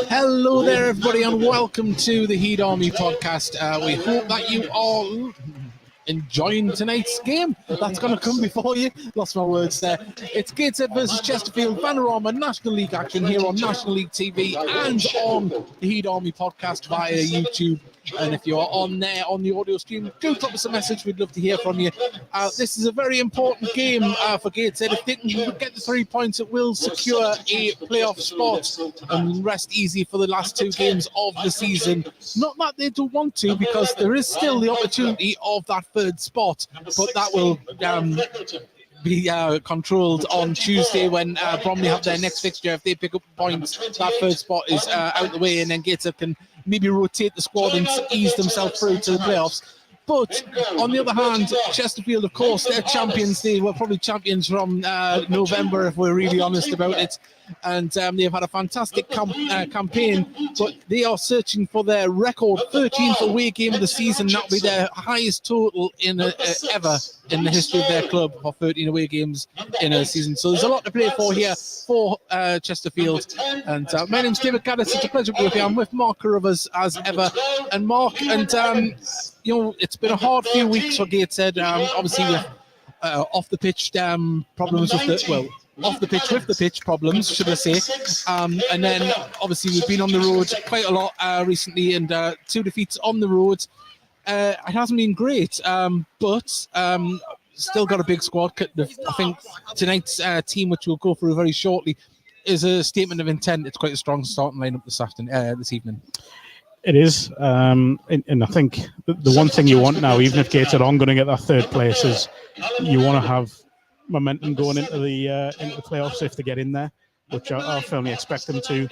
Hello there, everybody, and welcome to the Heat Army podcast. We hope that you all enjoying tonight's game. That's going to come before you. Lost my words there. It's Gateshead versus Chesterfield, Vanarama National League action here on National League TV and on the Heat Army podcast via YouTube. And if you're on there on the audio stream, do drop us a message. We'd love to hear from you. This is a very important game for Gateshead. If they can get the 3 points, it will secure a playoff spot and rest easy for the last two games of the season. Not that they don't want to, because there is still the opportunity of that third spot, but that will be controlled on Tuesday when Bromley have their next fixture. If they pick up points, that third spot is out the way, and then Gateshead can maybe rotate the squad and ease themselves through to the playoffs. But on the other hand, Chesterfield, of course, they're champions. They were probably champions from November, if we're really honest about it. And they've had a fantastic campaign, but they are searching for their record 13th away game of the season. That'll be their highest total in ever in the history of their club, for 13 away games in a season. So there's a lot to play for here for Chesterfield. And my name's David Gaddis. It's a pleasure to be with you. I'm with Mark Carruthers as ever. And Mark, and you know, it's been a hard few weeks for Gateshead. Obviously, with off the pitch problems with the off the pitch with the pitch problems, should I say? And then obviously we've been on the road quite a lot recently, and 2 defeats on the road. It hasn't been great, but still got a big squad. I think tonight's team, which we'll go through very shortly, is a statement of intent. It's quite a strong starting lineup this evening. It is, and I think the one thing you want now, even if Gateshead aren't going to get that third place, is you want to have momentum going into the playoffs if they get in there, which I firmly expect them to.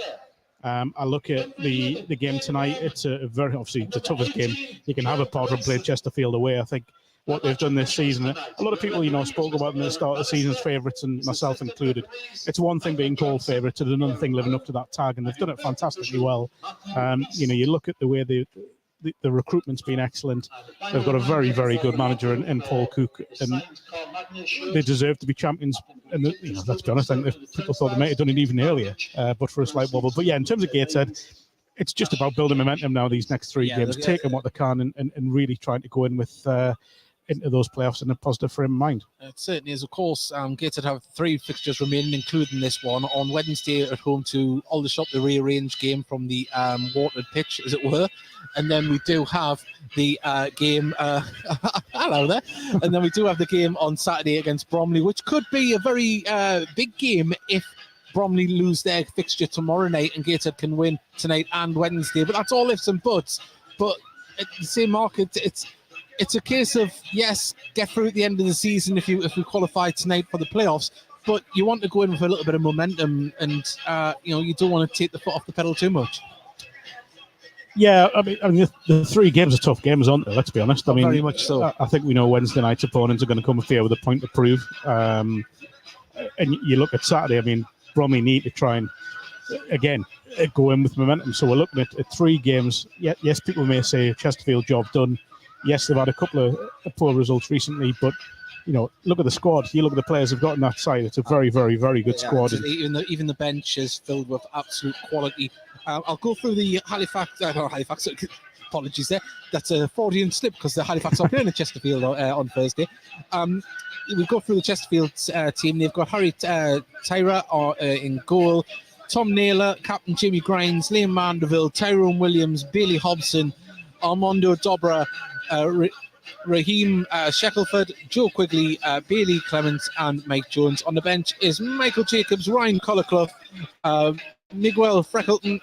I look at the game tonight. It's obviously the toughest game you can have apart from playing Chesterfield away. I think what they've done this season, a lot of people, spoke about them at the start of the season as favourites, and myself included. It's one thing being called favourites, and another thing living up to that tag, and they've done it fantastically well. You look at the way the recruitment's been excellent. They've got a very, very good manager in Paul Cook, and they deserve to be champions. And let's be honest, I think people thought they might have done it even earlier, but for a slight wobble. But yeah, in terms of Gateshead, it's just about building momentum now. These next 3 games, taking what they can, and really trying to go in with into those playoffs in a positive frame of mind. It certainly is. Of course, Gateshead have 3 fixtures remaining, including this one on Wednesday at home to Aldershot, the rearranged game from the watered pitch, as it were. And then we do have the game. Hello there. And then we do have the game on Saturday against Bromley, which could be a very big game if Bromley lose their fixture tomorrow night and Gateshead can win tonight and Wednesday. But that's all ifs and buts. But at the same market, it's a case of, yes, get through at the end of the season if we qualify tonight for the playoffs, but you want to go in with a little bit of momentum, and you don't want to take the foot off the pedal too much. Yeah, I mean the 3 games are tough games, aren't they? Let's be honest. Very much so. I think we know Wednesday night's opponents are going to come here with a point to prove. And you look at Saturday, I mean, Bromley need to try and, again, go in with momentum. So we're looking at 3 games. Yes, people may say Chesterfield job done. Yes, they've had a couple of poor results recently, but look at the squad. You look at the players they've got on that side. It's a very, very, very good squad. Even the bench is filled with absolute quality. I'll go through the apologies there. That's a Freudian slip because the Halifax are playing at Chesterfield on Thursday. We go through the Chesterfield team. They've got Harry Tyra in goal, Tom Naylor, Captain Jimmy Grimes, Liam Mandeville, Tyrone Williams, Bailey Hobson, Armando Dobra, Raheem Shackelford, Joe Quigley, Bailey Clements, and Mike Jones. On the bench is Michael Jacobs, Ryan Collarclough, Miguel Freckleton,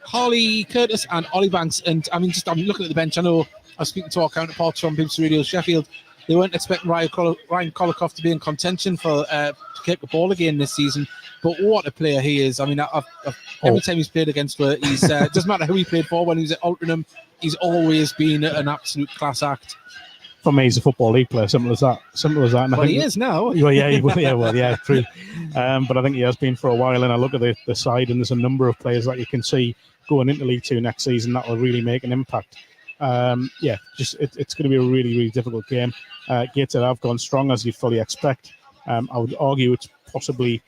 Harley Curtis, and Ollie Banks. And I'm looking at the bench. I know I was speaking to our counterparts from BBC Radio Sheffield. They weren't expecting Ryan Collarclough to be in contention for to kick the ball again this season. But what a player he is. I mean, every time he's played against her, he's doesn't matter who he played for. When he was at Altrincham, he's always been an absolute class act. For me, he's a Football League player. Simple as that. And Well, he is now. Well, yeah, true. But I think he has been for a while. And I look at the side, and there's a number of players that you can see going into League Two next season that will really make an impact. It's going to be a really, really difficult game. Gateshead have gone strong, as you'd fully expect. I would argue it's possibly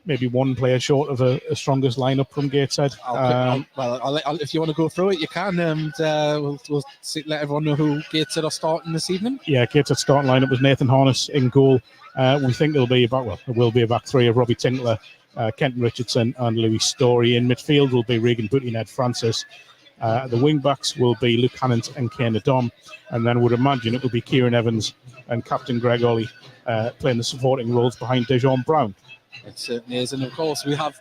maybe one player short of a strongest lineup from Gateshead. If you want to go through it, you can, and we'll let everyone know who Gateshead are starting this evening. Yeah, Gateshead starting lineup was Nathan Harness in goal. We think there will be a back three of Robbie Tinkler, Kenton Richardson, and Louis Story. In midfield will be Regan Booty, Ned Francis. The wing backs will be Luke Hannant and Kane Dom, and then would imagine it will be Kieran Evans and Captain Greg Ollie playing the supporting roles behind Dejon Brown. It certainly is, and of course we have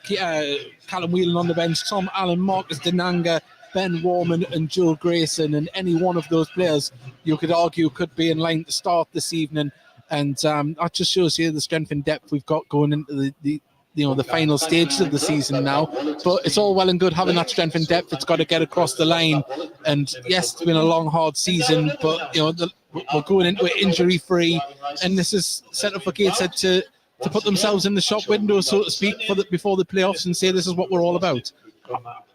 Callum Whelan on the bench, Tom Allen, Marcus Denanga, Ben Warman, and Joe Grayson, and any one of those players you could argue could be in line to start this evening, and that just shows you the strength and depth we've got going into the final stages of the season now. But it's all well and good having that strength and depth. It's got to get across the line. And yes, it's been a long, hard season, but we're going into it injury free, and this is set up for Gateshead to put themselves in the shop window, so to speak, before the playoffs, and say this is what we're all about.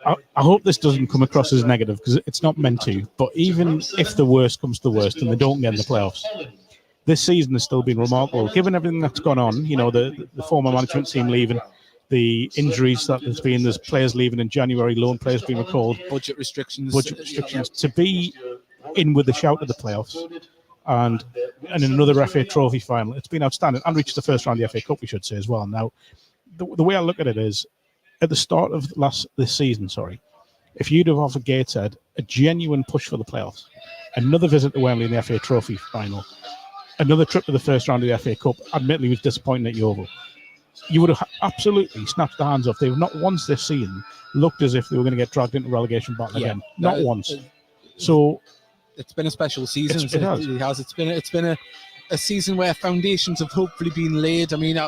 I hope this doesn't come across as negative, because it's not meant to. But even if the worst comes to the worst and they don't get in the playoffs, this season has still been remarkable, given everything that's gone on. The former management team leaving, the injuries that there's players leaving in January, loan players being recalled, budget restrictions. To be in with the shout of the playoffs and in another FA Trophy final, it's been outstanding, and reached the first round of the FA Cup, we should say as well. Now, the way I look at it is, at the start of this season, if you'd have offered Gateshead a genuine push for the playoffs, another visit to Wembley in the FA Trophy final, another trip to the first round of the FA Cup, admittedly was disappointing at Yeovil, you would have absolutely snapped their hands off. They've not once this season looked as if they were going to get dragged into relegation battle again. Not once. So it's been a special season. It has. It's been a season where foundations have hopefully been laid. I mean,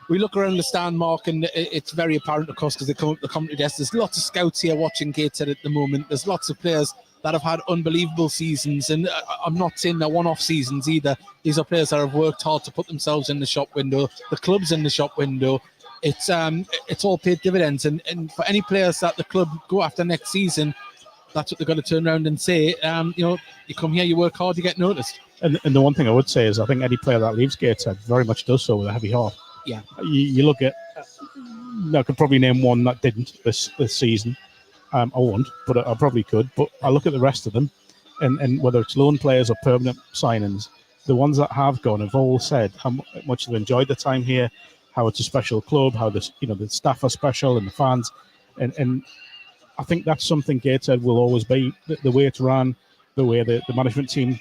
we look around the stand, Mark, and it's very apparent, of course, because they come up the commentary desk. There's lots of scouts here watching Gateshead at the moment. There's lots of players that have had unbelievable seasons, and I'm not saying they're one-off seasons either. These are players that have worked hard to put themselves in the shop window. The club's in the shop window. It's all paid dividends, and for any players that the club go after next season, that's what they've got to turn around and say. You come here, you work hard, you get noticed. And the one thing I would say is, I think any player that leaves Gateshead very much does so with a heavy heart. Yeah. You look at, I could probably name one that didn't this season. I won't, but I probably could. But I look at the rest of them, and whether it's loan players or permanent signings, the ones that have gone have all said how much they've enjoyed the time here, how it's a special club, how the staff are special and the fans, and I think that's something Gateshead will always be. The way it's run, the way the management team,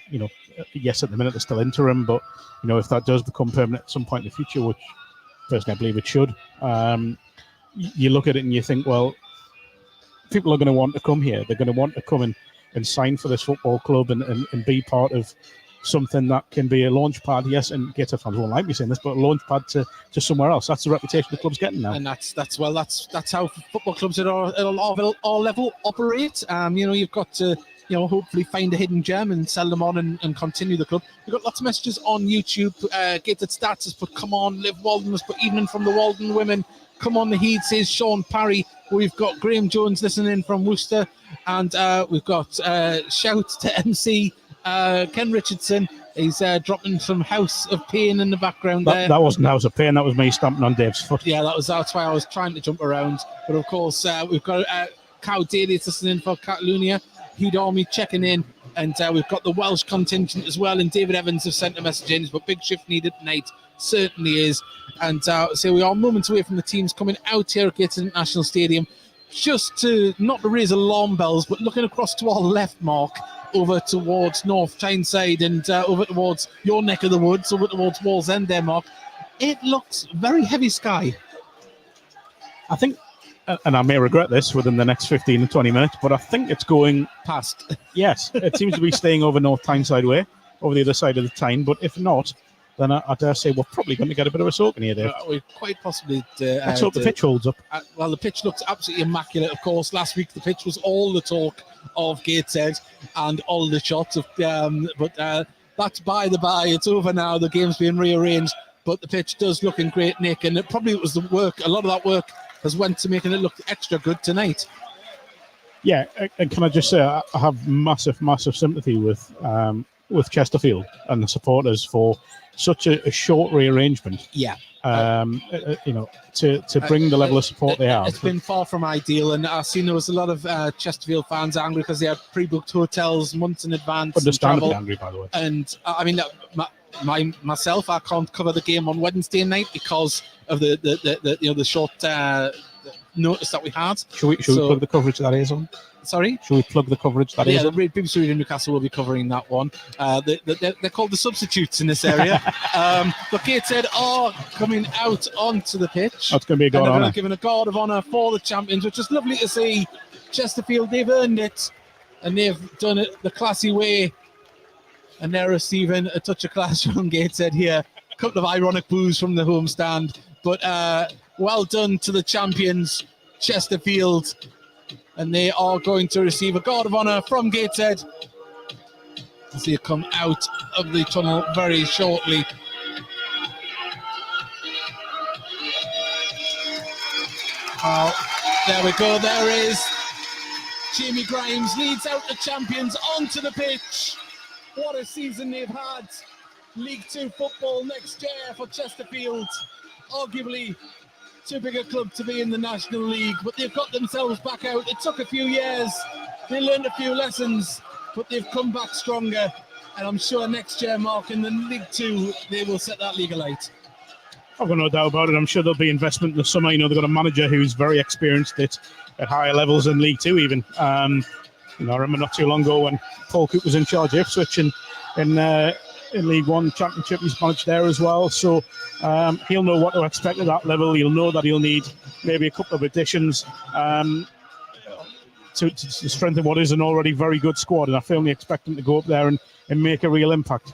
yes, at the minute they're still interim, but if that does become permanent at some point in the future, which personally I believe it should, you look at it and you think, well, people are going to want to come here. They're going to want to come and sign for this football club and be part of something that can be a launch pad. Yes, and Gateshead fans won't like me saying this, but a launch pad to somewhere else. That's the reputation the club's getting now. And that's how football clubs at all level operate. You've got to hopefully find a hidden gem and sell them on and continue the club. We've got lots of messages on YouTube. Gateshead Stats has put, come on, Liv Walden has put, evening from the Walden women. Come on, the Heat, says Sean Parry. We've got Graham Jones listening from Worcester, and we've got shout to MC Ken Richardson. He's dropping some House of Pain in the background there. That wasn't House of Pain, that was me stamping on Dave's foot. Yeah, that's why I was trying to jump around. But of course, we've got Cow Daly listening for Catalonia. Heat Army checking in. And we've got the Welsh contingent as well. And David Evans have sent a message in. But big shift needed tonight. Certainly is. And so we are moments away from the teams coming out here at Gateshead International Stadium. Just to, not to raise alarm bells, but looking across to our left, Mark, over towards North Tyneside and over towards your neck of the woods, over towards Wallsend there, Mark. It looks very heavy sky. I think, and I may regret this within the next 15 to 20 minutes, but I think it's going past. Yes, it seems to be staying over North Tyneside way, over the other side of the Tyne. But if not, then I dare say we're probably going to get a bit of a soak in here, Dave. We quite possibly. Let's hope the pitch holds up. Well, the pitch looks absolutely immaculate, of course. Last week, the pitch was all the talk of Gateshead and all the shots of. But that's by the by. It's over now. The game's been rearranged, but the pitch does look in great nick, and it probably was the work. A lot of that work has went to making it look extra good tonight. Yeah, and can I just say I have massive sympathy with Chesterfield and the supporters for such a short rearrangement. Yeah. To bring the level of support they have. It's been far from ideal, and I've seen there was a lot of Chesterfield fans angry because they had pre-booked hotels months in advance. Understandably angry, by the way. And I mean, myself, I can't cover the game on Wednesday night because of the short notice that we had. Should we plug the coverage that is on? Sorry? Should we plug the coverage that is on? Yeah, the BBC Radio Newcastle will be covering that one. They're called the substitutes in this area. But Gateshead are coming out onto the pitch. That's going to be a guard of honour. Giving a guard of honour for the champions, which is lovely to see. Chesterfield, they've earned it, and they've done it the classy way. And they're receiving a touch of class from Gateshead here. A couple of ironic boos from the home stand. But well done to the champions, Chesterfield. And they are going to receive a guard of honour from Gateshead as they come out of the tunnel very shortly. There we go. There is Jamie Grimes leads out the champions onto the pitch. What a season they've had. League 2 football next year for Chesterfield. Arguably too big a club to be in the National League, but they've got themselves back out. It took a few years. They learned a few lessons, but they've come back stronger. And I'm sure next year, Mark, in the League 2, they will set that league alight. I've got no doubt about it. I'm sure there'll be investment in the summer. They've got a manager who's very experienced at higher levels in League 2 even. I remember not too long ago when Paul Cook was in charge of Ipswich in League 1 Championship, he's managed there as well. So he'll know what to expect at that level. He'll know that he'll need maybe a couple of additions to strengthen what is an already very good squad. And I firmly expect him to go up there and make a real impact.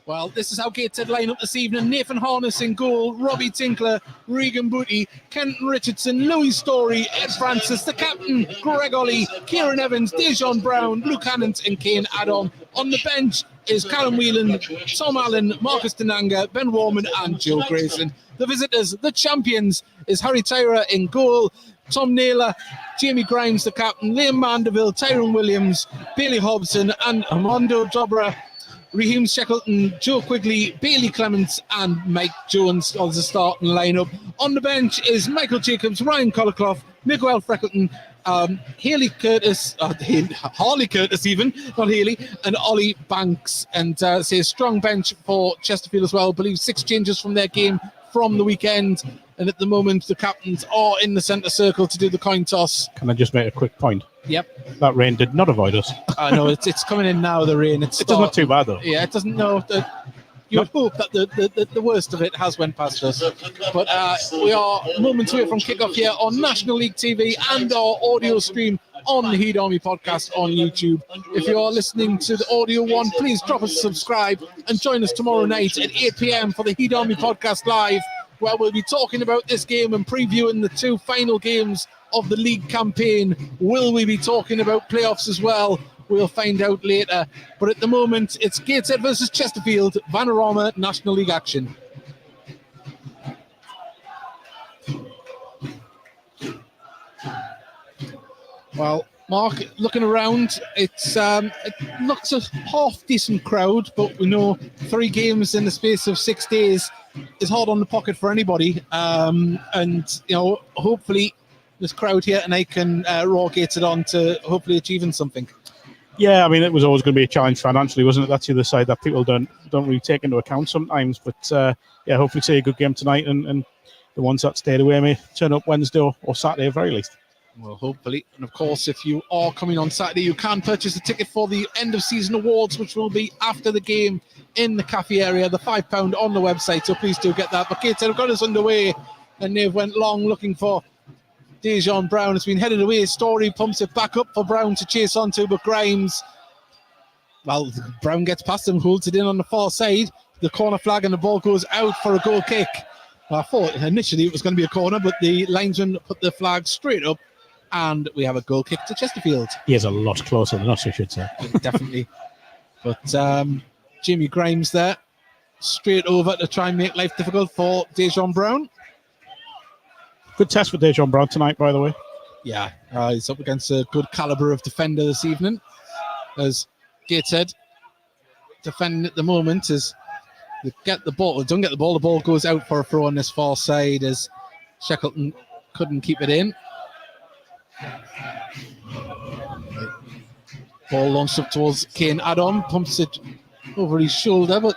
Well, this is how Gateshead line up this evening. Nathan Harness in goal, Robbie Tinkler, Regan Booty, Kenton Richardson, Louis Story, Ed Francis, the captain, Greg Ollie, Kieran Evans, Dejon Brown, Luke Hannant and Kane Addon. On the bench is Callum Whelan, Tom Allen, Marcus Denanga, Ben Warman and Joe Grayson. The visitors, the champions, is Harry Tyra in goal, Tom Naylor, Jamie Grimes, the captain, Liam Mandeville, Tyrone Williams, Bailey Hobson and Armando Dobra, Raheem Shackleton, Joe Quigley, Bailey Clements and Mike Jones as the starting lineup. On the bench is Michael Jacobs, Ryan Colliclough, Miguel Freckleton, Haley Curtis, Harley Curtis even, not Haley, and Ollie Banks. And say a strong bench for Chesterfield as well. I believe 6 changes from their game from the weekend. And at the moment, the captains are in the centre circle to do the coin toss. Can I just make a quick point? Yep. That rain did not avoid us. I know, it's coming in now, the rain. It's not too bad, though. Yeah, it doesn't know. You would hope that the worst of it has went past us. But we are moments away from kickoff here on National League TV and our audio stream on the Heat Army podcast on YouTube. If you are listening to the audio one, please drop us a subscribe and join us tomorrow night at 8 p.m. for the Heat Army podcast live, where we'll be talking about this game and previewing the 2 final games of the league campaign. Will we be talking about playoffs as well? We'll find out later. But at the moment, it's Gateshead versus Chesterfield, Vanarama National League action. Well, Mark, looking around, it looks a half decent crowd, but we know 3 games in the space of 6 days is hard on the pocket for anybody. And hopefully this crowd here tonight can raw Gateshead on to hopefully achieving something. Yeah, I mean, it was always going to be a challenge financially, wasn't it? That's the other side that people don't really take into account sometimes. But yeah, hopefully see a good game tonight, and the ones that stayed away may turn up Wednesday or Saturday at very least. Well, hopefully. And of course, if you are coming on Saturday, you can purchase a ticket for the end of season awards, which will be after the game in the cafe area, the £5 on the website. So please do get that. But Gateshead have got us underway, and they've went long looking for Dejon Brown. Has been headed away. Story pumps it back up for Brown to chase onto, but Grimes, well, Brown gets past him, holds it in on the far side. The corner flag, and the ball goes out for a goal kick. Well, I thought initially it was going to be a corner, but the linesman put the flag straight up, and we have a goal kick to Chesterfield. He is a lot closer than us, I should say. Definitely. But Jimmy Grimes there, straight over to try and make life difficult for Dejon Brown. Good test for Dejon Brown tonight, by the way. Yeah, he's up against a good calibre of defender this evening. As Gateshead defending at the moment, as they get the ball, don't get the ball goes out for a throw on this far side, as Shackleton couldn't keep it in. Ball launched up towards Kane Adam, pumps it over his shoulder, but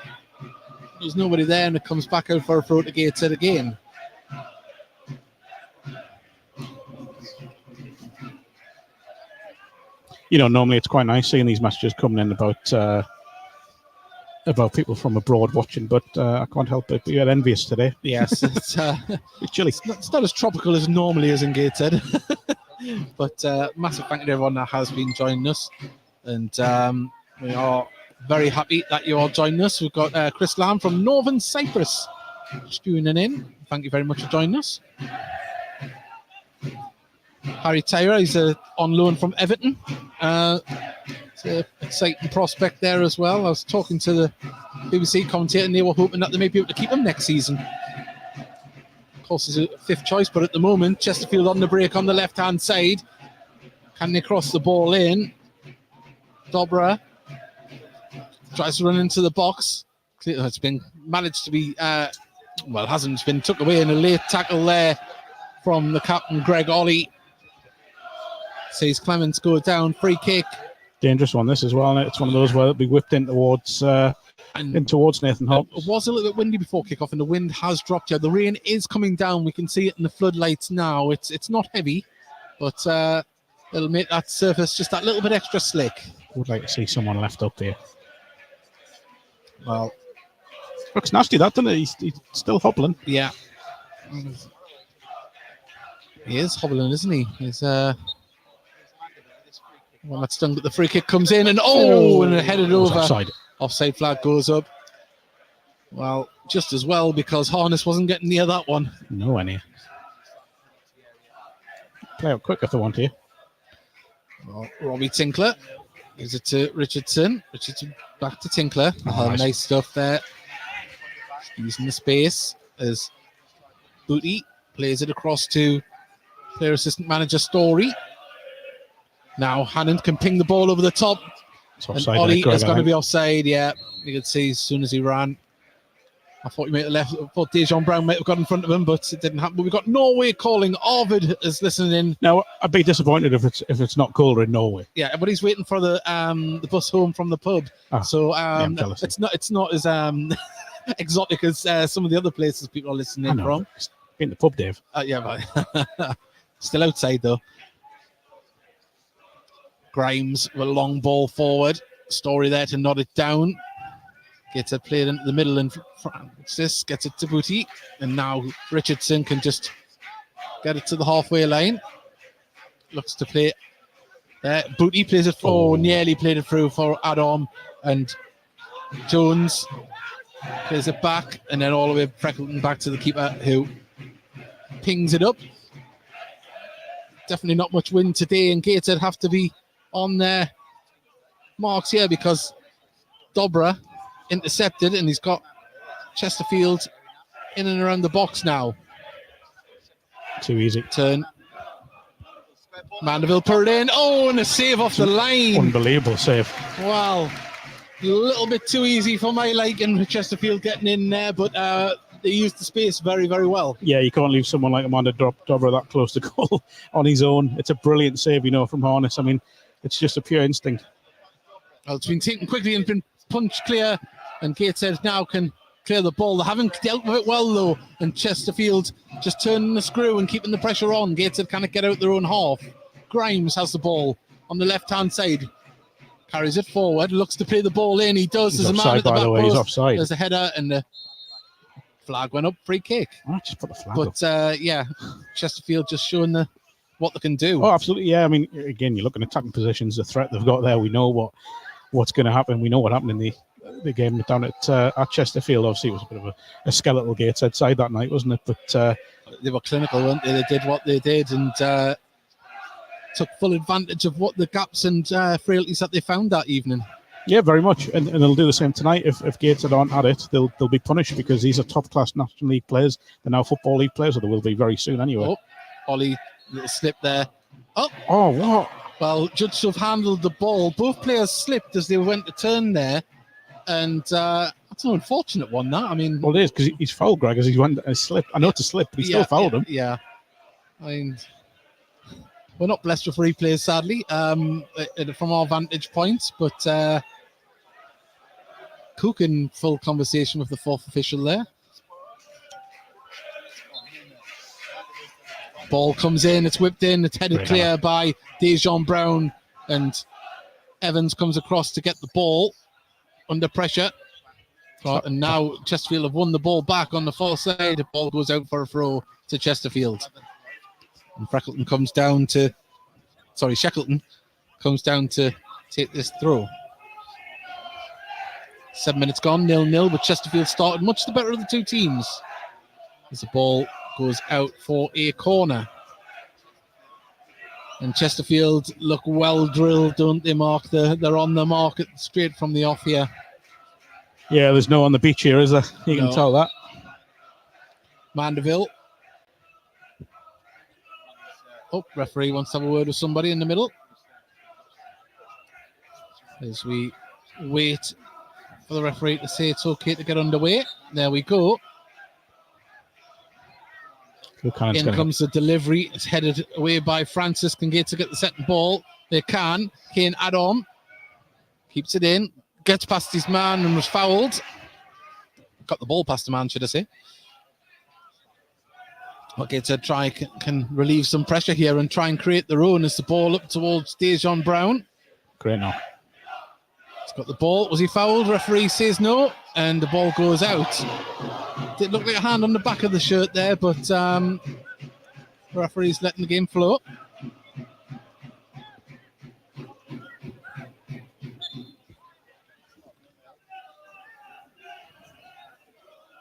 there's nobody there, and it comes back out for a throw to Gateshead again. You know, normally it's quite nice seeing these messages coming in about people from abroad watching, but I can't help it. But you're envious today. Yes, it's chilly. It's not as tropical as normally is in Gateshead. But massive thank you to everyone that has been joining us, and we are very happy that you all joined us. We've got Chris Lamb from Northern Cyprus tuning in. Thank you very much for joining us. Harry Tyra, he's on loan from Everton. It's an exciting prospect there as well. I was talking to the BBC commentator, and they were hoping that they may be able to keep him next season. Of course, he's a fifth choice, but at the moment, Chesterfield on the break on the left-hand side. Can they cross the ball in? Dobra tries to run into the box. It's been managed to be, hasn't. It's been took away in a late tackle there from the captain, Greg Ollie. Sees Clements go down, free kick. Dangerous one, this as well. It's one of those where it'll be whipped in towards Nathan Hobbs. It was a little bit windy before kickoff, and the wind has dropped here. The rain is coming down. We can see it in the floodlights now. It's not heavy, but it'll make that surface just that little bit extra slick. Would like to see someone left up there. Well, looks nasty, that, doesn't it? He's still hobbling. Yeah. He is hobbling, isn't he? He's well, that's done, but the free kick comes in, and and it headed over. Offside flag goes up. Well, just as well, because Harness wasn't getting near that one. No any. Play out quick if they want to. Well, Robbie Tinkler gives it to Richardson. Richardson back to Tinkler. Nice stuff there. Using the space as Booty plays it across to player assistant manager Story. Now Hannon can ping the ball over the top. And Ollie is going to be offside. Yeah, you could see as soon as he ran. I thought he might have left. I thought Dejon Brown might have got in front of him, but it didn't happen. But we've got Norway calling. Arvid is listening in. Now I'd be disappointed if it's not colder in Norway. Yeah, but he's waiting for the bus home from the pub. So it's not as exotic as some of the other places people are listening in from. In the pub, Dave. Yeah, but still outside though. Grimes with a long ball forward. Story there to nod it down. Gets it played into the middle, and Francis gets it to Booty. And now Richardson can just get it to the halfway line. Looks to play. Booty plays it for, nearly played it through for Adam. And Jones plays it back, and then all the way Freckleton back to the keeper, who pings it up. Definitely not much wind today, and Gateshead have to be on their marks here because Dobra intercepted, and he's got Chesterfield in and around the box now. Too easy. Turn. Mandeville put it in. And a save off the line. Unbelievable save. Wow. A little bit too easy for my liking. Chesterfield getting in there, but they used the space very, very well. Yeah, you can't leave someone like Amanda Dobra that close to goal on his own. It's a brilliant save, from Harness. I mean, it's just a pure instinct. Well, it's been taken quickly and been punched clear, and Gateshead now can clear the ball. They haven't dealt with it well, though, and Chesterfield just turning the screw and keeping the pressure on. Gateshead can't get out their own half. Grimes has the ball on the left-hand side. Carries it forward, looks to play the ball in. He does. He's There's offside, a man at the by back the way. post. He's offside. There's a header, and the flag went up. Free kick. I just put the flag But, up. Chesterfield just showing what they can do. Oh, absolutely, yeah. I mean, again, you look at attacking positions, the threat they've got there. We know what's going to happen. We know what happened in the game down at Chesterfield. Obviously, it was a bit of a skeletal Gateshead side that night, wasn't it? But they were clinical, weren't they? They did what they did and took full advantage of what the gaps and frailties that they found that evening. Yeah, very much, and they'll do the same tonight. If Gateshead aren't at it, they'll be punished because these are top-class National League players. They're now Football League players, or they will be very soon anyway. Oh, Ollie, little slip there. Oh, what? Well, Judge have handled the ball. Both players slipped as they went to turn there, and that's an unfortunate one, that. I mean... Well, it is, because he's fouled, Greg, as he went and slipped. I know it's a slip, but he still fouled him. Yeah. I mean... We're not blessed with replays, sadly, from our vantage points, but Cook in full conversation with the fourth official there. Ball comes in, it's whipped in, it's headed clear by Dejan Brown, and Evans comes across to get the ball under pressure. And now Chesterfield have won the ball back on the far side. The ball goes out for a throw to Chesterfield. And Shackleton comes down to take this throw. 7 minutes gone, 0-0, but Chesterfield started much the better of the two teams. As the ball goes out for a corner. And Chesterfield look well drilled, don't they, Mark? They're on the market straight from the off here. Yeah, there's no on the beach here, is there? You can tell that. Mandeville. Oh, referee wants to have a word with somebody in the middle. As we wait for the referee to say it's okay to get underway. There we go. In comes the delivery. It's headed away by Francis. Can get the second ball. They can. Kane add on. Keeps it in. Gets past his man and was fouled. Got the ball past the man, should I say. Gateshead can relieve some pressure here and try and create their own as the ball up towards Dejan Brown. Great now. He's got the ball. Was he fouled? Referee says no, and the ball goes out. Did look like a hand on the back of the shirt there, but the referee's letting the game flow.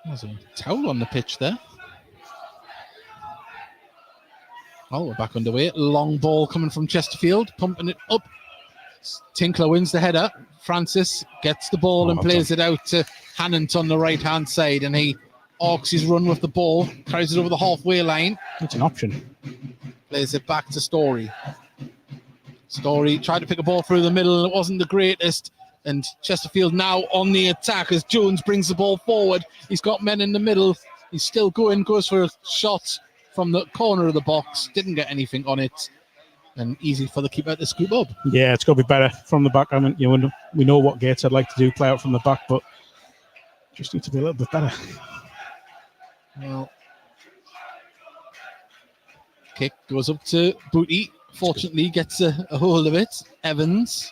There's a towel on the pitch there. Oh, we're back underway. Long ball coming from Chesterfield, pumping it up. Tinkler wins the header. Francis gets the ball and plays it out to Hannant on the right-hand side, and he arcs his run with the ball, carries it over the halfway line. It's an option. Plays it back to Story. Story tried to pick a ball through the middle, and it wasn't the greatest. And Chesterfield now on the attack as Jones brings the ball forward. He's got men in the middle. He's still going, goes for a shot from the corner of the box. Didn't get anything on it. And easy for the keeper to scoop up. Yeah, it's got to be better from the back. I mean, we know what Gateshead like to do, play out from the back, but just need to be a little bit better. Well, kick goes up to Booty. Fortunately, gets a hold of it. Evans.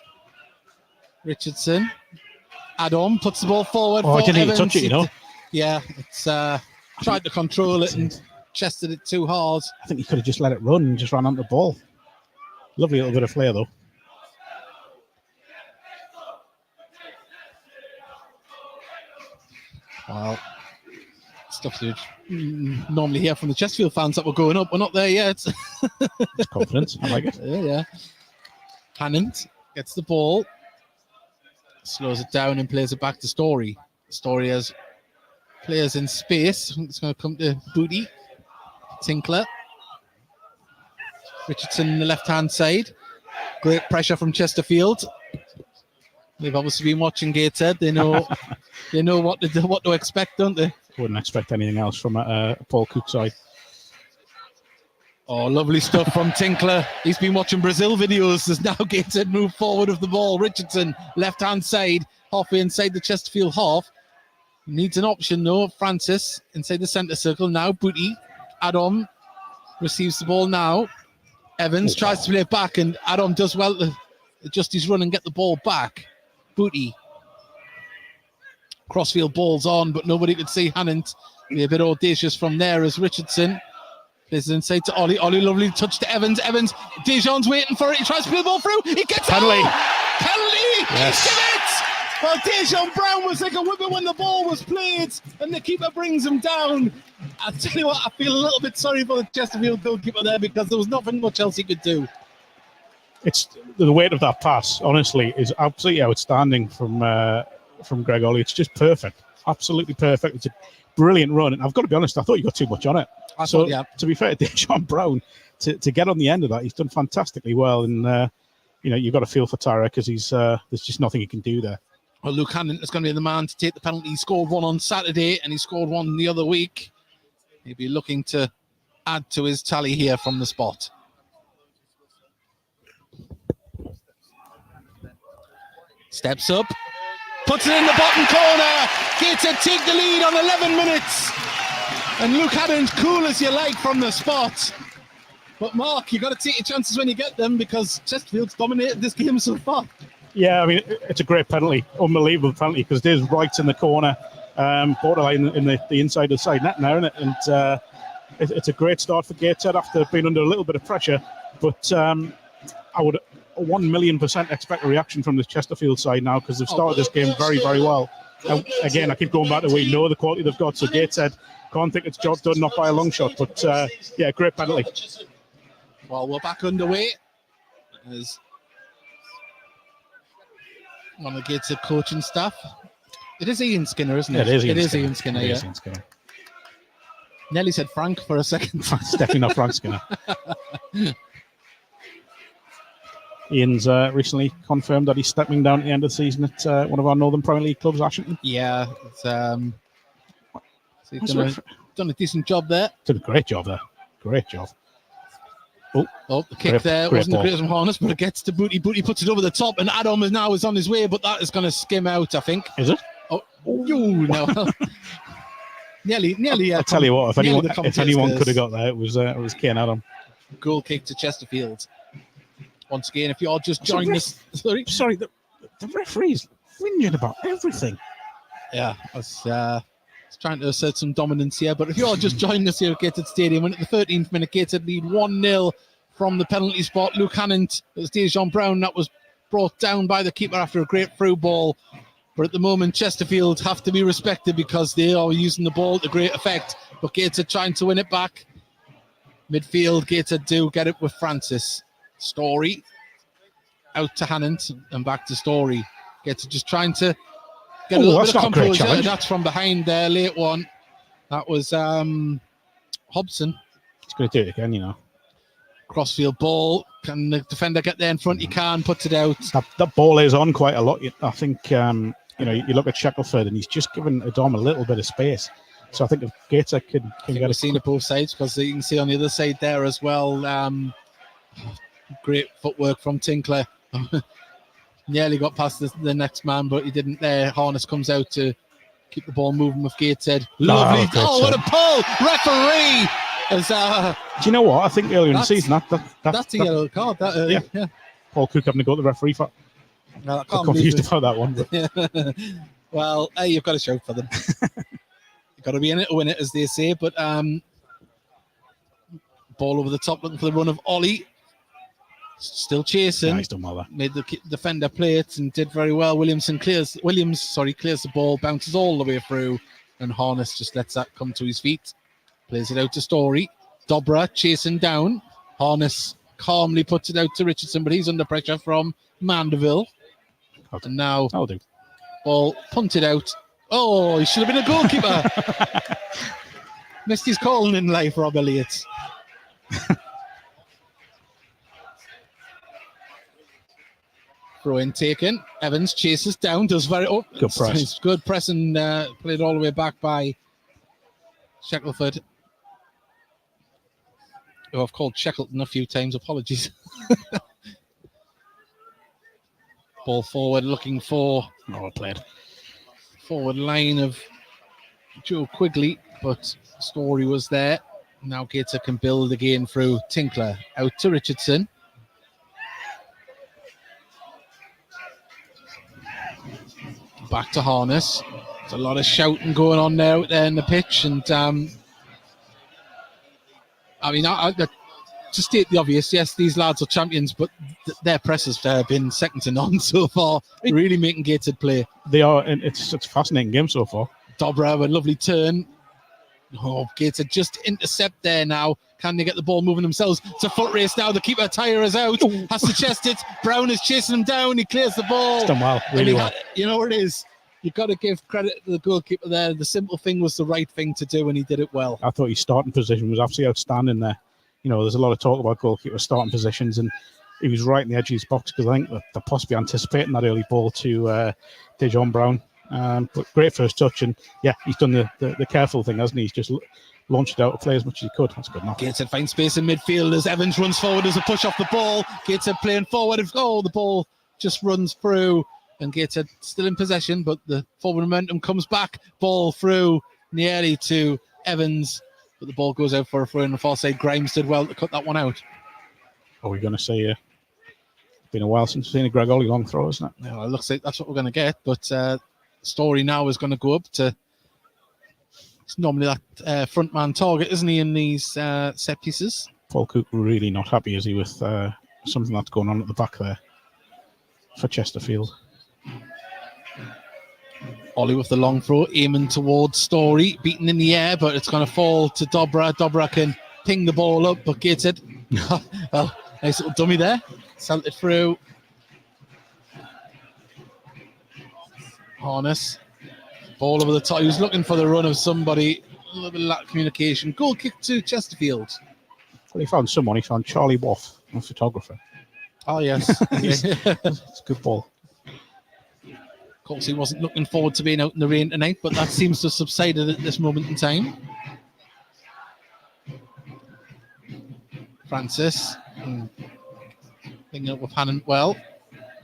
Richardson. Adam puts the ball forward. Oh, I didn't even touch it, Yeah, it's tried to control it and chested it too hard. I think he could have just let it run and just ran onto the ball. Lovely little bit of flair, though. Well, stuff you normally hear from the Chesterfield fans that were going up. We're not there yet. It's confidence. I like it. Yeah. Hannant gets the ball, slows it down and plays it back to Story. Story has players in space. It's going to come to Booty. Tinkler. Richardson on the left-hand side. Great pressure from Chesterfield. They've obviously been watching Gateshead. They know what to expect, don't they? Wouldn't expect anything else from Paul Cook's side. Oh, lovely stuff from Tinkler. He's been watching Brazil videos as now Gateshead move forward with the ball. Richardson, left-hand side, halfway inside the Chesterfield half. Needs an option, though. Francis, inside the centre circle. Now Booty. Adam receives the ball now. Evans tries to play it back, and Adam does well to adjust his run and get the ball back. Booty. Crossfield ball's on, but nobody could see Hannant. Be a bit audacious from there as Richardson plays it inside to Ollie. Ollie, lovely touch to Evans. Evans, Dejan's waiting for it. He tries to play the ball through. He gets penalty. Penalty! Yes. Give it! Well, Dejan Brown was like a whipper when the ball was played, and the keeper brings him down. I tell you what, I feel a little bit sorry for the Chesterfield goalkeeper there because there was nothing much else he could do. It's the weight of that pass, honestly, is absolutely outstanding from Greg Ollie. It's just perfect, absolutely perfect. It's a brilliant run, and I've got to be honest, I thought you got too much on it. To be fair to Dejan Brown, to get on the end of that, he's done fantastically well, and you've got to feel for Tara because there's just nothing he can do there. Well, Luke Hannon is going to be the man to take the penalty. He scored one on Saturday, and he scored one the other week. He'll be looking to add to his tally here from the spot. Steps up, puts it in the bottom corner. Gateshead take the lead on 11 minutes. And Luke Haddon's cool as you like from the spot. But Mark, you've got to take your chances when you get them because Chesterfield's dominated this game so far. Yeah, I mean, it's a great penalty, unbelievable penalty because it is right in the corner, borderline in the inside of the side net now, isn't it? And it's a great start for Gateshead after being under a little bit of pressure. But I would 1,000,000% expect a reaction from the Chesterfield side now because they've started this game very, very well. Now, again, I keep going back to we know the quality they've got, so Gateshead can't think it's job done, not by a long shot. But yeah, great penalty. Well, we're back underway as one of the Gateshead coaching staff. It is Ian Skinner, isn't it? It is Ian Skinner, yeah. Ian Skinner. Nearly said Frank for a second. It's definitely not Frank Skinner. Ian's recently confirmed that he's stepping down at the end of the season at one of our Northern Premier League clubs, Ashington. Yeah, it's, he's done a decent job there. Did a great job there. Great job. Oh, the kick there wasn't the greatest from Harness, but it gets to Booty. Booty puts it over the top, and Adam is on his way, but that is going to skim out, I think. Is it? Oh, no. Nearly. I'll tell you what, if anyone could have got there, it was Kane Adam. Goal kick to Chesterfield. Once again, if you're just joining us... Sorry, the referee's whinging about everything. Yeah, I was trying to assert some dominance here, but if you're just joining us here at Gateshead Stadium, and at the 13th minute, Gateshead lead 1-0 from the penalty spot. Luke Hannant, it was Dejan Brown that was brought down by the keeper after a great through ball. But at the moment, Chesterfield have to be respected because they are using the ball to great effect. But Gateshead trying to win it back. Midfield, Gateshead do get it with Francis. Story out to Hannant and back to Story. Gateshead just trying to get a little bit of composure. That's from behind there, late one. That was Hobson. He's going to do it again, you know. Crossfield ball. Can the defender get there in front? He can, puts it out. That ball is on quite a lot. I think, you look at Shackelford and he's just given Adam a little bit of space. So I think if Gateshead can get seen it both sides because you can see on the other side there as well. Great footwork from Tinkler. Nearly got past the next man, but he didn't there. Harness comes out to keep the ball moving with Gateshead. Lovely. What a pull! Referee! Do you know what? I think earlier in the season, that's a yellow card. Yeah. Paul Cook having to go to the referee for. I'm confused about that one. But. Well, you've got to shout for them. You've got to be in it to win it, as they say. But ball over the top, looking for the run of Ollie. Still chasing. He's done well there. Made the defender play it and did very well. Williams clears the ball, bounces all the way through, and Harness just lets that come to his feet. Plays it out to Story. Dobra chasing down. Harness calmly puts it out to Richardson, but he's under pressure from Mandeville. And now ball punted out. Oh, he should have been a goalkeeper. Missed his calling in life, Rob Elliott. Throw in taken. Evans chases down, does good press. Good press and played all the way back by Shackelford. who I've called Shackleton a few times. Apologies. Ball forward, looking for forward line of Joe Quigley, but Story was there. Now Gateshead can build again through Tinkler. Out to Richardson. Back to Harness. There's a lot of shouting going on there out there in the pitch, and to state the obvious, yes, these lads are champions, but their press has been second to none so far. Really making Gateshead play. They are, and it's a fascinating game so far. Dobra, a lovely turn. Oh, Gateshead just intercept there now. Can they get the ball moving themselves? It's a foot race now. The keeper Tyre is out. Has to chest it. Brown is chasing him down. He clears the ball. He's done well, really well. You know what it is? You've got to give credit to the goalkeeper there. The simple thing was the right thing to do, and he did it well. I thought his starting position was absolutely outstanding there. You know, there's a lot of talk about goalkeeper starting positions, and he was right in the edge of his box because I think they're possibly anticipating that early ball to Dejon Brown. But great first touch, and yeah, he's done the careful thing, hasn't he? He's just launched it out to play as much as he could. That's good enough. Gateshead finds space in midfield as Evans runs forward. There's a push off the ball. Gateshead playing forward. Oh, the ball just runs through, and Gateshead still in possession, but the forward momentum comes back. Ball through nearly to Evans, but the ball goes out for a throw in the far side. Grimes did well to cut that one out. Are we going to say it's been a while since we've seen a Greg Ollie long throw, isn't it? Yeah, it looks like that's what we're going to get, but Story now is going to go up to. It's normally that front man target, isn't he, in these set pieces? Paul Cook really not happy, is he, with something that's going on at the back there for Chesterfield. Ollie with the long throw, aiming towards Story, beaten in the air, but it's going to fall to Dobra. Dobra can ping the ball up, but Gateshead. Well, nice little dummy there. Sent it through. Harness. Ball over the top. He was looking for the run of somebody. A little bit of lack of communication. Goal kick to Chesterfield. Well, he found someone. He found Charlie Waff, a photographer. Oh, yes. It's a good ball. Of course, he wasn't looking forward to being out in the rain tonight, but that seems to have subsided at this moment in time. Francis. Picking up with Hannant well.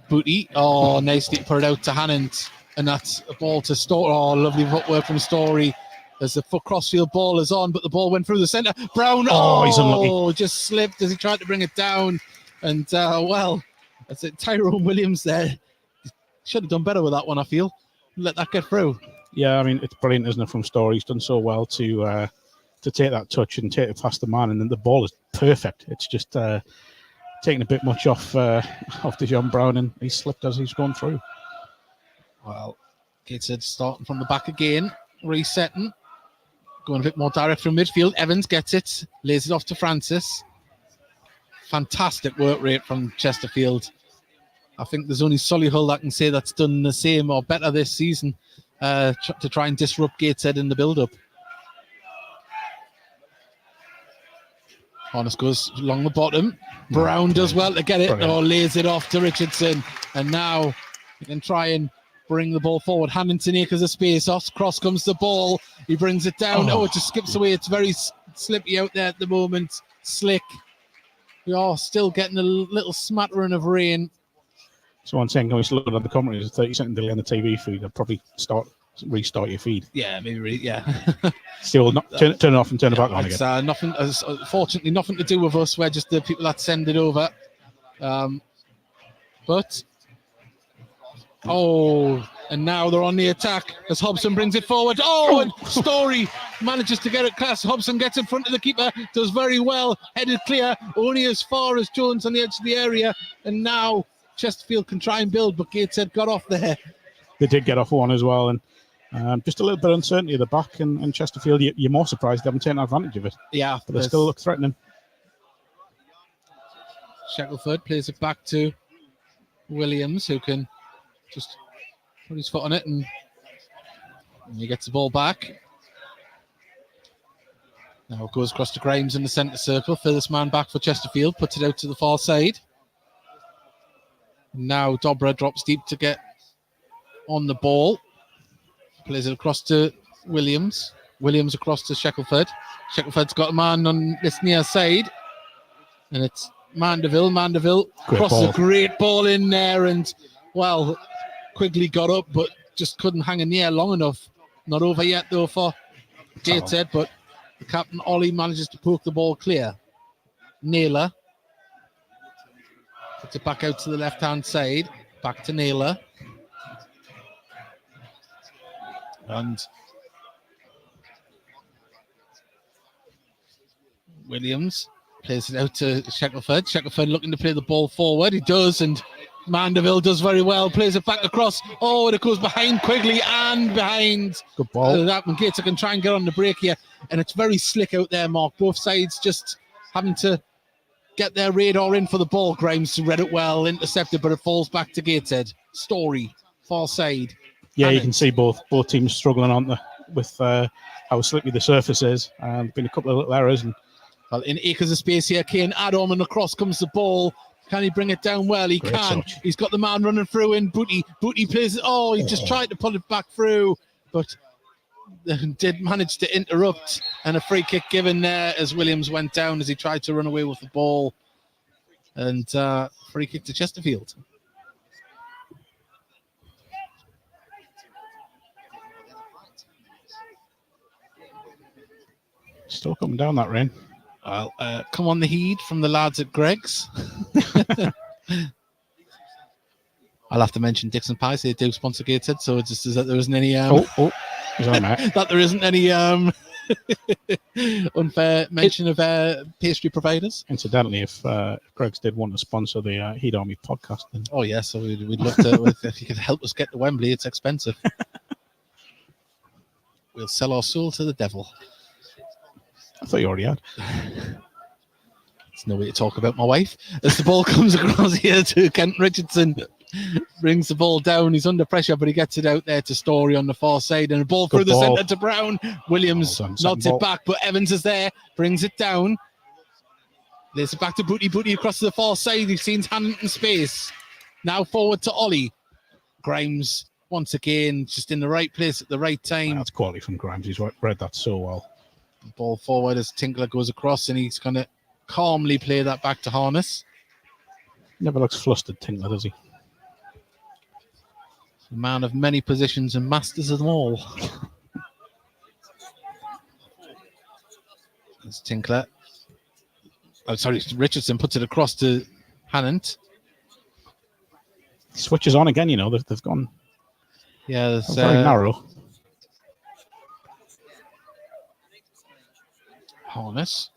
Booty. Oh, nicely put it out to Hannant. And that's a ball to Story. Oh, lovely footwork from Story. As the foot crossfield ball is on, but the ball went through the centre. Brown, he's unlucky. Just slipped as he tried to bring it down. And, that's it. Tyrone Williams there. Should have done better with that one, I feel. Let that get through. Yeah, I mean, it's brilliant, isn't it, from Story? He's done so well to take that touch and take it past the man, and then the ball is perfect. It's just taking a bit much off Dejon Brown, and he slipped as he's gone through. Well, Gateshead starting from the back again, resetting, going a bit more direct from midfield. Evans gets it, lays it off to Francis. Fantastic work rate from Chesterfield. I think there's only Solihull that can say that's done the same or better this season to try and disrupt Gateshead in the build-up. Harness goes along the bottom. Brown does well to get it, or lays it off to Richardson. And now he can try and bring the ball forward. Hamilton acres of space. Off cross comes the ball. He brings it down. Oh, it just skips away. It's very slippy out there at the moment. Slick. We are still getting a little smattering of rain. Someone saying, can we slow down the commentary? There's a 30-second delay on the TV feed. I'll probably restart your feed. Yeah, maybe. Yeah. Still, turn it off and turn it back on again. Nothing. Fortunately, nothing to do with us. We're just the people that send it over. And now they're on the attack as Hobson brings it forward. And Story manages to get it class. Hobson gets in front of the keeper, does very well, headed clear, only as far as Jones on the edge of the area. And now Chesterfield can try and build, but Gateshead got off there. They did get off one as well, and just a little bit of uncertainty at the back, and Chesterfield, you're more surprised they haven't taken advantage of it. Yeah. But they still look threatening. Shackelford plays it back to Williams, who can just put his foot on it, and he gets the ball back. Now it goes across to Grimes in the centre circle. First man back for Chesterfield, puts it out to the far side. Now Dobra drops deep to get on the ball. Plays it across to Williams. Williams across to Shackelford. Shackelford's got a man on this near side. And it's Mandeville. Mandeville Great crosses ball. a great ball in there. And, well, Quigley got up, but just couldn't hang in the air long enough. Not over yet, though, for Gateshead, but the captain, Ollie, manages to poke the ball clear. Naylor puts it back out to the left-hand side. Back to Naylor. And Williams plays it out to Shackelford. Shackelford looking to play the ball forward. He does, and Mandeville does very well. Plays it back across. Oh, and it goes behind Quigley and behind. Good ball. That one Gates can try and get on the break here. And it's very slick out there, Mark. Both sides just having to get their radar in for the ball. Grimes read it well, intercepted, but it falls back to Gateshead. Story, far side. Yeah, you can see both teams struggling, aren't they, with how slippy the surface is. And been a couple of little errors. And well, in acres of space here, Kane Adam, and across comes the ball. Can he bring it down well? He Great can. touch. He's got the man running through in Booty. Booty plays it. Oh, he just tried to pull it back through, but did manage to interrupt. And a free kick given there as Williams went down as he tried to run away with the ball. And free kick to Chesterfield. still coming down that rain. Well, come on the heed from the lads at Greg's. I'll have to mention Dixon Pies. They do sponsor Gateshead, so it's just that there isn't any Is that Matt? that there isn't any unfair mention of pastry providers. Incidentally, if Greg's did want to sponsor the Heat Army podcast, then Oh yes, so we'd love to. If you could help us get to Wembley, it's expensive. We'll sell our soul to the devil. I thought you already had. There's no way to talk about my wife. As the ball comes across here to Kent Richardson, brings the ball down. He's under pressure, but he gets it out there to Story on the far side, and a ball through the centre to Brown. Williams nods it back, but Evans is there, brings it down. Lays it back to Booty. Booty across to the far side. He sees Hannant in space. Now forward to Ollie. Grimes once again just in the right place at the right time. That's quality from Grimes. He's read that so well. Ball forward as Tinkler goes across, and he's going to calmly play that back to Harness. Never looks flustered, Tinkler, does he? A man of many positions and masters of them all. That's Tinkler. Oh, sorry, Richardson puts it across to Hannant. Switches on again, you know. They've gone there's very narrow. Harness.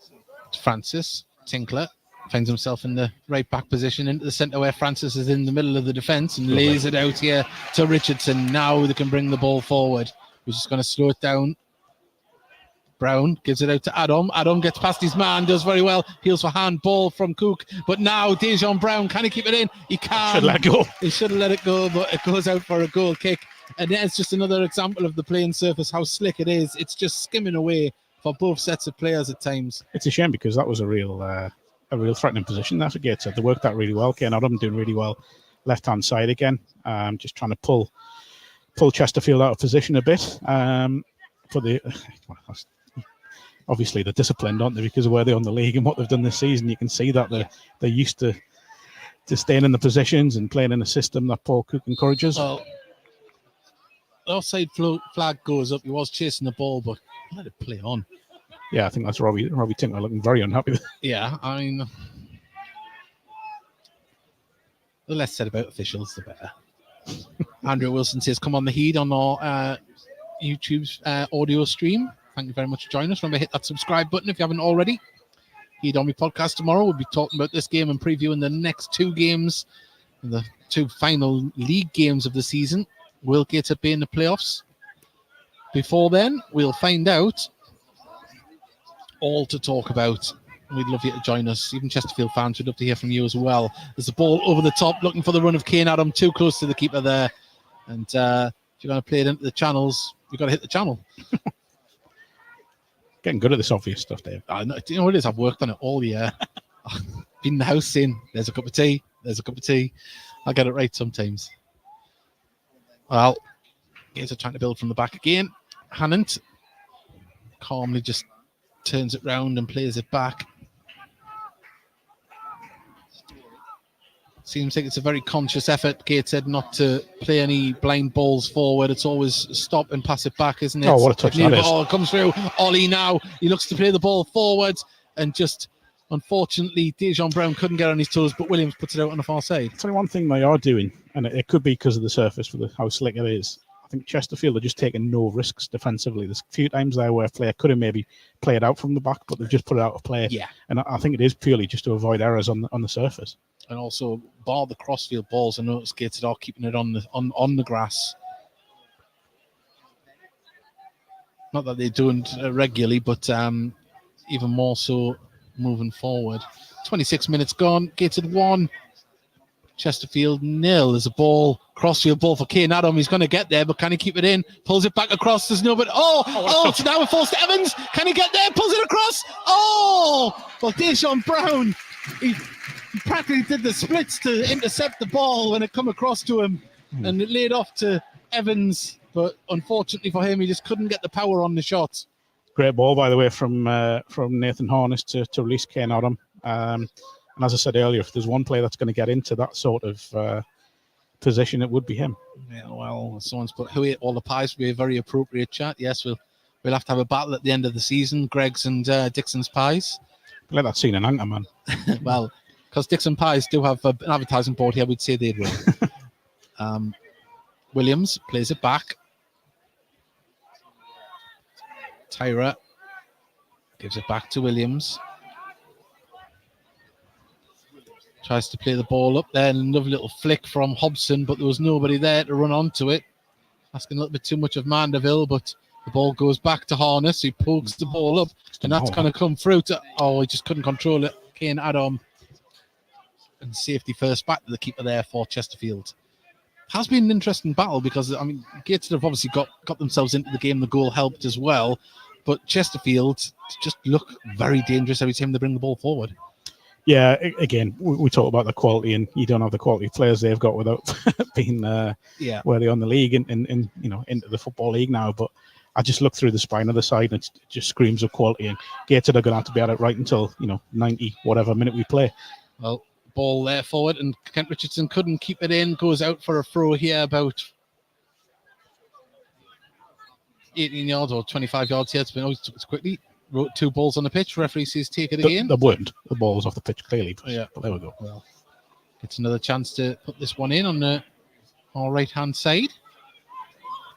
Francis. Tinkler finds himself in the right back position into the centre where Francis is in the middle of the defence and lays it out here to Richardson. Now they can bring the ball forward. We're just going to slow it down. Brown gives it out to Adam. Adam gets past his man, does very well. Heels for handball from Cook. But now Dejon Brown, can he keep it in? He can. Should let go. He should have let it go, but it goes out for a goal kick. And there's just another example of the playing surface, how slick it is. It's just skimming away for both sets of players at times. It's a shame because that was a real threatening position. That's what Gateshead. They worked that really well. Kane Adam doing really well. Left-hand side again. Just trying to pull Chesterfield out of position a bit. For the obviously they're disciplined, aren't they, because of where they're on the league and what they've done this season. You can see that they're used to staying in the positions and playing in a system that Paul Cook encourages. Well, the offside flag goes up. He was chasing the ball, but let it play on. Yeah, I think that's Robbie Tinkler looking very unhappy with it. Yeah, I mean, the less said about officials, the better. Andrew Wilson says, come on the heat on our YouTube's audio stream. Thank you very much for joining us. Remember, hit that subscribe button if you haven't already. Heat on Me podcast tomorrow. We'll be talking about this game and previewing the next two games, the two final league games of the season. Will Gateshead be in the playoffs? Before then, we'll find out all to talk about. We'd love you to join us. Even Chesterfield fans, we'd love to hear from you as well. There's a ball over the top, looking for the run of Kane Adam, too close to the keeper there. And if you're going to play it into the channels, you've got to hit the channel. Getting good at this obvious stuff, Dave. Do you know what it is? I've worked on it all year. Been in the house saying, there's a cup of tea, there's a cup of tea. I get it right sometimes. Well, Gates are trying to build from the back again. Hannant calmly just turns it round and plays it back. Seems like it's a very conscious effort, Gateshead, not to play any blind balls forward. It's always stop and pass it back, isn't it? Oh, what a touch that is. Oh, it comes through. Ollie now. He looks to play the ball forward and just, unfortunately, Dejan Brown couldn't get on his toes, but Williams puts it out on the far side. Tell you one thing they are doing, and it could be because of the surface, with how slick it is. I think Chesterfield are just taking no risks defensively. There's a few times there where a player could have maybe played out from the back, but they've just put it out of play. Yeah. And I think it is purely just to avoid errors on the surface. And also, bar the crossfield balls, I noticed Gateshead are keeping it on the grass. Not that they do it regularly, but even more so moving forward. 26 minutes gone. Gateshead 1. Chesterfield 0. There's a ball, crossfield ball for Kane Adam. He's going to get there, but can he keep it in? Pulls it back across. There's nobody. So now it falls to Evans. Can he get there? Pulls it across. Well, Dejan Brown, he practically did the splits to intercept the ball when it come across to him, and it laid off to Evans. But unfortunately for him, he just couldn't get the power on the shot. Great ball, by the way, from Nathan Harness to release Kane Adam. And as I said earlier, if there's one player that's going to get into that sort of position, it would be him. Yeah, well, someone's put who ate all the pies would be a very appropriate chat. Yes, we'll have to have a battle at the end of the season, Greg's and Dixon's pies. Let that scene in anchor, man. Well, because Dixon Pies do have an advertising board here, we'd say they'd win. Williams plays it back. Tyra gives it back to Williams. Tries to play the ball up there, and another little flick from Hobson, but there was nobody there to run onto it. Asking a little bit too much of Mandeville, but the ball goes back to Harness. He pokes the ball up, and that's going to come through to... he just couldn't control it. Kane Adam. And safety first back to the keeper there for Chesterfield. Has been an interesting battle because, I mean, Gateshead have obviously got themselves into the game. The goal helped as well. But Chesterfield just look very dangerous every time they bring the ball forward. Yeah, again, we talk about the quality, and you don't have the quality of players they've got without being where they're on the league and into the football league now. But I just look through the spine of the side, and it just screams of quality. And Gateshead are going to have to be at it right until 90 whatever minute we play. Well, ball there forward, and Kent Richardson couldn't keep it in. Goes out for a throw here, about 18 yards or 25 yards here. It's quickly. Wrote 2 balls on the pitch. Referee says take it again. They weren't. The ball was off the pitch clearly. But there we go. Well, gets another chance to put this one in on the right-hand side.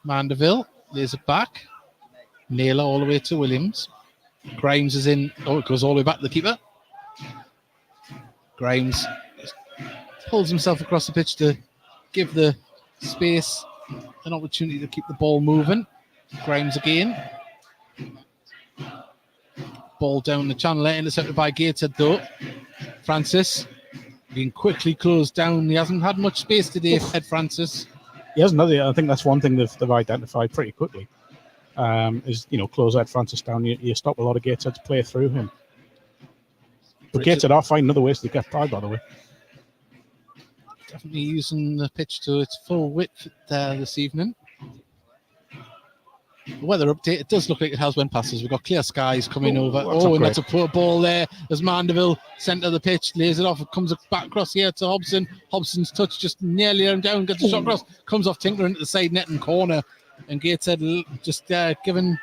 Mandeville lays it back. Naylor all the way to Williams. Grimes is in. It goes all the way back to the keeper. Grimes pulls himself across the pitch to give the space an opportunity to keep the ball moving. Grimes again. Ball down the channel, intercepted by Gateshead though. Francis being quickly closed down. He hasn't had much space today, Ed Francis. He hasn't. I think that's one thing they've identified pretty quickly. Is close Ed Francis down. You stop a lot of Gateshead to play through him. But Gateshead are finding other ways to get by, by the way. Definitely using the pitch to its full width there this evening. The weather update, it does look like it has went past us. We've got clear skies coming over. And that's a poor ball there as Mandeville, centre of the pitch, lays it off. It comes back across here to Hobson. Hobson's touch just nearly down, gets a shot across, comes off Tinkler into the side net and corner. And Gateshead just given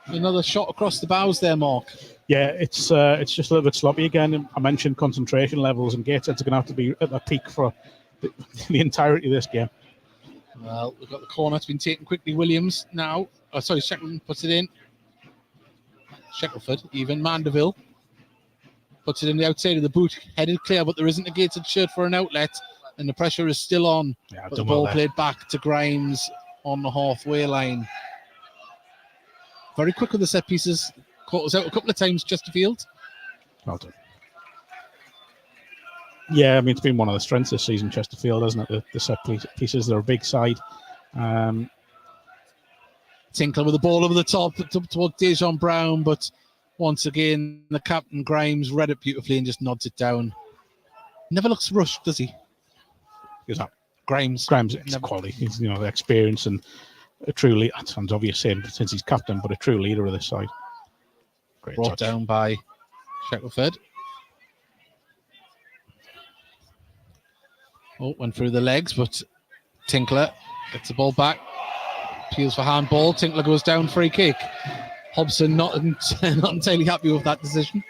another shot across the bows there, Mark. Yeah, it's just a little bit sloppy again. I mentioned concentration levels, and Gateshead's going to have to be at their peak for the entirety of this game. Well, we've got the corner. It's been taken quickly. Williams now. Shackleton puts it in. Shackleford, even. Mandeville puts it in the outside of the boot. Headed clear, but there isn't a Gateshead shirt for an outlet. And the pressure is still on. Yeah, but the ball played back to Grimes on the halfway line. Very quick with the set pieces. Caught us out a couple of times, Chesterfield. Well done. Yeah, I mean, it's been one of the strengths this season, Chesterfield, hasn't it? The set pieces, they're a big side. Tinkler with the ball over the top toward Dejan Brown, but once again, the captain Grimes read it beautifully and just nods it down. Never looks rushed, does he? Who's that? Grimes. It's quality. He's, the experience and a true leader. That sounds obvious saying since he's captain, but a true leader of this side. Great Brought touch. Down by Shackleford. Oh, went through the legs, but Tinkler gets the ball back. Appeals for handball. Tinkler goes down, free kick. Hobson not entirely happy with that decision.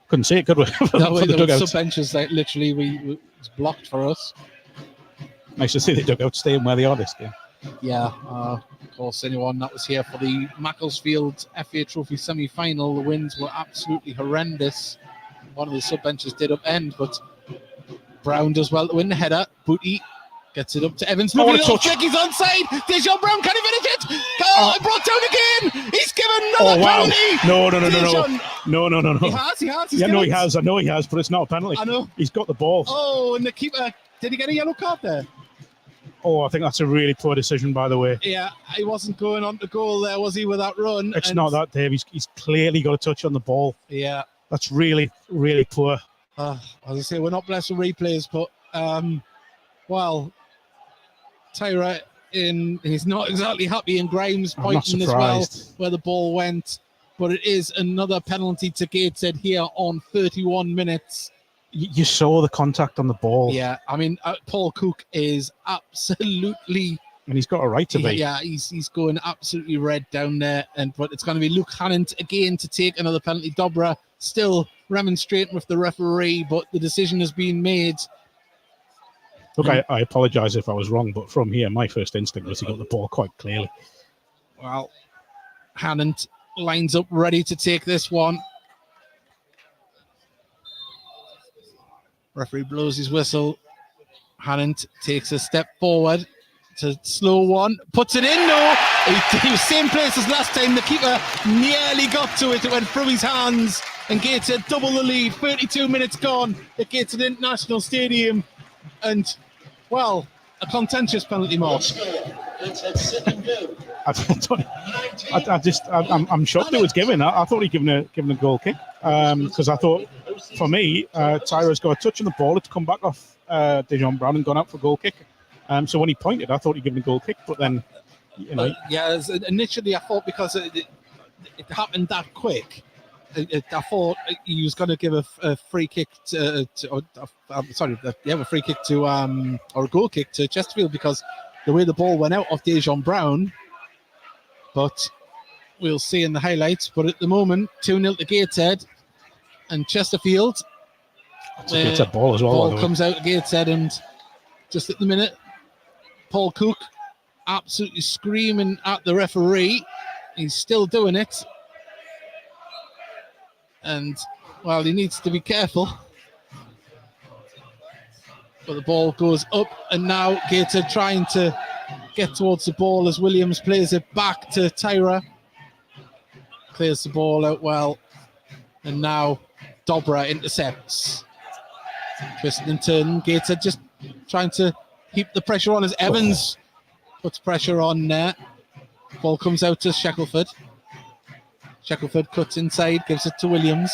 Couldn't see it, could we? No, For the the dugout. sub-benches, like, literally, it's blocked for us. Nice to see the dugout staying where they are this game. Yeah, of course, anyone that was here for the Macclesfield FA Trophy semi-final, the winds were absolutely horrendous. One of the sub-benches did upend, but Brown does well to win the header. Booty gets it up to Evans. Oh, what a Little touch. flick, he's onside. Dejan Brown, can he finish it? Oh, brought down again. He's given another penalty. No. Dejan. He has. Yeah, no, he has. I know he has, but it's not a penalty. I know. He's got the ball. Oh, and the keeper, did he get a yellow card there? Oh, I think that's a really poor decision, by the way. Yeah, he wasn't going on to goal there, was he, with that run? It's not that, Dave. He's clearly got a touch on the ball. Yeah. That's really, really poor. As I say, we're not blessed with replays, but, Tyra, he's not exactly happy, and Grimes pointing as well where the ball went. But it is another penalty to Gateshead here on 31 minutes. You saw the contact on the ball. Yeah, I mean, Paul Cook is absolutely... And he's got a right to be. Yeah, he's going absolutely red down there. But it's going to be Luke Hannant again to take another penalty. Dobra still remonstrating with the referee, but the decision has been made. Look, I apologise if I was wrong, but from here, my first instinct was he got the ball quite clearly. Well, Hannant lines up ready to take this one. Referee blows his whistle. Hannant takes a step forward to slow one, puts it in. No, he was same place as last time. The keeper nearly got to it. It went through his hands, and Gateshead double the lead. 32 minutes gone at Gateshead International Stadium, and well, a contentious penalty, Mark. I'm shocked it was given. I thought he'd given a goal kick because I thought, for me, Tyra's got a touch on the ball. It's come back off Dejan Brown and gone out for a goal kick. So when he pointed, I thought he'd given a goal kick, but then, initially I thought because it happened that quick, I thought he was going to give a free kick a free kick to or a goal kick to Chesterfield because the way the ball went out off Dejan Brown. But we'll see in the highlights. But at the moment, 2-0 to Gateshead, and Chesterfield. It's a Gateshead ball as well. Ball comes out to Gateshead, and just at the minute, Paul Cook absolutely screaming at the referee. He's still doing it. And, well, he needs to be careful. But the ball goes up, and now Gateshead trying to get towards the ball as Williams plays it back to Tyra. Clears the ball out well. And now Dobra intercepts. Twisting and turning. Gateshead just trying to keep the pressure on as Evans puts pressure on there. Ball comes out to Shackelford. Shackelford cuts inside, gives it to Williams.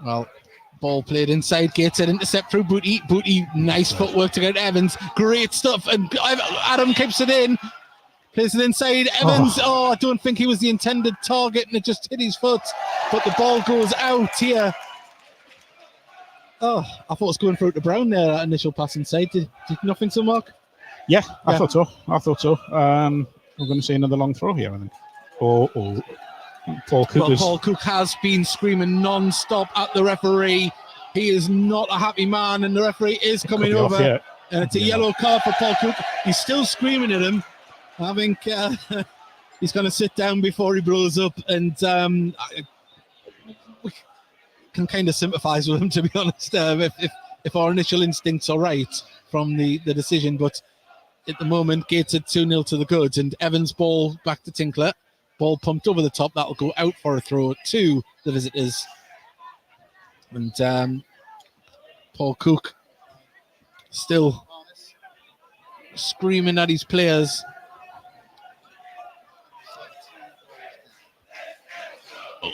Well, ball played inside. Gateshead intercept through Booty. Booty, nice footwork to get Evans. Great stuff. And Adam keeps it in. Plays it inside. Evans, I don't think he was the intended target, and it just hit his foot. But the ball goes out here. I thought it was going through to Brown there, that initial pass inside. Did you not think so, Mark? Yeah, I thought so. We're going to see another long throw here, I think. Paul Cook has been screaming non-stop at the referee. He is not a happy man, and the referee is coming over. And it's a yellow card for Paul Cook. He's still screaming at him. I think he's going to sit down before he blows up, and we can kind of sympathise with him, to be honest, if our initial instincts are right from the decision. But at the moment, Gateshead 2-0 to the Goods, and Evans' ball back to Tinkler. Ball pumped over the top. That'll go out for a throw to the visitors. And Paul Cook still screaming at his players.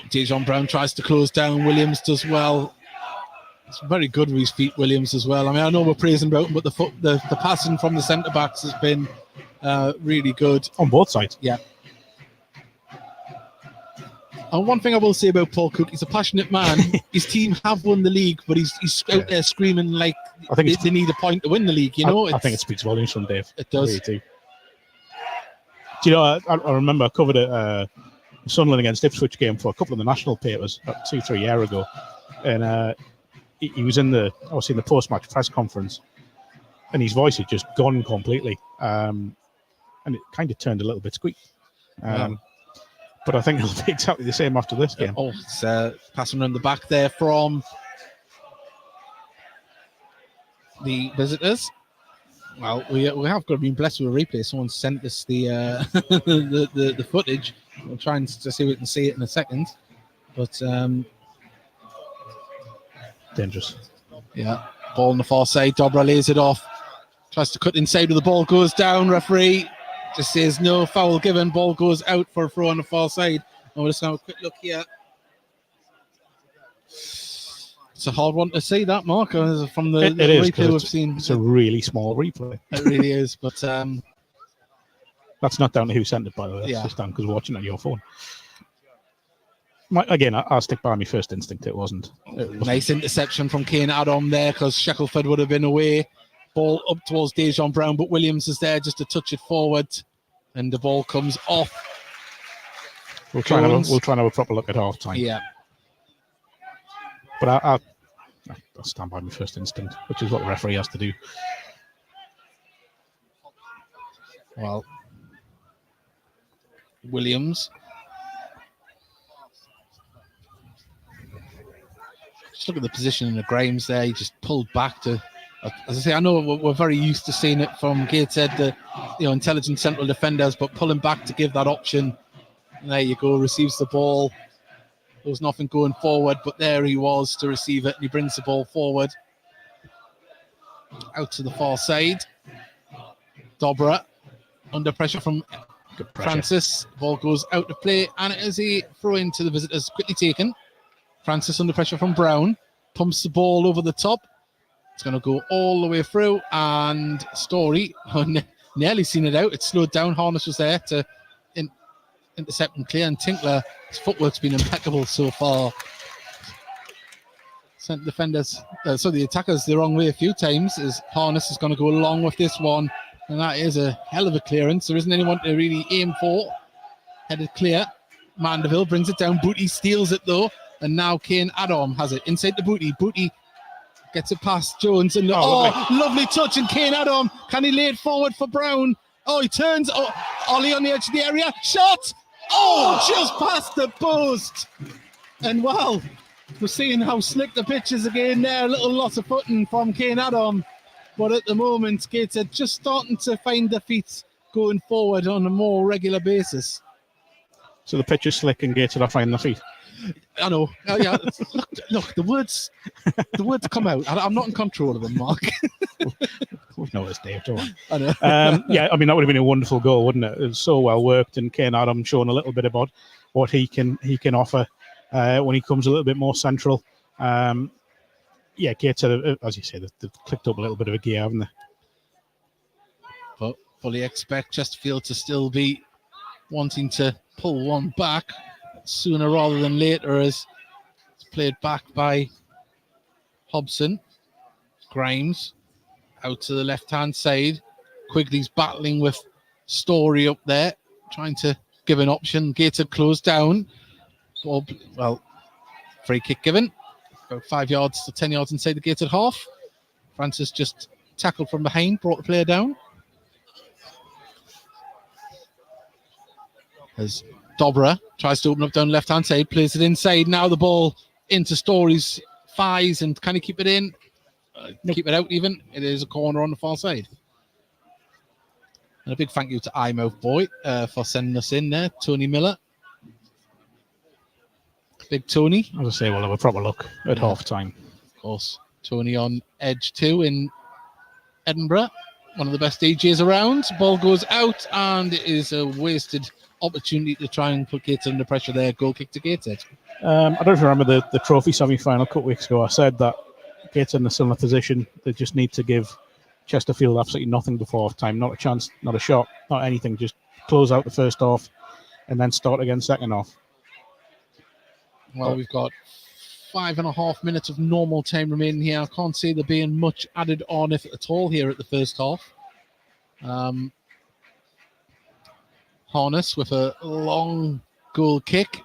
Dejan Brown tries to close down. Williams does well. It's very good with his feet, Williams, as well. I mean, I know we're praising about him, but the passing from the centre-backs has been really good. On both sides. Yeah. And one thing I will say about Paul Cook, he's a passionate man. His team have won the league, but he's out there screaming like I think they need a point to win the league. You know, I think it speaks volumes from Dave. It does. Really do. Do you know, I remember I covered a Sunderland against Ipswich game for a couple of the national papers about 2-3 years ago. And he was in the post-match press conference, and his voice had just gone completely. And it kind of turned a little bit squeaky. But I think it'll be exactly the same after this game. Oh, it's passing around the back there from the visitors. Well, we have got to be blessed with a replay. Someone sent us the the footage. We'll try and to see if we can see it in a second. But dangerous. Yeah, ball on the far side. Dobra lays it off. Tries to cut inside, but the ball goes down. Referee just says no foul given. Ball goes out for a throw on the far side. And we'll just have a quick look here. It's a hard one to see that, Mark, from the replay we've seen. It's a really small replay. It really is, but that's not down to who sent it, by the way. That's just down because we're watching it on your phone. Again, I'll stick by my first instinct. It wasn't. Nice interception from Kane Adam there, because Shackelford would have been away. Ball up towards Dejan Brown, but Williams is there just to touch it forward, and the ball comes off. We'll try and have a proper look at half time. Yeah. But I'll stand by my first instinct, which is what the referee has to do. Well, Williams. Just look at the position of Graham's there. He just pulled back to, as I say, I know we're very used to seeing it from Gateshead, the intelligent central defenders, but pulling back to give that option. And there you go, receives the ball. There was nothing going forward, but there he was to receive it, and he brings the ball forward. Out to the far side. Dobra under pressure from Francis. Ball goes out of play, and it is a throw in to the visitors, quickly taken. Francis under pressure from Brown. Pumps the ball over the top. It's going to go all the way through, and Story nearly seen it out. It slowed down. Harness was there to intercept and clear, and Tinkler, his footwork's been impeccable so far. Sent defenders, the attackers the wrong way a few times, as Harness is going to go along with this one, and that is a hell of a clearance. There isn't anyone to really aim for. Headed clear. Mandeville brings it down. Booty steals it though, and now Kane Adam has it inside the Booty. Booty gets it past Jones, and lovely touch, and Kane Adam, can he lay it forward for Brown? Oh, he turns. Oh, Ollie on the edge of the area. Shot! Oh, just past the post. And well, we're seeing how slick the pitch is again there. A little loss of footing from Kane Adam. But at the moment, Gateshead just starting to find their feet going forward on a more regular basis. So the pitch is slick and Gateshead are finding their feet. I know. Yeah, look, the words come out. I'm not in control of them, Mark. We've noticed, Dave, don't we? I know. Yeah, I mean, that would have been a wonderful goal, wouldn't it? It was so well worked, and Kane Adam showing a little bit about what he can offer when he comes a little bit more central. Yeah, Gateshead, as you say, they've clicked up a little bit of a gear, haven't they? But fully expect Chesterfield to still be wanting to pull one back sooner rather than later, as it's played back by Hobson. Grimes out to the left-hand side. Quigley's battling with Story up there, trying to give an option. Gateshead closed down. Well, free kick given. About 5 yards to 10 yards inside the Gateshead half. Francis just tackled from behind, brought the player down. As Dobra tries to open up down the left-hand side, plays it inside. Now the ball into Story's thighs, and can he keep it in? Keep it out even. It is a corner on the far side. And a big thank you to iMouth Boy for sending us in there. Tony Miller. Big Tony. As I say, we'll have a proper look at half-time. Of course. Tony on Edge 2 in Edinburgh. One of the best DJs around. Ball goes out, and it is a wasted opportunity to try and put Gateshead under pressure there. Goal kick to Gateshead. I don't know if you remember the trophy semi-final a couple of weeks ago. I said that Gateshead in a similar position. They just need to give Chesterfield absolutely nothing before half-time. Not a chance, not a shot, not anything. Just close out the first half and then start again second half. Well, we've got 5.5 minutes of normal time remaining here. I can't see there being much added on, if at all, here at the first half. Harness with a long goal kick.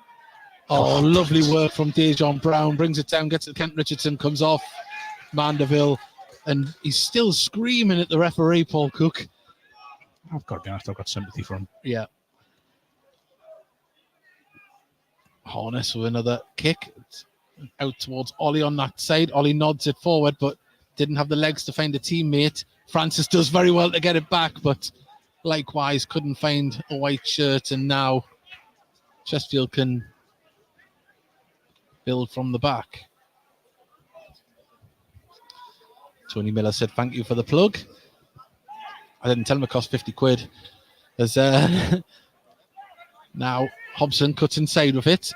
Oh, lovely work from Dejan Brown. Brings it down, gets it. Kent Richardson comes off Mandeville, and he's still screaming at the referee, Paul Cook. I've got to be honest, I've got sympathy for him. Yeah. Harness with another kick. It's out towards Ollie on that side. Ollie nods it forward, but didn't have the legs to find a teammate. Francis does very well to get it back, but likewise couldn't find a white shirt, and now Chesterfield can build from the back. Tony Miller said thank you for the plug. I didn't tell him it cost 50 quid. There's now Hobson cuts inside with it.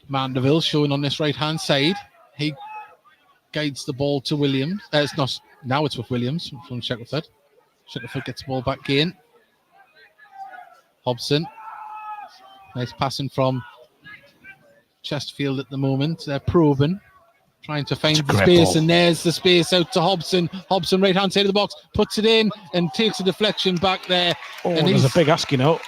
Mandeville showing on this right hand side. He guides the ball to Williams. It's not now, it's with Williams from Shackelford. Shackelford gets the ball back in. Hobson. Nice passing from Chesterfield at the moment. They're probing, trying to find the space, ball. And there's the space out to Hobson. Hobson, right hand side of the box, puts it in and takes a deflection back there. Oh, and there's a big asking out.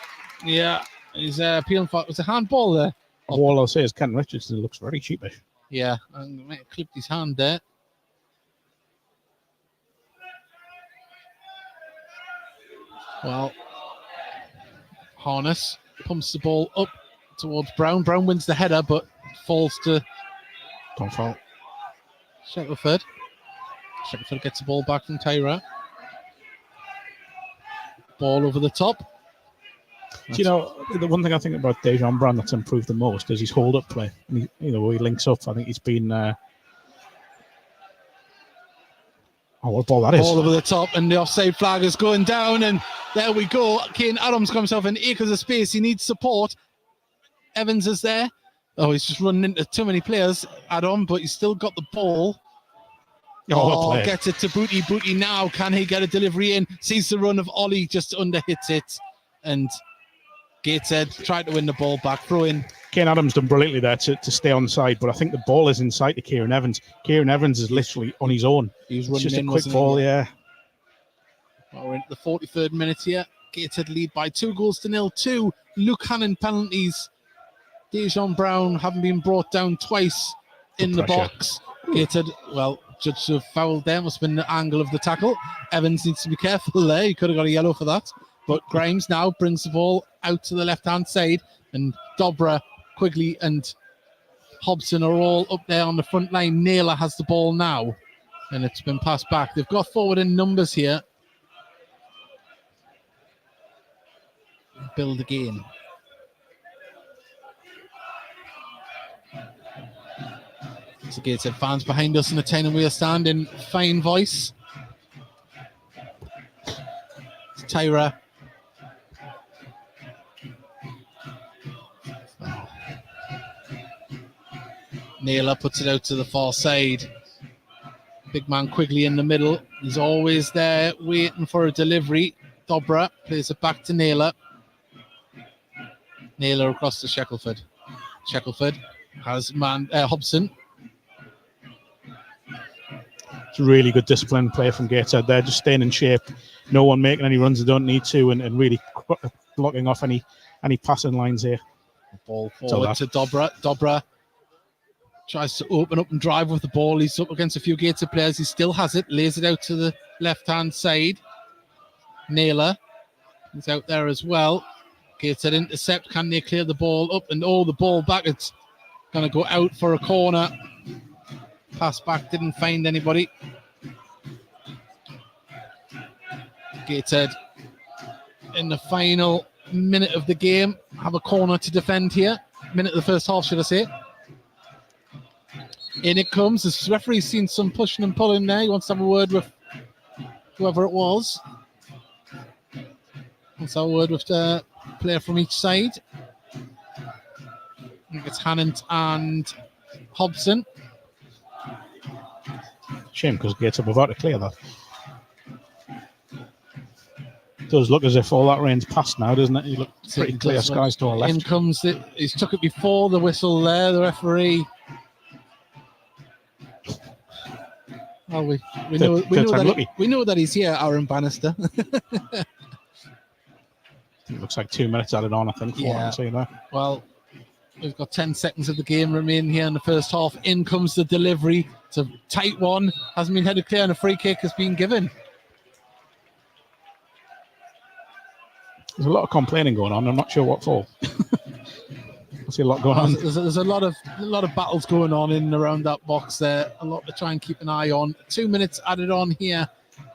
Yeah, he's appealing for. Was a handball there? All I'll say is Ken Richardson looks very cheapish. Yeah, and clipped his hand there. Well, Harness pumps the ball up towards Brown. Brown wins the header, but falls to... Don't fall. Shackelford. Shackelford gets the ball back from Tyra. Ball over the top. Do you know, the one thing I think about Dejan Brown that's improved the most is his hold-up play. And he links up. I think he's been... Oh, what ball that is. Ball over the top, and the offside flag is going down, and there we go. Kane Adams got himself in acres of space. He needs support. Evans is there. Oh, he's just running into too many players, Adam, but he's still got the ball. Oh, gets it to Booty. Booty now. Can he get a delivery in? Sees the run of Ollie, just under hits it. And Gateshead tried to win the ball back. Throw in. Kane Adams done brilliantly there to stay on side, but I think the ball is inside to Kieran Evans. Kieran Evans is literally on his own. He's running just in, a quick ball, yeah. Well, we're into the 43rd minute here. Gateshead lead by 2-0 2 Luke Hannon penalties. Dejan Brown having been brought down twice in the box. Gateshead, well, judged to have fouled there. Must have been the angle of the tackle. Evans needs to be careful there. He could have got a yellow for that. But Grimes now brings the ball out to the left-hand side, and Dobra, Quigley and Hobson are all up there on the front line. Naylor has the ball now, and it's been passed back. They've got forward in numbers here. Build again. So Gateshead fans behind us in the 10 and wheel stand in fine voice. It's Tyra. Naylor puts it out to the far side. Big man Quigley in the middle. He's always there waiting for a delivery. Dobra plays it back to Naylor. Naylor across to Shackelford. Shackelford has Hobson. It's a really good disciplined play from Gateshead there, just staying in shape. No one making any runs they don't need to, and really blocking off any passing lines here. Ball forward to Dobra. Dobra tries to open up and drive with the ball. He's up against a few Gateshead players. He still has it. Lays it out to the left-hand side. Naylor is out there as well. Gateshead intercept. Can they clear the ball up? And the ball back. It's going to go out for a corner. Pass back. Didn't find anybody. Gateshead in the final minute of the game have a corner to defend here. Minute of the first half, should I say. In it comes. The referee's seen some pushing and pulling there. He wants to have a word with whoever it was. Wants to have a word with the player from each side. I think it's Hannant and Hobson. Shame, because Gateshead were about to clear that. does look as if all that rain's passed now, doesn't it? You look pretty clear skies to our left. In comes it. He's took it before the whistle there, the referee. Well, we know that he's here, Aaron Bannister. It looks like 2 minutes added on, I think, for what I'm seeing there. Well, we've got 10 seconds of the game remaining here in the first half. In comes the delivery. It's a tight one. Hasn't been headed clear and a free kick has been given. There's a lot of complaining going on. I'm not sure what for. I see a lot going on. There's a lot of battles going on in and around that box there. A lot to try and keep an eye on. 2 minutes added on here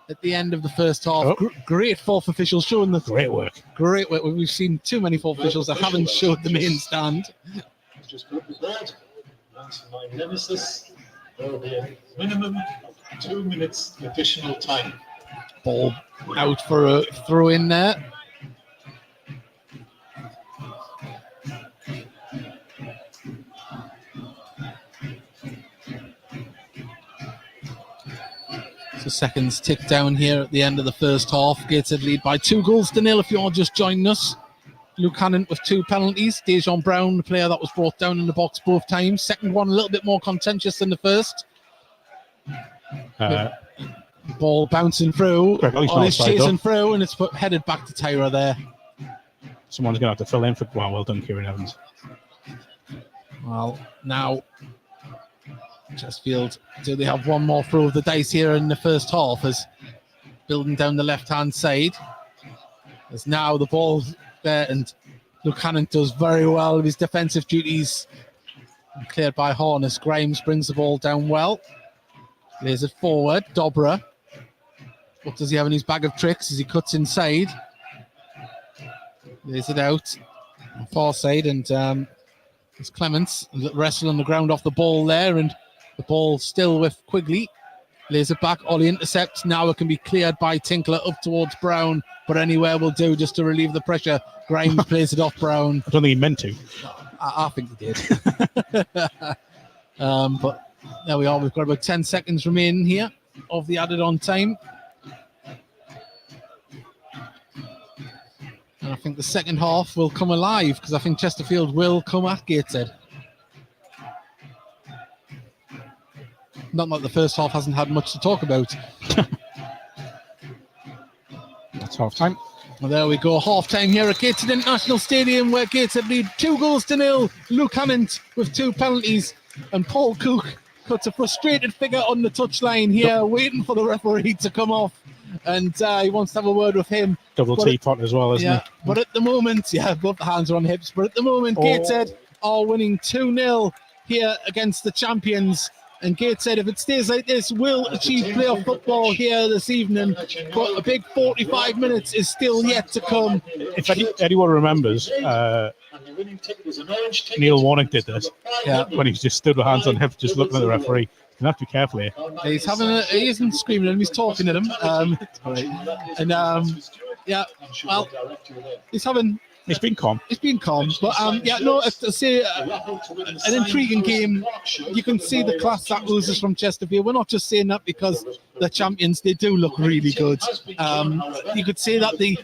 at the end of the first half. Great fourth official showing the great work. Great work. We've seen too many fourth officials that haven't showed the main stand. Just put the bird. That's my nemesis. There'll be a minimum 2 minutes additional time. Ball out for a throw in there. So seconds tick down here at the end of the first half. Gateshead lead by 2-0 if you're just joining us. Luke Hannon with 2 penalties. Dejon Brown, the player that was brought down in the box both times. Second one a little bit more contentious than the first. Ball bouncing through. He's chasing through and it's headed back to Tyra there. Someone's going to have to fill in for... Well done, Kieran Evans. Well, now... Chesterfield, do they have one more throw of the dice here in the first half as building down the left-hand side? As now the ball there and Luke Hannon does very well of his defensive duties. And cleared by Harness. Grimes brings the ball down well. Lays it forward. Dobra. What does he have in his bag of tricks as he cuts inside? Lays it out. Far side and it's Clements wrestle on the ground off the ball there and the ball still with Quigley. Lays it back. Ollie intercepts. Now it can be cleared by Tinkler up towards Brown, but anywhere will do just to relieve the pressure. Grimes plays it off Brown. I don't think he meant to. I think he did. But there we are. We've got about 10 seconds remaining here of the added on time. And I think the second half will come alive because I think Chesterfield will come at Gateshead. Not like the first half hasn't had much to talk about. That's half time. Well, there we go. Half time here at Gateshead International Stadium where Gateshead lead 2-0. Luke Hammond with 2 penalties and Paul Cook puts a frustrated figure on the touchline here waiting for the referee to come off. And he wants to have a word with him. Double teapot as well, isn't he? But at the moment, both the hands are on hips. But at the moment, Gateshead are winning 2-0 here against the champions. And Gateshead, if it stays like this, will achieve playoff football here this evening. But a big 45 minutes is still yet to come. If anyone remembers, Neil Warnock did this when he just stood with hands on hips, just looking at the referee. You have to be careful here. He isn't screaming at him, he's talking at him. He's been calm. But to say an intriguing game. You can see the class that oozes from Chesterfield. We're not just saying that because the champions, they do look really good. You could say that the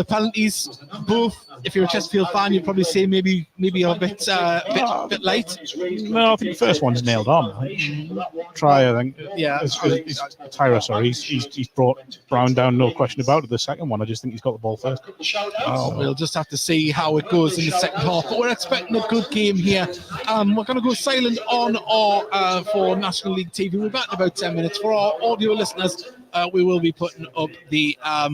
penalties, both, if you're a Chesterfield fan, you'd probably say maybe a bit light. No, I think the first one's nailed on. I think. Yeah. Tyra, sorry. He's brought Brown down, no question about it. The second one, I just think he's got the ball first. We'll just have to see how it goes in the second half. But we're expecting a good game here. We're going to go silent on our for National League TV. We're back in about 10 minutes. For our audio listeners, we will be putting up the I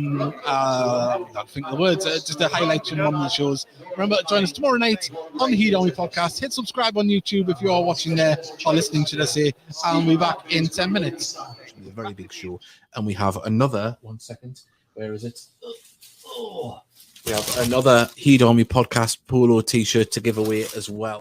don't think the words, just a highlight from one of the shows. Remember to join us tomorrow night on the Heat Army podcast. Hit subscribe on YouTube if you are watching there or listening, should I say. And we'll be back in 10 minutes. It's a very big show. And we have another, 1 second, where is it? We have another Heat Army podcast polo t-shirt to give away as well.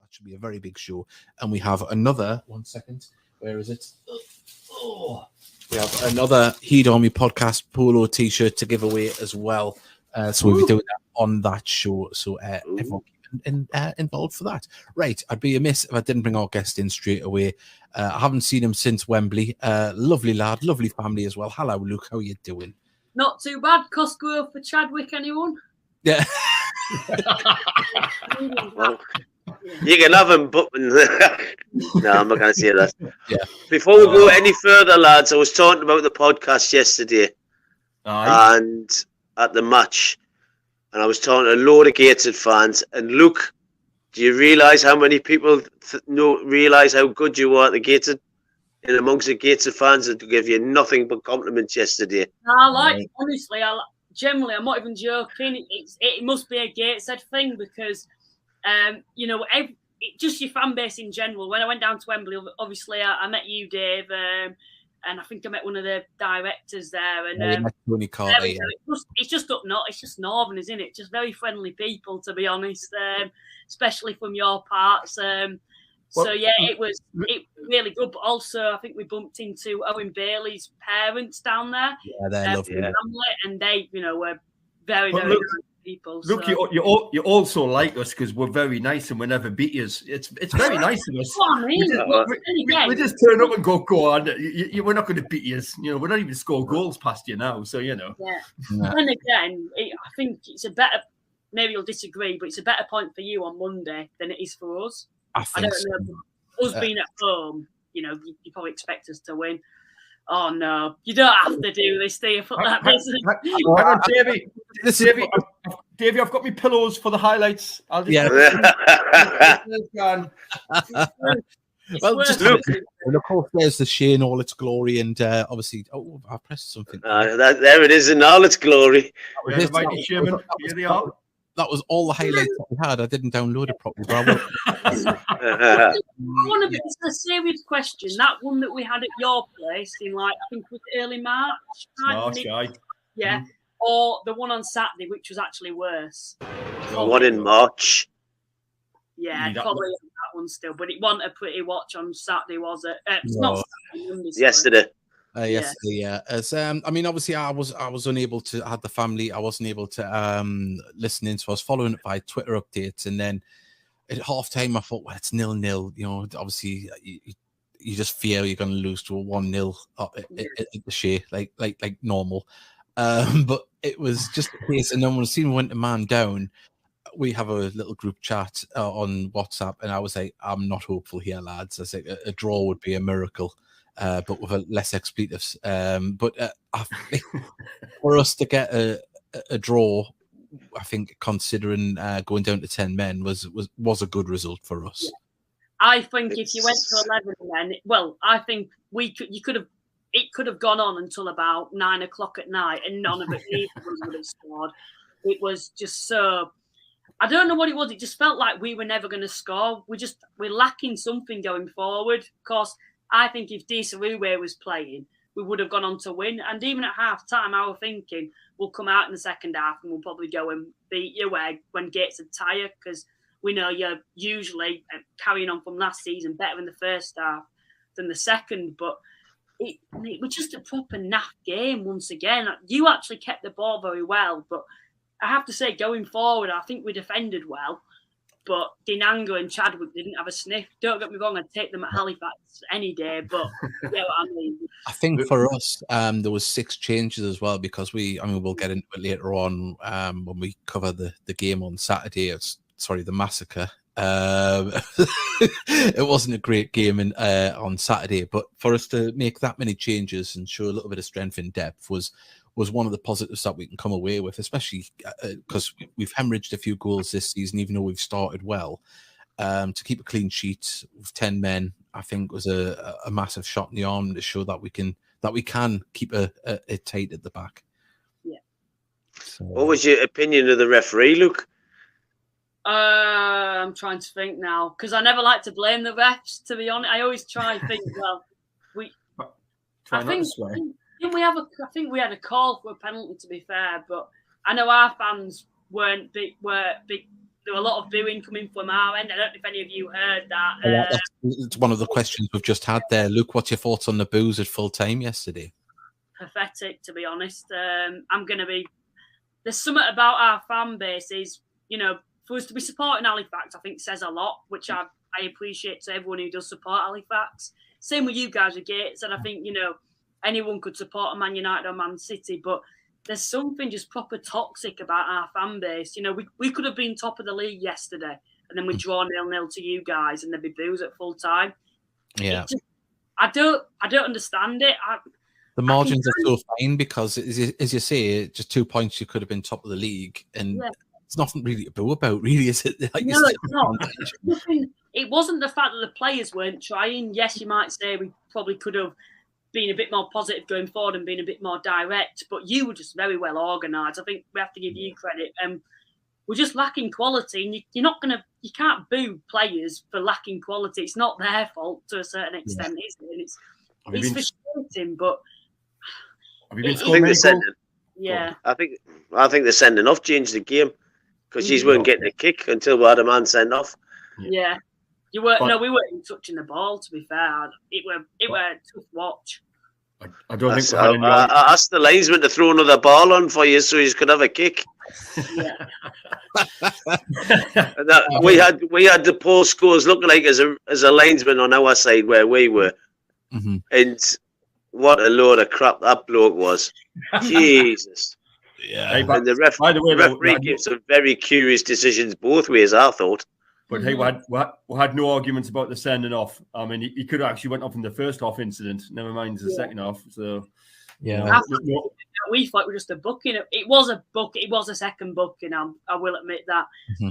That should be a very big show. And we have another, 1 second, where is it? We have another Heed Army podcast polo t-shirt to give away as well. So we'll be doing that on that show. So everyone involved for that. Right, I'd be amiss if I didn't bring our guest in straight away. I haven't seen him since Wembley. Lovely lad, lovely family as well. Hello, Luke. How are you doing? Not too bad. Costco for Chadwick, anyone? Yeah. Well, you can have him, but no, I'm not going to say that. Yeah. Before we go any further, lads, I was talking about the podcast yesterday and at the match, and I was talking to a load of Gateshead fans. And Luke, do you realise how many people realise how good you are at the Gateshead? In amongst the Gateshead fans that give you nothing but compliments yesterday. Honestly, generally, I'm not even joking. It must be a Gateshead thing because, just your fan base in general. When I went down to Wembley, obviously, I met you, Dave, and I think I met one of the directors there. And Tony Carter, yeah. It's just up north. It's just northern, isn't it? Just very friendly people, to be honest, especially from your parts. So yeah, it was really good. But also, I think we bumped into Owen Bailey's parents down there. Yeah, they're lovely. Family, and they, were very, very nice people. Look, so. you also like us because we're very nice and we never beat you. It's very nice of us. What I mean, we just turn up and go on. We're not going to beat you. We're not even score goals past you now. So Yeah. And again, I think it's a better. Maybe you'll disagree, but it's a better point for you on Monday than it is for us. I don't know. Us being at home, you probably expect us to win. Oh no, you don't have to do this, do you? Hang on, Davey, I've got my pillows for the highlights. I'll just Well, just look. And of course, there's the Shea in all its glory, and obviously, I pressed something. There it is in all its glory. That was all the highlights that we had. I didn't download it properly, but It's a serious question. That one that we had at your place in, I think it was early March. Yeah. Or the one on Saturday, which was actually worse. One in March. Yeah, probably that one still. But it wasn't a pretty watch on Saturday, was it? It's not Saturday, yesterday. Yesterday, yeah. As obviously, I was unable to. I had the family. I wasn't able to listen in, so I was following it by Twitter updates. And then at half time, I thought, well, it's 0-0. Obviously, you just fear you're going to lose to a 1-0 at the Shea, like normal. But it was just the case, and then when we went to man down, we have a little group chat on WhatsApp, and I was like, I'm not hopeful here, lads. I said a draw would be a miracle. But with less expletives. But I think for us to get a draw, I think considering going down to 10 men was a good result for us. Yeah. I think if you went to 11 men, I think it could have gone on until about 9 o'clock at night, and none of it would have scored. It was just so. I don't know what it was. It just felt like we were never going to score. We're lacking something going forward. Of course, I think if Desaruwe was playing, we would have gone on to win. And even at half time, I was thinking we'll come out in the second half and we'll probably go and beat you when Gates are tired, because we know you're usually carrying on from last season better in the first half than the second. But it was just a proper naff game once again. You actually kept the ball very well, but I have to say, going forward, I think we defended well. But Dinanga and Chadwick didn't have a sniff. Don't get me wrong, I'd take them at Halifax any day. But you know what I mean. I think for us, there was 6 changes as well, because we'll get into it later on when we cover the game on Saturday. The massacre. It wasn't a great game on Saturday, but for us to make that many changes and show a little bit of strength in depth was one of the positives that we can come away with, especially because we've hemorrhaged a few goals this season, even though we've started well. To keep a clean sheet with 10 men, I think was a massive shot in the arm to show that we can keep it tight at the back. Yeah. So, what was your opinion of the referee, Luke? I'm trying to think now, because I never like to blame the refs, to be honest. I always try and think, I think we had a call for a penalty, to be fair, but I know our fans weren't big. there were a lot of booing coming from our end. I don't know if any of you heard that. It's one of the questions we've just had there. Luke, what's your thoughts on the boos at full time yesterday? Pathetic, to be honest. There's something about our fan base is, for us to be supporting Halifax, I think says a lot, which I appreciate to everyone who does support Halifax. Same with you guys with Gates, and I think, anyone could support a Man United or Man City, but there's something just proper toxic about our fan base. We could have been top of the league yesterday, and then we draw 0-0 to you guys, and there'd be boos at full time. Yeah. I don't understand it. The margins are so fine because, as you say, just 2 points, you could have been top of the league, and it's nothing really to boo about, really, is it? Like, no, it's not. It wasn't the fact that the players weren't trying. Yes, you might say we probably could have been a bit more positive going forward and been a bit more direct, but you were just very well organised. I think we have to give you credit. We're just lacking quality, and you can't boo players for lacking quality. It's not their fault to a certain extent, is it? And it's frustrating, but have you been scoring many goals? Yeah, I think they're sending off changed the game because you weren't getting a kick until we had a man sent off. Yeah. We weren't touching the ball, to be fair. It were a tough watch. I don't think I asked the linesman to throw another ball on for you so you could have a kick. Yeah. we had the poor scores looking like as a linesman on our side where we were. Mm-hmm. And what a load of crap that bloke was. Jesus. Yeah. And the referee gave some very curious decisions both ways, I thought. But hey, we had no arguments about the sending off. I mean, he could have actually went off in the first half incident. Never mind the second half. So yeah, we thought it was just a booking. It was a book. It was a second booking. I will admit that. Mm-hmm.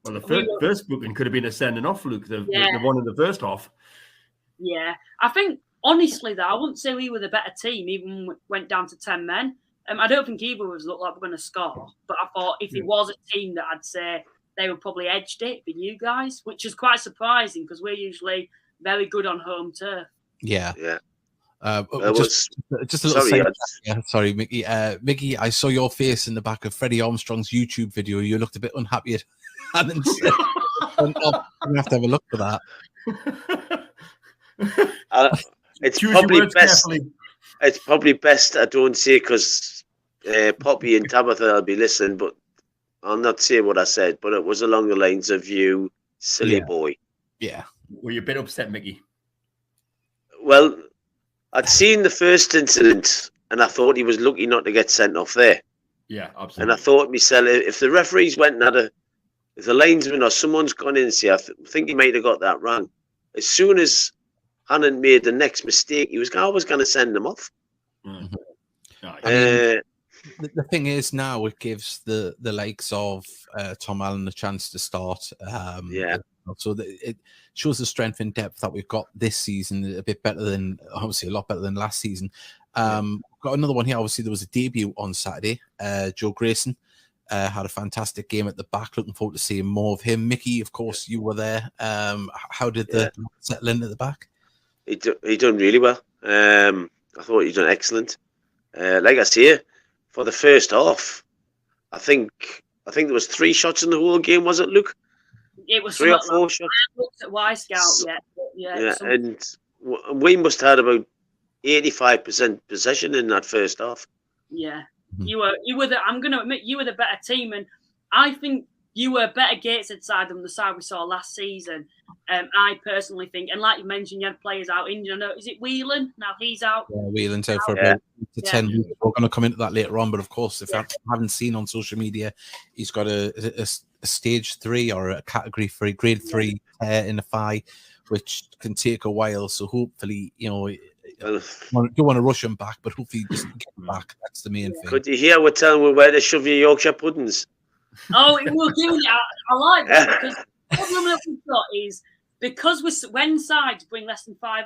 But the first booking could have been a sending off, Luke. The one in the first half. Yeah, I think honestly though, I wouldn't say we were the better team. Even when we went down to 10 men. I don't think either of us looked like we're going to score. But I thought if it was a team that I'd say they would probably edged it for you guys, which is quite surprising because we're usually very good on home turf. Yeah. Just a little sorry, Mickey. Mickey, I saw your face in the back of Freddie Armstrong's YouTube video. You looked a bit unhappy at I'm going to have to have a look for that. It's probably best. Carefully. It's probably best I don't say because Poppy and Tabitha will be listening, but I'll not say what I said, but it was along the lines of you, silly boy. Yeah. Were you a bit upset, Mickey? Well, I'd seen the first incident and I thought he was lucky not to get sent off there. Yeah, absolutely. And I thought to myself, if the referees went and if the linesman or someone's gone in and say, I think he might have got that wrong. As soon as Hannon made the next mistake, he was always going to send them off. Mm-hmm. The thing is, now it gives the likes of Tom Allen a chance to start. So it shows the strength and depth that we've got this season, a bit better than, obviously, a lot better than last season. Got another one here. Obviously, there was a debut on Saturday. Joe Grayson had a fantastic game at the back. Looking forward to seeing more of him. Mickey, of course, you were there. How did the settle in at the back? He done really well. I thought he done excellent. Like I say, for the first half, I think there was 3 shots in the whole game. Was it, Luke? It was 3 or 4 shots. I haven't looked at Y-Scout yet. Yeah, and we must have had about 85% possession in that first half. Yeah, you were the. I'm going to admit you were the better team, and I think you were a better Gateshead side than the side we saw last season. I personally think, and like you mentioned, you had players out injured. I know, is it Whelan? Now he's out. Yeah, Whelan's out for about 10 weeks. We're going to come into that later on, but of course, if you haven't seen on social media, he's got a stage 3 or a category 3, grade 3 tear in the thigh, which can take a while. So hopefully, you don't want to rush him back, but hopefully he doesn't get back. That's the main thing. Could you hear we're telling you where to shove your Yorkshire puddings? Oh, it will do it. I like that because the problem that we've got is because when sides bring less than 5,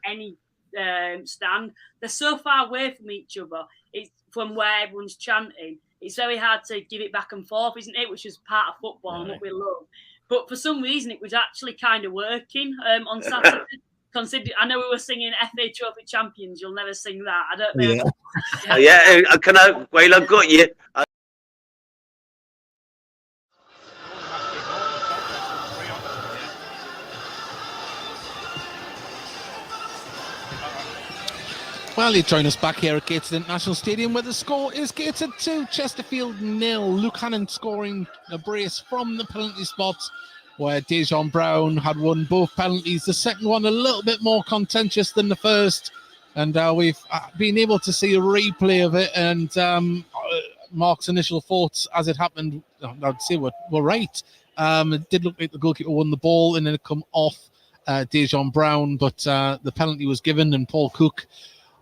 any stand, they're so far away from each other. It's from where everyone's chanting. It's very hard to give it back and forth, isn't it? Which is part of football and what we love. But for some reason, it was actually kind of working on Saturday. I know we were singing FA Trophy Champions. You'll never sing that. I don't know. Can I? While I've got you. Well, you join us back here at Gateshead International Stadium, where the score is Gateshead 2, Chesterfield 0. Luke Hannon scoring a brace from the penalty spot, where Dejan Brown had won both penalties. The second one a little bit more contentious than the first, and we've been able to see a replay of it, and Mark's initial thoughts as it happened, I'd say were right. It did look like the goalkeeper won the ball and then it come off Dejan Brown, but the penalty was given, and Paul Cook,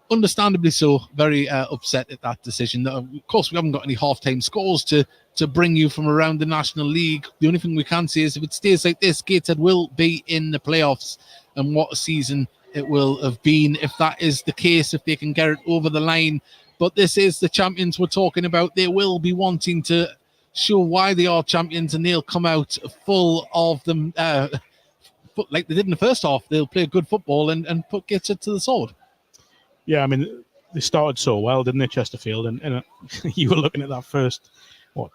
understandably so, very upset at that decision. Of course, we haven't got any half-time scores to bring you from around the National League. The only thing we can say is if it stays like this, Gateshead will be in the playoffs, and what a season it will have been if that is the case, if they can get it over the line. But this is the champions we're talking about. They will be wanting to show why they are champions, and they'll come out full of them, like they did in the first half. They'll play good football and put Gateshead to the sword. Yeah, I mean, they started so well, didn't they, Chesterfield? And you were looking at that first,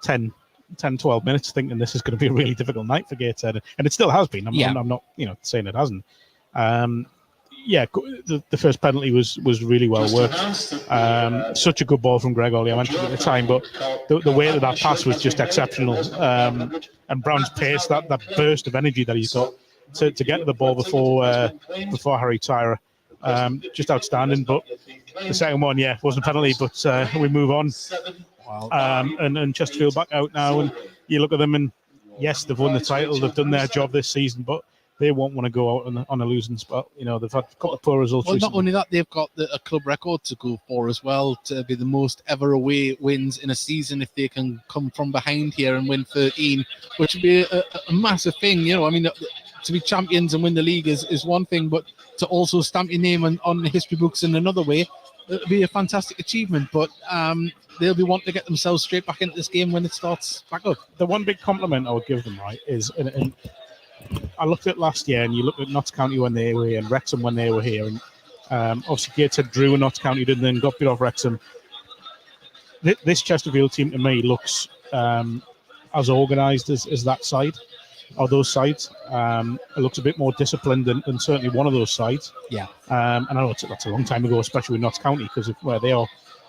10, 12 minutes thinking this is going to be a really difficult night for Gateshead. And it still has been. I'm not saying it hasn't. The first penalty was really well worked. Such a good ball from Greg Ollie, I mentioned at the time, but the way that pass was just exceptional. And Brown's pace, that burst of energy that he's got to get to the ball before Harry Tyra, just outstanding. But the second one, wasn't a penalty, but we move on. And Chesterfield back out now, and you look at them, and yes, they've won the title, they've done their job this season, but they won't want to go out on a losing spot. They've had a couple of poor results. Well, recently. not only that, they've got a club record to go for as well, to be the most ever away wins in a season if they can come from behind here and win 13, which would be a massive thing. To be champions and win the league is one thing, but to also stamp your name on the history books in another way, it would be a fantastic achievement. But they'll be wanting to get themselves straight back into this game when it starts back up. The one big compliment I would give them, right, is... And I looked at last year, and you looked at Notts County when they were here and Wrexham when they were here, and obviously Gateshead drew and Notts County did, and then got beat off Wrexham. This Chesterfield team to me looks as organised as that side, or those sides. It looks a bit more disciplined than certainly one of those sides. Yeah. And I know that's a long time ago, especially with Notts County because of where they are.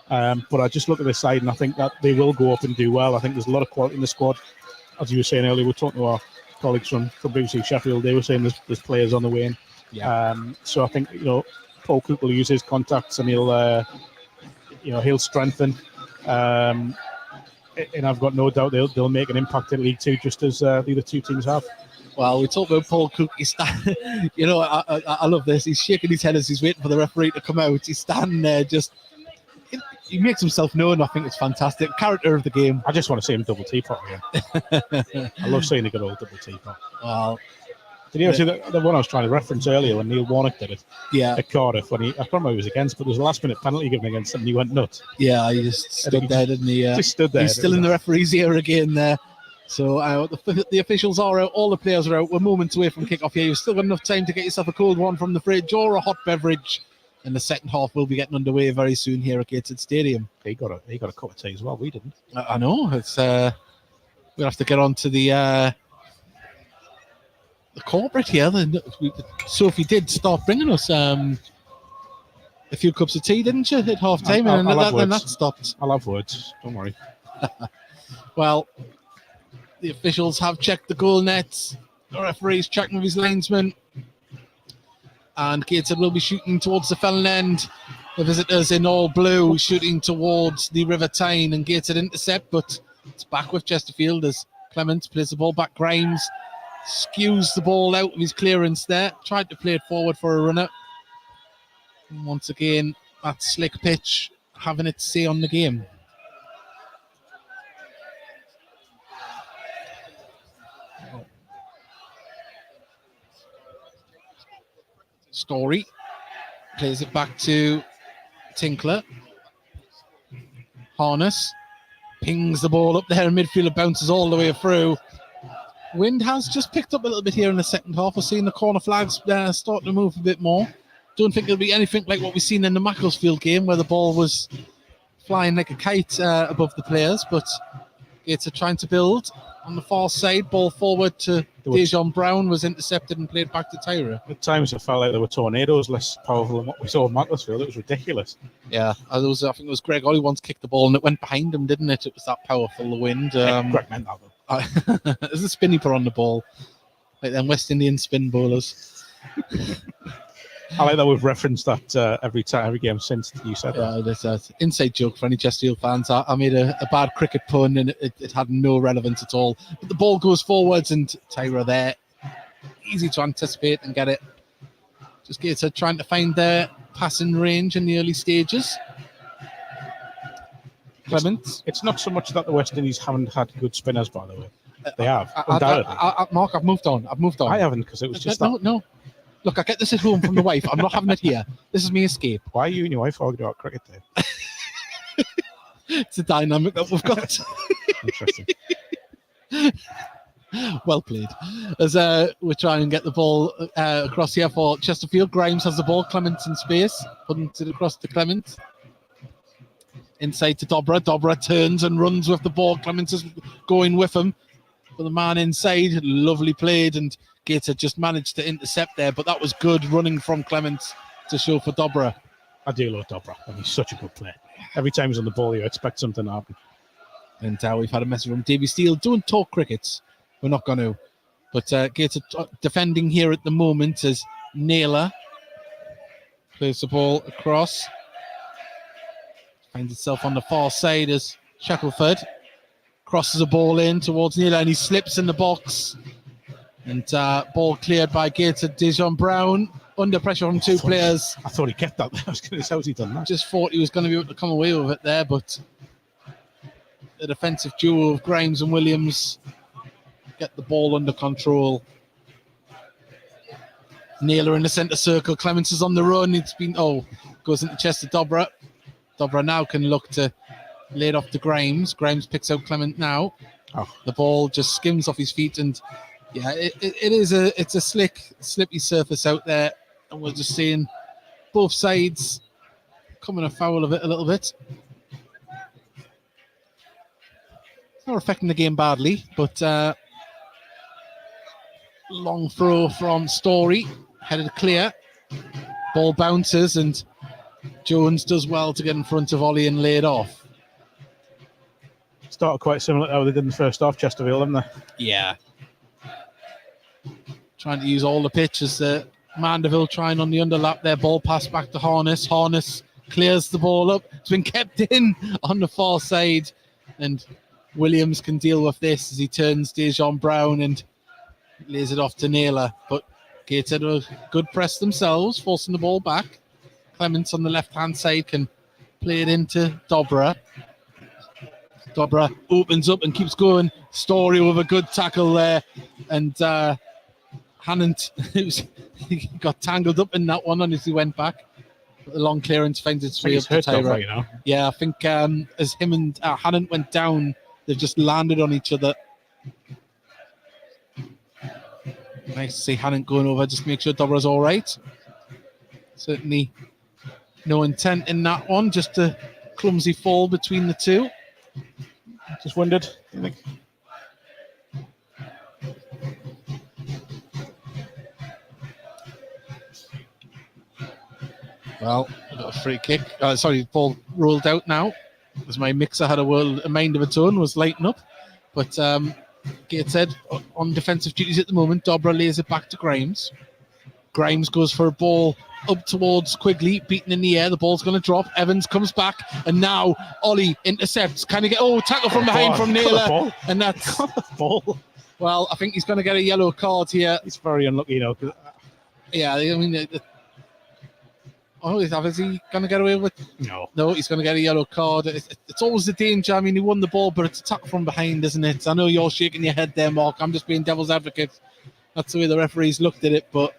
But I just look at this side, and I think that they will go up and do well. I think there's a lot of quality in the squad. As you were saying earlier, we're talking to our colleagues from BBC Sheffield. They were saying there's players on the way in. Yeah. So I think Paul Cook will use his contacts, and he'll strengthen. And I've got no doubt they'll make an impact in League Two, just as the other two teams have. Well, we talk about Paul Cook. He's I love this. He's shaking his head as he's waiting for the referee to come out. He's standing there just. He makes himself known. I think it's fantastic. Character of the game. I just want to see him double teapot again. I love seeing a good old double teapot. Well, did you ever see the one I was trying to reference earlier when Neil Warnock did it? Yeah. At Cardiff, when I can't remember who he was against, but there was a last minute penalty given against him, and he went nuts. Yeah, he just stood there, didn't he? Just stood there. He's still in the referee's ear again there. So the officials are out. All the players are out. We're moments away from kick-off here. You've still got enough time to get yourself a cold one from the fridge or a hot beverage. And the second half will be getting underway very soon here at Gateshead Stadium. He got a cup of tea as well. We didn't. I know. It's we'll have to get on to the corporate here. Sophie did start bringing us a few cups of tea, didn't you, at half time? And then that stopped. I'll have words. Don't worry. Well, the officials have checked the goal nets. The referee's checking with his linesman. And Gateshead will be shooting towards the Fellon end. The visitors in all blue shooting towards the River Tyne, and Gateshead intercept, but it's back with Chesterfield as Clement plays the ball back. Grimes skews the ball out of his clearance there. Tried to play it forward for a runner. And once again, that slick pitch having its say on the game. Story plays it back to Tinkler. Harness pings the ball up there, and midfielder bounces all the way through. Wind has just picked up a little bit here in the second half. We're seeing the corner flags starting to move a bit more. Don't think it'll be anything like what we've seen in the Macclesfield game, where the ball was flying like a kite above the players, but Gateshead trying to build on the far side. Ball forward to Dejan Brown, was intercepted and played back to Tyra. At times, I felt like there were tornadoes less powerful than what we saw in Macclesfield. It was ridiculous. Yeah, I think it was Greg Ollie once kicked the ball and it went behind him, didn't it? It was that powerful, the wind. Greg meant that, though. There's a spin he put on the ball, like them West Indian spin bowlers. I like that we've referenced that every game since you said that. Yeah, that's an inside joke for any Chesterfield fans. I made a bad cricket pun and it had no relevance at all. But the ball goes forwards and Tyra there. Easy to anticipate and get it. Just Gateshead trying to find their passing range in the early stages. Clements. It's not so much that the West Indies haven't had good spinners, by the way. They have. Mark, I've moved on. I haven't, because it was just No. Look, I get this at home from the wife. I'm not having it here. This is me escape. Why are you and your wife arguing about cricket there? It's a dynamic that we've got. Interesting. Well played. As we're trying to get the ball across here for Chesterfield. Grimes has the ball. Clements in space. Putting it across to Clement. Inside to Dobra. Dobra turns and runs with the ball. Clements is going with him. For the man inside. Lovely played, and Gateshead just managed to intercept there, but that was good running from Clements to show for Dobra. I do love Dobra, and he's such a good player. Every time he's on the ball, you expect something to happen. And we've had a message from Davy Steele. Don't talk cricket. We're not going to. But Gateshead defending here at the moment as Naylor plays the ball across. Finds itself on the far side as Shackelford crosses the ball in towards Naylor, and he slips in the box. And ball cleared by Gateshead. Dejan Brown under pressure from two players. I thought he kept that. I was going to say, how's he done that? Just thought he was going to be able to come away with it there, but the defensive duo of Grimes and Williams get the ball under control. Naylor in the centre circle. Clements is on the run. Goes into chest of Dobra. Dobra now can look to lay it off to Grimes. Grimes picks out Clement now. The ball just skims off his feet, and yeah, it's a slippy surface out there, and we're just seeing both sides coming afoul of it a little bit. It's not affecting the game badly, but long throw from Story, headed clear. Ball bounces, and Jones does well to get in front of Ollie and lay it off. Started quite similar to how they did in the first half, Chesterfield, haven't they? Yeah. Trying to use all the pitch as Mandeville trying on the underlap there. Ball pass back to Harness. Harness clears the ball up. It's been kept in on the far side, and Williams can deal with this as he turns Dejan Brown and lays it off to Naylor. But Gateshead a good press themselves, forcing the ball back. Clements on the left-hand side can play it into Dobra. Dobra opens up and keeps going. Story with a good tackle there. And Hannant he got tangled up in that one as he went back. The long clearance finds its way up to Tyra. Yeah, I think as him and Hannant went down, they've just landed on each other. Nice to see Hannant going over just to make sure Dobra's all right. Certainly no intent in that one, just a clumsy fall between the two. Just wondered, I think. Well, got a free kick. Ball rolled out now. As my mixer had a mind of its own, was lighting up. But Gateshead on defensive duties at the moment. Dobra lays it back to Grimes. Grimes goes for a ball up towards Quigley, beaten in the air. The ball's going to drop. Evans comes back, and now Ollie intercepts. Can he get? Tackle from behind from Naylor, and that's the ball. Well, I think he's going to get a yellow card here. It's very unlucky, Yeah, I mean, is he going to get away with? No, he's going to get a yellow card. It's always the danger. I mean, he won the ball, but it's a tackle from behind, isn't it? I know you're shaking your head there, Mark. I'm just being devil's advocate. That's the way the referees looked at it, but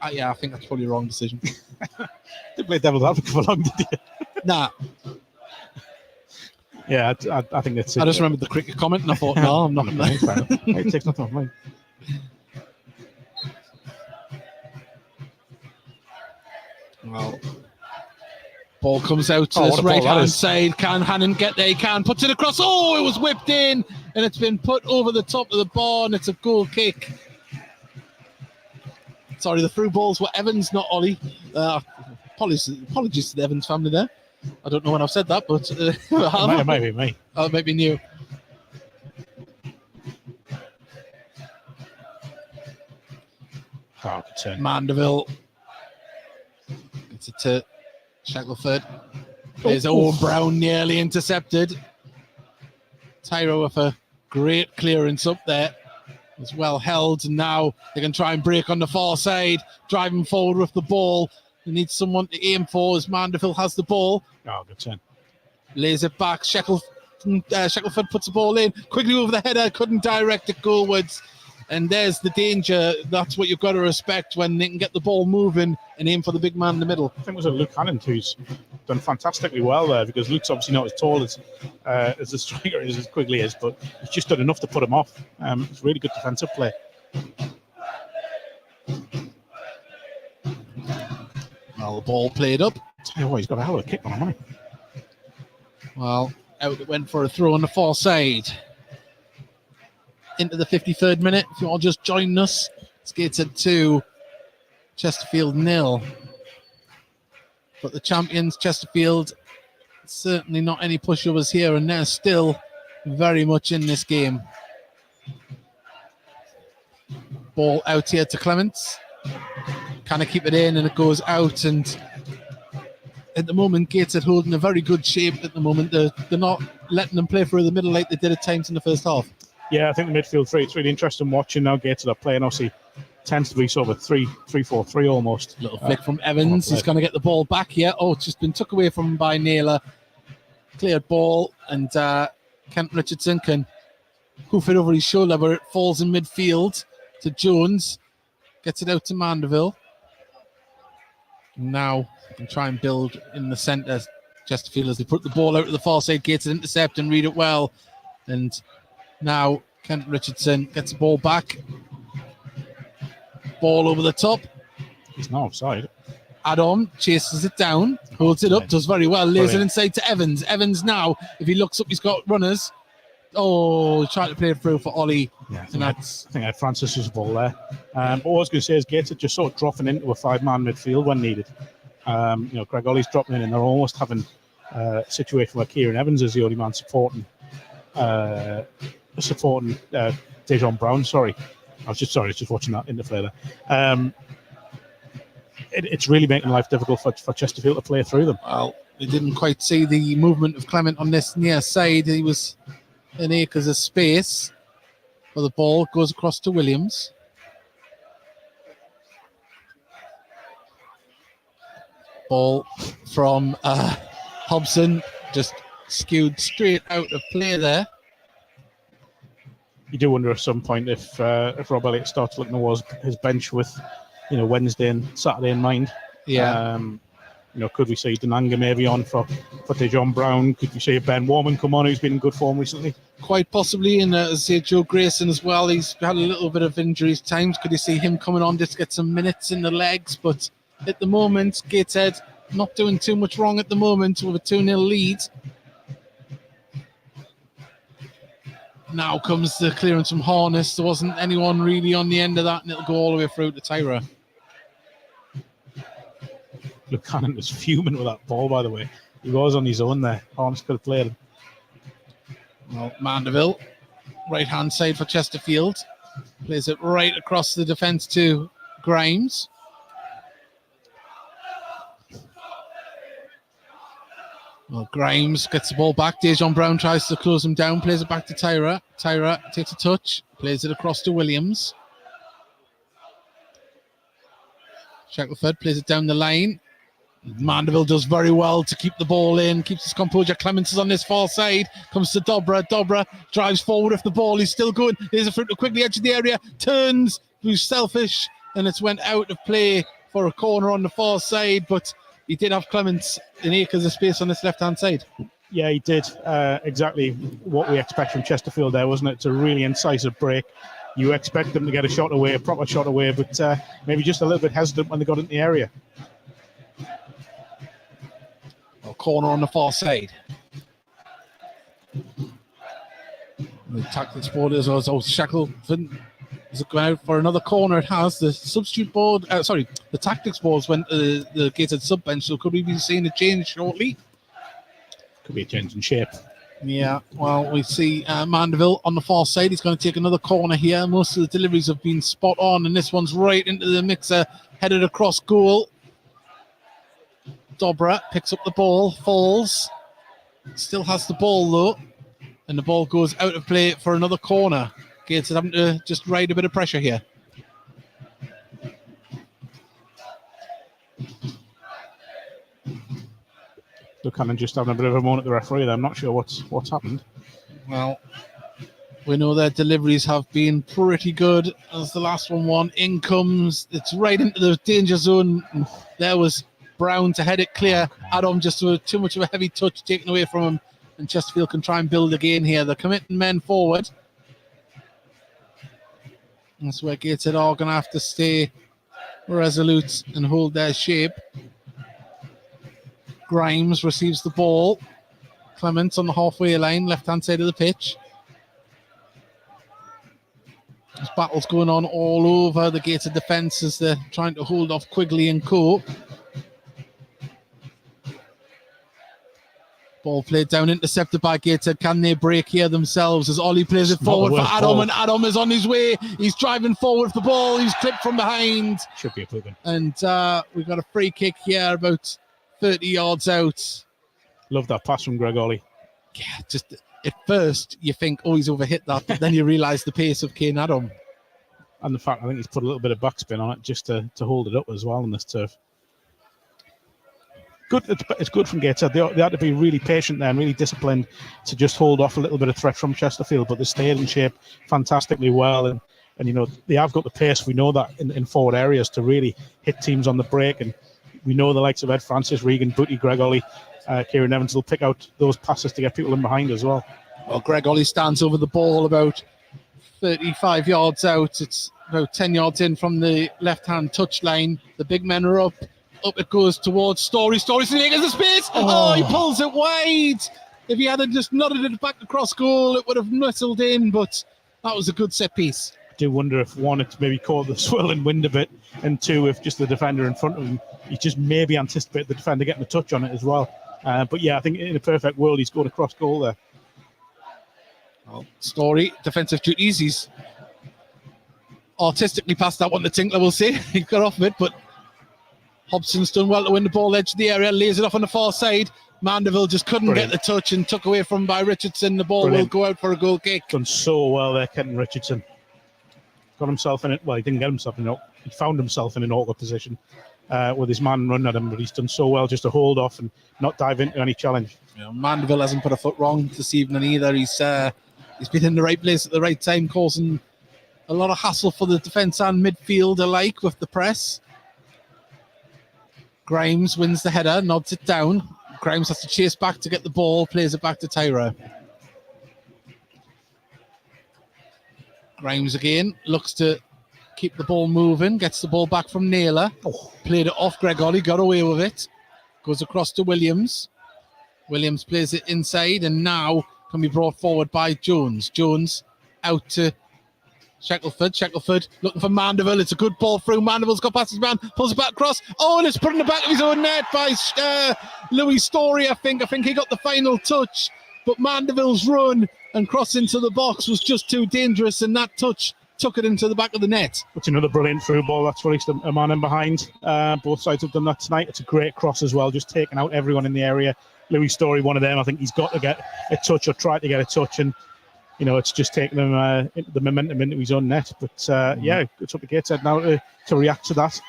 I think that's probably a wrong decision. Didn't play devil's advocate for long, did you? Nah. Yeah, I think that's it. I just remembered the cricket comment, and I thought, no, I'm not going to. It takes nothing off mine. Well, ball comes out to this right-hand side. Can Hannon get there? He can. Puts it across. It was whipped in. and it's been put over the top of the bar, and it's a goal kick. Sorry, the through balls were Evans, not Ollie. Apologies to the Evans family there. I don't know when I've said that, but it might be me. Oh, it might be new. Oh, good turn. Mandeville gets it to Shackelford. There's Owen Brown nearly intercepted. Tyro with a great clearance up there. It's well held, and now they can try and break on the far side, driving forward with the ball. They need someone to aim for as Mandeville has the ball. Oh, good turn. Lays it back. Shackelford puts the ball in. Quickly over the header, couldn't direct it goalwards. And there's the danger. That's what you've got to respect when they can get the ball moving and aim for the big man in the middle. I think it was Luke Hannon who's done fantastically well there, because Luke's obviously not as tall as the striker is, as quickly as, but he's just done enough to put him off. It's really good defensive play. Well, the ball played up. Tell you what, he's got a hell of a kick on him, hasn't he? Well, out it went for a throw on the far side. Into the 53rd minute. If you all just join us, it's Gateshead 2, Chesterfield 0. But the champions, Chesterfield, certainly not any pushovers here, and they're still very much in this game. Ball out here to Clements. Can I keep it in? And it goes out. And at the moment, Gateshead holding a very good shape at the moment. They're not letting them play through the middle like they did at times in the first half. Yeah, I think the midfield three, it's really interesting watching now Gateshead are playing. Obviously, tends to be sort of a 3-4-3 almost. Little flick from Evans. He's going to get the ball back here. Oh, it's just been took away from him by Naylor. Cleared ball, and Kent Richardson can hoof it over his shoulder, but it falls in midfield to Jones. Gets it out to Mandeville. Now can try and build in the centre. Chesterfield as they put the ball out to the far side. Gateshead intercept and read it well. And now Kent Richardson gets the ball back. Ball over the top. He's not offside. Adam chases it down, holds it up, does very well, lays it inside to Evans. Evans now, if he looks up, he's got runners. Oh, trying to play it through for Ollie. Yeah, I think I had Francis's ball there. But what I was going to say is Gateshead just sort of dropping into a five-man midfield when needed. Greg Ollie's dropping in, and they're almost having a situation where Kieran Evans is the only man supporting Dejon Brown. Sorry, I was just watching that interplay there. It's really making life difficult for Chesterfield to play through them. Well, they didn't quite see the movement of Clement on this near side. He was in acres of space for the ball. Goes across to Williams. Ball from Hobson, just skewed straight out of play there. You do wonder at some point if Rob Elliott starts looking towards his bench with, Wednesday and Saturday in mind. Yeah. Could we see Denanga maybe on for Dejon Brown? Could we see Ben Warman come on, who's been in good form recently? Quite possibly, and say Joe Grayson as well. He's had a little bit of injuries times. Could you see him coming on just to get some minutes in the legs? But at the moment, Gateshead not doing too much wrong at the moment with a 2-0 lead. Now comes the clearance from Harness. There wasn't anyone really on the end of that, and it'll go all the way through to Tyra. Luke Cannon was fuming with that ball, by the way. He was on his own there. Harness could have played him. Well, Mandeville, right-hand side for Chesterfield. Plays it right across the defence to Grimes. Well, Grimes gets the ball back. Dejon Brown tries to close him down, plays it back to Tyra. Tyra takes a touch, plays it across to Williams. Shackelford plays it down the line. Mandeville does very well to keep the ball in, keeps his composure. Clements is on this far side, comes to Dobra. Dobra drives forward with the ball. He's still going. There's a fruit to quickly edge of the area, turns, who's selfish, and it's went out of play for a corner on the far side, but he did have Clements in acres of space on this left-hand side. Yeah, he did. Exactly what we expect from Chesterfield there, wasn't it? It's a really incisive break. You expect them to get a shot away, a proper shot away, but maybe just a little bit hesitant when they got into the area. Well, corner on the far side. The tactics board is also Shackleton. Is it going out for another corner? It has. The substitute board, the tactics boards went to the Gateshead sub bench, so could we be seeing a change shortly? Could be a change in shape. Yeah, well, we see Mandeville on the far side. He's going to take another corner here. Most of the deliveries have been spot on, and this one's right into the mixer, headed across goal. Dobra picks up the ball, falls. Still has the ball, though, and the ball goes out of play for another corner. Gateshead having to just ride a bit of pressure here. Buchanan just having a bit of a moan at the referee there. I'm not sure what's happened. Well, we know their deliveries have been pretty good. As the last one in comes, it's right into the danger zone. There was Brown to head it clear. Adam just too much of a heavy touch taken away from him, and Chesterfield can try and build again here. They're committing men forward. That's where Gateshead are going to have to stay resolute and hold their shape. Grimes receives the ball. Clements on the halfway line, left-hand side of the pitch. There's battles going on all over the Gateshead defence as they're trying to hold off Quigley and co. Ball played down, intercepted by Gateshead. Can they break here themselves as Ollie plays it forward for Adam, and Adam is on his way. He's driving forward with the ball. He's clipped from behind. Should be a play. And we've got a free kick here about 30 yards out. Love that pass from Greg Ollie. Yeah, just at first you think, oh, he's overhit that, but then you realise the pace of Kane Adam. And the fact I think he's put a little bit of backspin on it just to hold it up as well on this turf. Good, it's good from Gateshead. They had to be really patient there and really disciplined to just hold off a little bit of threat from Chesterfield, but they stayed in shape fantastically well. And you know, they have got the pace. We know that in forward areas to really hit teams on the break. And we know the likes of Ed Francis, Regan, Booty, Greg Ollie, Kieran Evans will pick out those passes to get people in behind as well. Well, Greg Ollie stands over the ball about 35 yards out. It's about 10 yards in from the left-hand touchline. The big men are up. Up it goes towards Story. Story's in the space. Oh, he pulls it wide. If he hadn't just nodded it back across goal, it would have nestled in, but that was a good set piece. I do wonder if one, it's maybe caught the swirling wind a bit, and two, if just the defender in front of him, he just maybe anticipated the defender getting a touch on it as well. But yeah, I think in a perfect world, he's scored a cross goal there. Well, Story, defensive duties. He's artistically passed that one to Tinkler, we'll see. He got off of it, but Hobson's done well to win the ball edge of the area, lays it off on the far side. Mandeville just couldn't get the touch and took away from by Richardson. The ball will go out for a goal kick. Done so well there, Kenton Richardson. Got himself in it. Well, he didn't get himself in it. He found himself in an awkward position with his man running at him, but he's done so well just to hold off and not dive into any challenge. Yeah, Mandeville hasn't put a foot wrong this evening either. He's been in the right place at the right time, causing a lot of hassle for the defence and midfield alike with the press. Grimes wins the header, nods it down. Grimes has to chase back to get the ball, plays it back to Tyra. Grimes again looks to keep the ball moving, gets the ball back from Naylor. Played it off Greg Ollie, got away with it. Goes across to Williams. Williams plays it inside and now can be brought forward by Jones. Jones out to Shackelford. Shackelford looking for Mandeville. It's a good ball through. Mandeville's got past his man, pulls it back across. Oh, and it's put in the back of his own net by Louis Story, I think. I think he got the final touch, but Mandeville's run and cross into the box was just too dangerous, and that touch took it into the back of the net. It's another brilliant through ball. That's released a man in behind. Both sides have done that tonight. It's a great cross as well, just taking out everyone in the area. Louis Story, one of them. I think he's got to get a touch or try to get a touch, and you know, it's just taking them the momentum into his own net. But yeah, it's up to Gateshead now to react to that.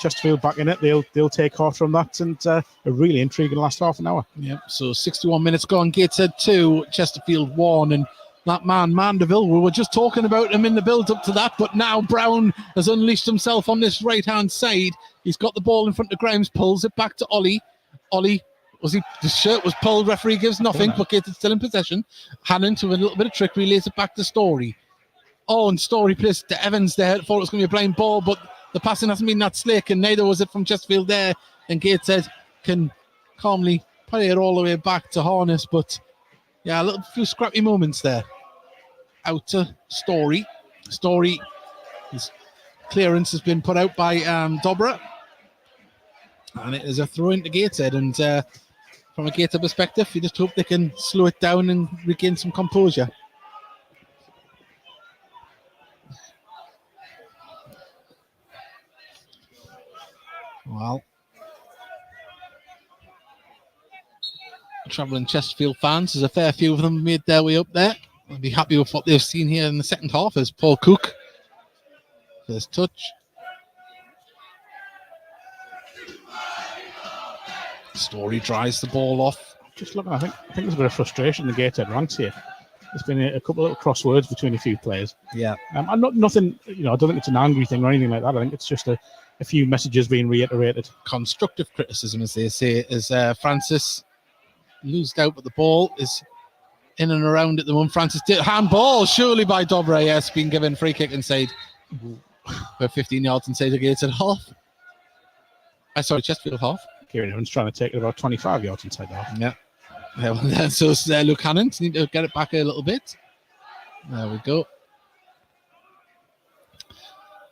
Chesterfield back in it. They'll take heart from that, and a really intriguing last half an hour. Yeah, so 61 minutes gone. Gateshead 2, Chesterfield 1, and that man Mandeville, we were just talking about him in the build-up to that, but now Brown has unleashed himself on this right-hand side. He's got the ball in front of Grimes, pulls it back to Ollie. Ollie, the shirt was pulled, referee gives nothing, but Gateshead still in possession. Hannon to a little bit of trickery, lays it back to Story. Oh, and Story plays to Evans there. Thought it was going to be a blind ball, but the passing hasn't been that slick, and neither was it from Chesterfield there. And Gateshead can calmly play it all the way back to Harness, but yeah, a few scrappy moments there. out to Story. Story, his clearance has been put out by Dobra. And it is a throw into Gateshead. And from a Gateshead perspective, you just hope they can slow it down and regain some composure. Well, travelling Chesterfield fans, there's a fair few of them made their way up there. They'll be happy with what they've seen here in the second half as Paul Cook. First touch. Story dries the ball off. Just looking, I think there's a bit of frustration in the Gateshead ranks here. There's been a couple of little crosswords between a few players. Yeah. And nothing, I don't think it's an angry thing or anything like that. I think it's just a few messages being reiterated. Constructive criticism, as they say, as Francis loosed out, but the ball is in and around at the moment. Francis did handball, surely by Dobra. Yes, being given free kick inside. We're 15 yards inside the Gateshead half. Chesterfield half. Kieran Evans trying to take it about 25 yards inside the half. Yeah. So Luke Hannon need to get it back a little bit. There we go.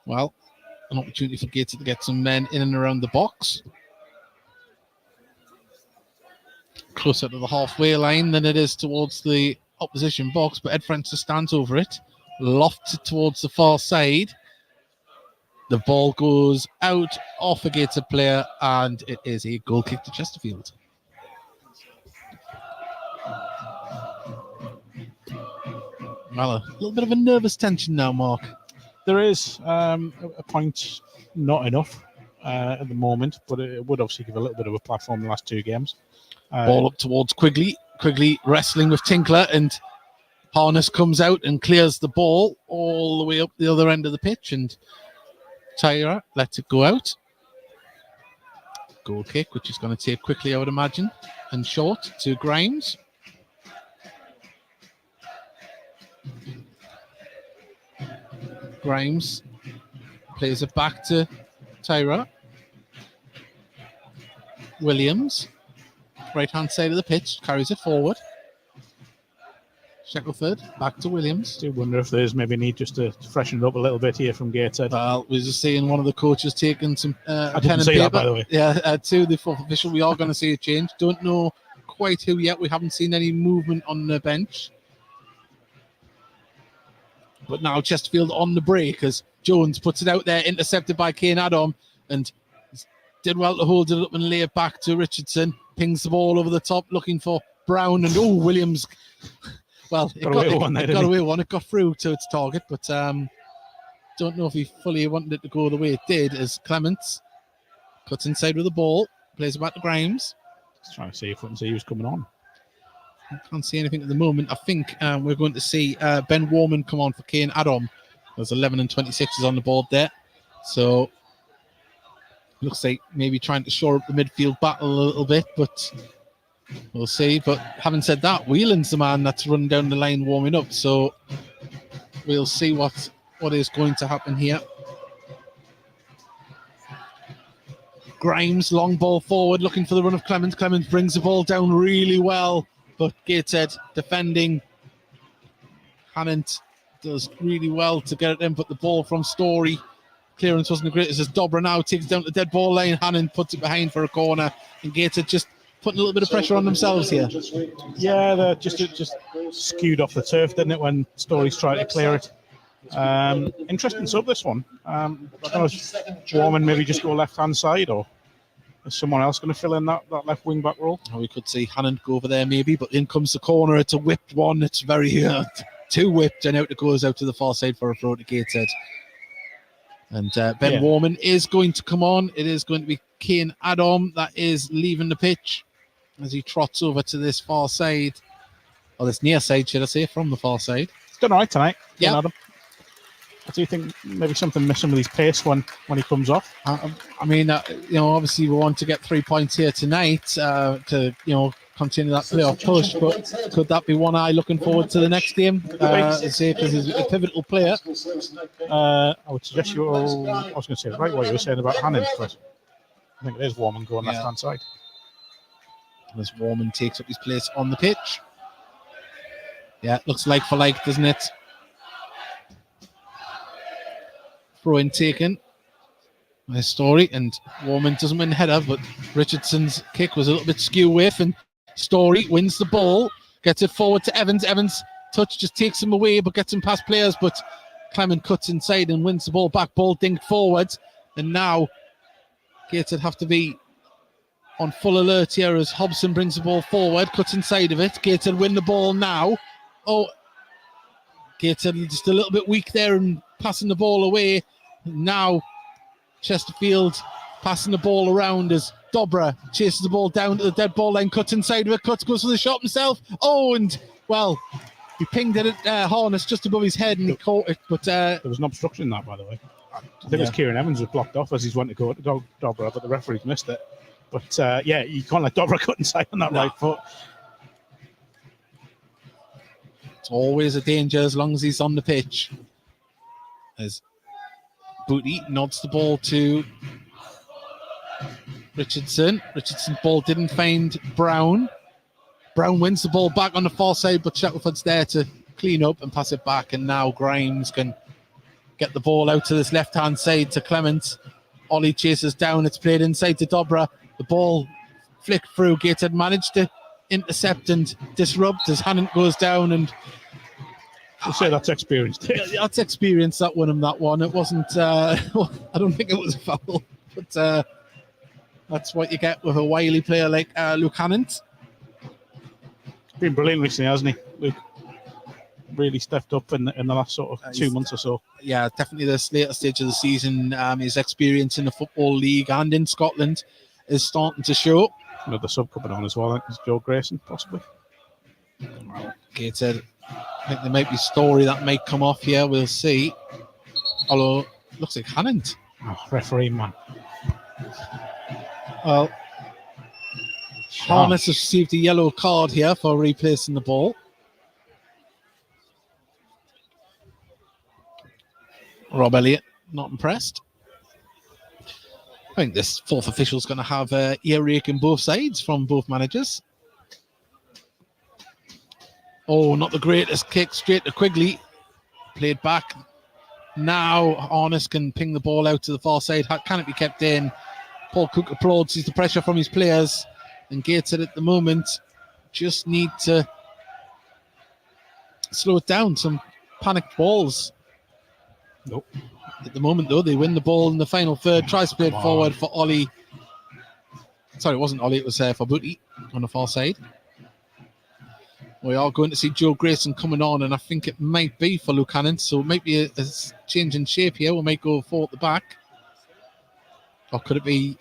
Well, an opportunity for Gateshead to get some men in and around the box. Closer to the halfway line than it is towards the opposition box, but Ed Francis stands over it, lofts it towards the far side. The ball goes out off a Gateshead player, and it is a goal kick to Chesterfield. Well, a little bit of a nervous tension now, Mark. There is a point, not enough at the moment, but it would obviously give a little bit of a platform in the last two games. Ball up towards Quigley. Quigley wrestling with Tinkler, and Harness comes out and clears the ball all the way up the other end of the pitch, and Tyra lets it go out. Goal kick, which is going to take quickly, I would imagine, and short to Grimes. Grimes plays it back to Tyra. Williams, right-hand side of the pitch, carries it forward. Shackelford, back to Williams. I do wonder if there's maybe need just to freshen it up a little bit here from Gateshead. Well, we were just seeing one of the coaches taking some I pen didn't and see paper. that, by the way. Yeah, to the fourth official. We are going to see a change. Don't know quite who yet. We haven't seen any movement on the bench. But now Chesterfield on the break as Jones puts it out there, intercepted by Kane Adam, and did well to hold it up and lay it back to Richardson. Pings the ball over the top, looking for Brown, and Williams. Well, it got away one. It got through to its target, but don't know if he fully wanted it to go the way it did. As Clements cuts inside with the ball, plays it back to Grimes. Just trying to see if we can see who's coming on. I can't see anything at the moment. I think we're going to see Ben Warman come on for Kane Adam. There's 11 and 26 is on the board there. So looks like maybe trying to shore up the midfield battle a little bit, but we'll see. But having said that, Whelan's the man that's running down the line warming up. So we'll see what is going to happen here. Grimes, long ball forward, looking for the run of Clements. Clements brings the ball down really well. But Gateshead defending. Hannant does really well to get it in, but the ball from Story. Clearance wasn't great. As Dobra now takes it down to the dead ball line. Hannant puts it behind for a corner. And Gateshead just putting a little bit of pressure on themselves here. Yeah, they're just skewed off the turf, didn't it, when Story's trying to clear it. Interesting sub, this one. I don't know if Warman maybe just go left-hand side, or is someone else going to fill in that left wing-back role? Oh, we could see Hannon go over there maybe, but in comes the corner. It's a whipped one. It's very too whipped, and out it goes out to the far side for a throw to Gateshead. And Ben Warman is going to come on. It is going to be Kane Adam that is leaving the pitch as he trots over to this far side, or this near side, should I say, from the far side. He's done all right tonight. Yeah. Adam. I do think maybe something missing with his pace when he comes off. I mean, obviously we want to get 3 points here tonight to, continue that playoff push. But could that be one eye looking forward to the next game? Say because he's a pivotal player. I would suggest I was going to say right what you were saying about Hannon, but I think it is Warman going left-hand side. As Warman takes up his place on the pitch. Yeah, it looks like for like, doesn't it? throw in taken by Story, and Warman doesn't win the header, but Richardson's kick was a little bit skew whiff, and Story wins the ball, gets it forward to Evans. Evans' touch just takes him away, but gets him past players, but Clement cuts inside and wins the ball back. Ball dinked forward, and now Gateshead have to be on full alert here as Hobson brings the ball forward, cuts inside of it. Gateshead win the ball now. Oh, Gateshead just a little bit weak there and passing the ball away. Now Chesterfield passing the ball around as Dobra chases the ball down to the dead ball line, cuts inside of it, goes for the shot himself. Oh, and well, he pinged it at Harness just above his head and he caught it. But there was an obstruction in that, by the way. I think it was Kieran Evans was blocked off as he's went to go to Dobra, but the referee's missed it. But yeah, you can't let Dobra cut inside on that right foot. It's always a danger as long as he's on the pitch. As Booty nods the ball to Richardson. Richardson's ball didn't find Brown. Brown wins the ball back on the far side, but Shackelford's there to clean up and pass it back. And now Grimes can get the ball out to this left-hand side to Clement. Ollie chases down. It's played inside to Dobra. The ball flicked through. Gateshead managed to intercept and disrupt as Hannon goes down, and we'll say that's experience. That's experience that won him that one. It wasn't I don't think it was a foul, but that's what you get with a wily player like Luke Hannon. He's been brilliant recently, hasn't he? Luke really stepped up in the last sort of 2 months or so. Yeah, definitely this later stage of the season. His experience in the Football League and in Scotland is starting to show. Another sub coming on as well, I think it's Joe Grayson, possibly. Gateshead, I think there might be Story that might come off here. We'll see. Although, looks like Hannon. Oh, referee, man. Well, Harness has received a yellow card here for replacing the ball. Rob Elliott, not impressed. I think this fourth official is going to have earache in both sides from both managers. Oh, not the greatest kick, straight to Quigley. Played back. Now Harness can ping the ball out to the far side. Can it be kept in? Paul Cook applauds. Sees the pressure from his players. And Gateshead at the moment just need to slow it down. Some panicked balls. Nope. At the moment, though, they win the ball in the final third. Tries to play it forward for Ollie. Sorry, it wasn't Ollie. It was for Booty on the far side. We are going to see Joe Grayson coming on, and I think it might be for Luke Hannon. So it might be a change in shape here. We might go forward at the back. Or could it be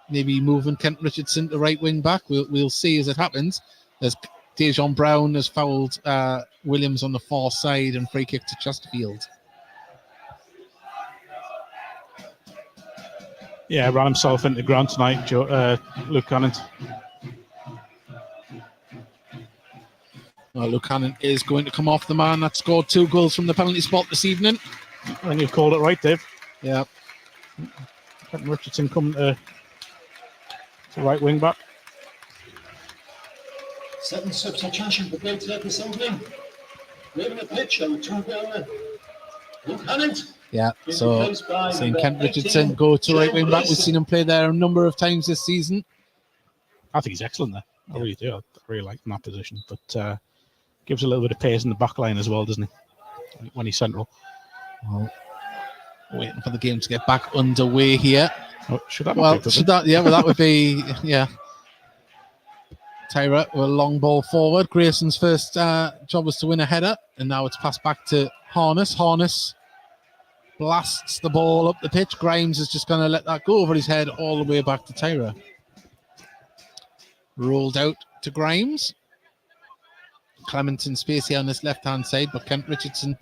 maybe moving Kent Richardson to right wing back? We'll see as it happens. There's Dejon Brown has fouled Williams on the far side and free kick to Chesterfield. Yeah, ran himself into the ground tonight, Luke Hannon. Well, Luke Hannon is going to come off, the man that scored 2 goals from the penalty spot this evening. And you've called it right, Dave. Yeah. Richardson coming to right wing back. 7 substitution for Gateshead this evening. Leaving the pitch on 2 goal. Luke Hannon. Yeah, so seeing Kent Richardson go to right wing back. We've seen him play there a number of times this season. I think he's excellent there. I really do. I really like him in that position. But gives a little bit of pace in the back line as well, doesn't he? When he's central. Well, waiting for the game to get back underway here. Oh, should that that would be, yeah. Tyra with a long ball forward. Grayson's first job was to win a header, and now it's passed back to Harness. Harness blasts the ball up the pitch. Grimes is just going to let that go over his head all the way back to Tyra. Rolled out to Grimes. Clement in space here on this left-hand side, but Kent Richardson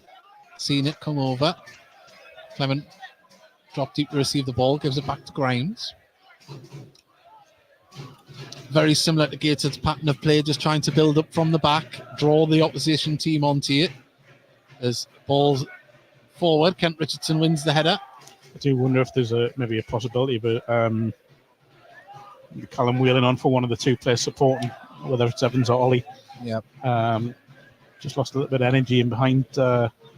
seeing it come over. Clement dropped deep to receive the ball, gives it back to Grimes. Very similar to Gateshead's pattern of play, just trying to build up from the back, draw the opposition team onto it. As balls forward, Kent Richardson wins the header. I do wonder if there's maybe a possibility of Callum wheeling on for one of the 2 players supporting, whether it's Evans or Ollie. Yeah. Just lost a little bit of energy in behind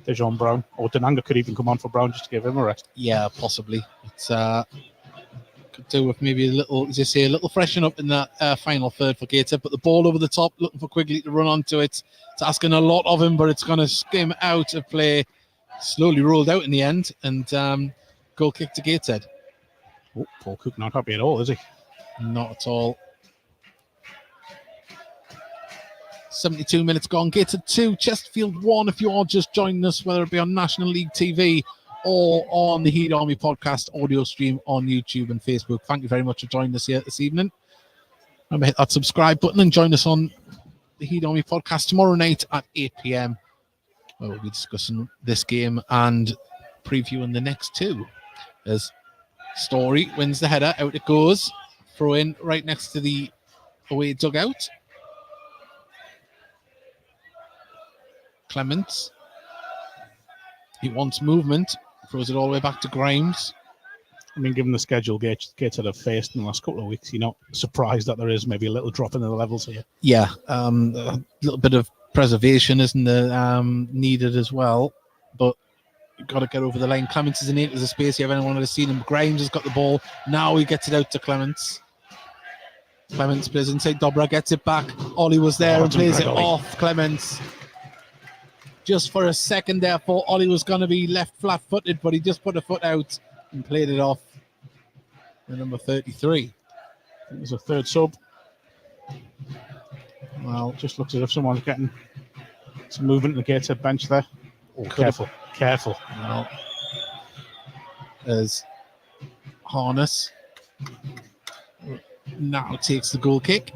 Dejon Brown, or Denanga could even come on for Brown just to give him a rest. Yeah, possibly. It's could do with maybe a little, as you say, a little freshen up in that final third for Gateshead. But the ball over the top, looking for Quigley to run onto it. It's asking a lot of him, but it's going to skim out of play. Slowly rolled out in the end, and goal kick to Gateshead. Oh, Paul Cook not happy at all, is he? Not at all. 72 minutes gone. Gateshead 2, Chesterfield 1. If you are just joining us, whether it be on National League TV or on the Heat Army podcast audio stream on YouTube and Facebook, thank you very much for joining us here this evening. Remember, hit that subscribe button and join us on the Heat Army podcast tomorrow night at 8 p.m. where we'll be discussing this game and previewing the next two. As Story wins the header, out it goes. Throw in right next to the away dugout. Clements. He wants movement. Throws it all the way back to Grimes. I mean, given the schedule Gateshead have faced in the last couple of weeks, you're not surprised that there is maybe a little drop in the levels here. Yeah, a little bit of preservation isn't needed as well, but you've got to get over the line. Clements is in it. There's a space here. If anyone would have seen him, Grimes has got the ball. Now he gets it out to Clements. Clements plays inside. Dobra gets it back. Ollie was there and plays it off Clements. Just for a second there, thought Ollie was going to be left flat-footed, but he just put a foot out and played it off. The number 33. There's a third sub. Well, just looks as if someone's getting some movement in the Gateshead bench there. Oh, careful. Well, as Harness now takes the goal kick.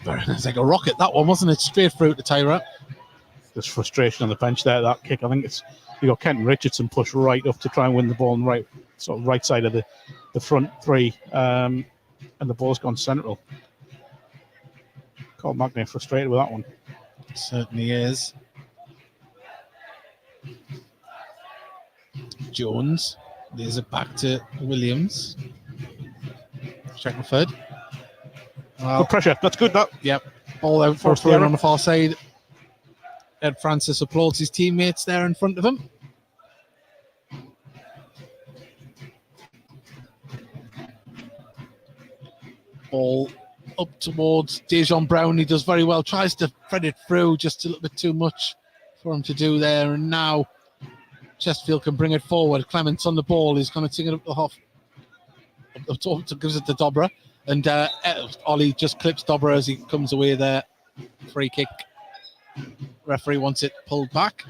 It's like a rocket, that one, wasn't it? Straight through to Tyra. There's frustration on the bench there, that kick. I think it's you got Kenton Richardson pushed right up to try and win the ball on the right side of the front three, and the ball's gone central. Carl Magny frustrated with that one. Certainly is. Jones lays it back to Williams. Shackelford. Well, good pressure. That's good. That. Yep. Ball out for a throw on the far side. Ed Francis applauds his teammates there in front of him. Ball up towards Dejon Brown. He does very well. Tries to thread it through, just a little bit too much for him to do there. And now Chesterfield can bring it forward. Clements on the ball. He's going to take it up the half. Gives it to Dobra. And Ollie just clips Dobra as he comes away there. Free kick. Referee wants it pulled back.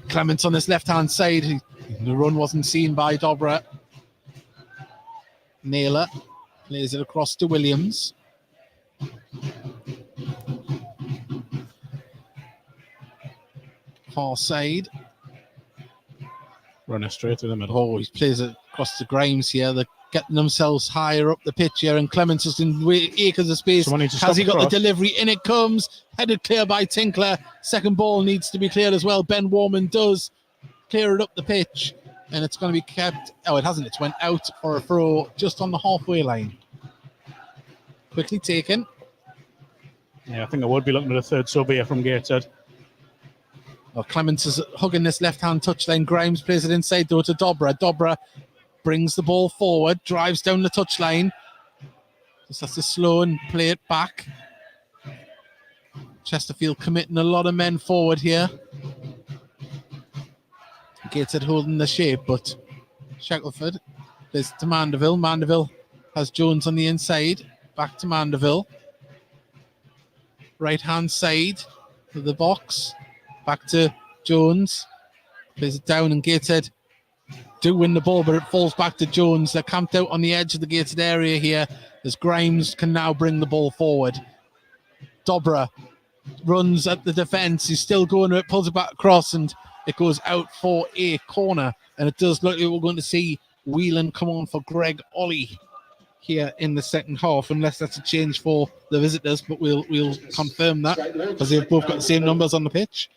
Clements on this left-hand side. The run wasn't seen by Dobra. Naylor plays it across to Williams. Far side. Runner straight to the middle. Oh, he plays it across to Grimes here. They're getting themselves higher up the pitch here, and Clements is in acres of space. Has he got the delivery? In it comes. Headed clear by Tinkler. Second ball needs to be cleared as well. Ben Warman does clear it up the pitch, and it's going to be kept. Oh, it hasn't. It's went out for a throw just on the halfway line. Quickly taken. Yeah, I think I would be looking at a third sub here from Gateshead. Well, Clements is hugging this left-hand touchline. Grimes plays it inside, though, to Dobra. Dobra brings the ball forward, drives down the touchline. Just has to slow and play it back. Chesterfield committing a lot of men forward here. Gateshead holding the shape, but Shackelford plays to Mandeville. Mandeville has Jones on the inside. Back to Mandeville. Right-hand side to the box. Back to Jones. Plays it down, and Gateshead do win the ball, but it falls back to Jones. They're camped out on the edge of the Gateshead area here as Grimes can now bring the ball forward. Dobra runs at the defence. He's still going to it, pulls it back across, and it goes out for a corner. And it does look like we're going to see Whelan come on for Greg Ollie here in the second half, unless that's a change for the visitors, but we'll confirm that because they've both got the same numbers on the pitch.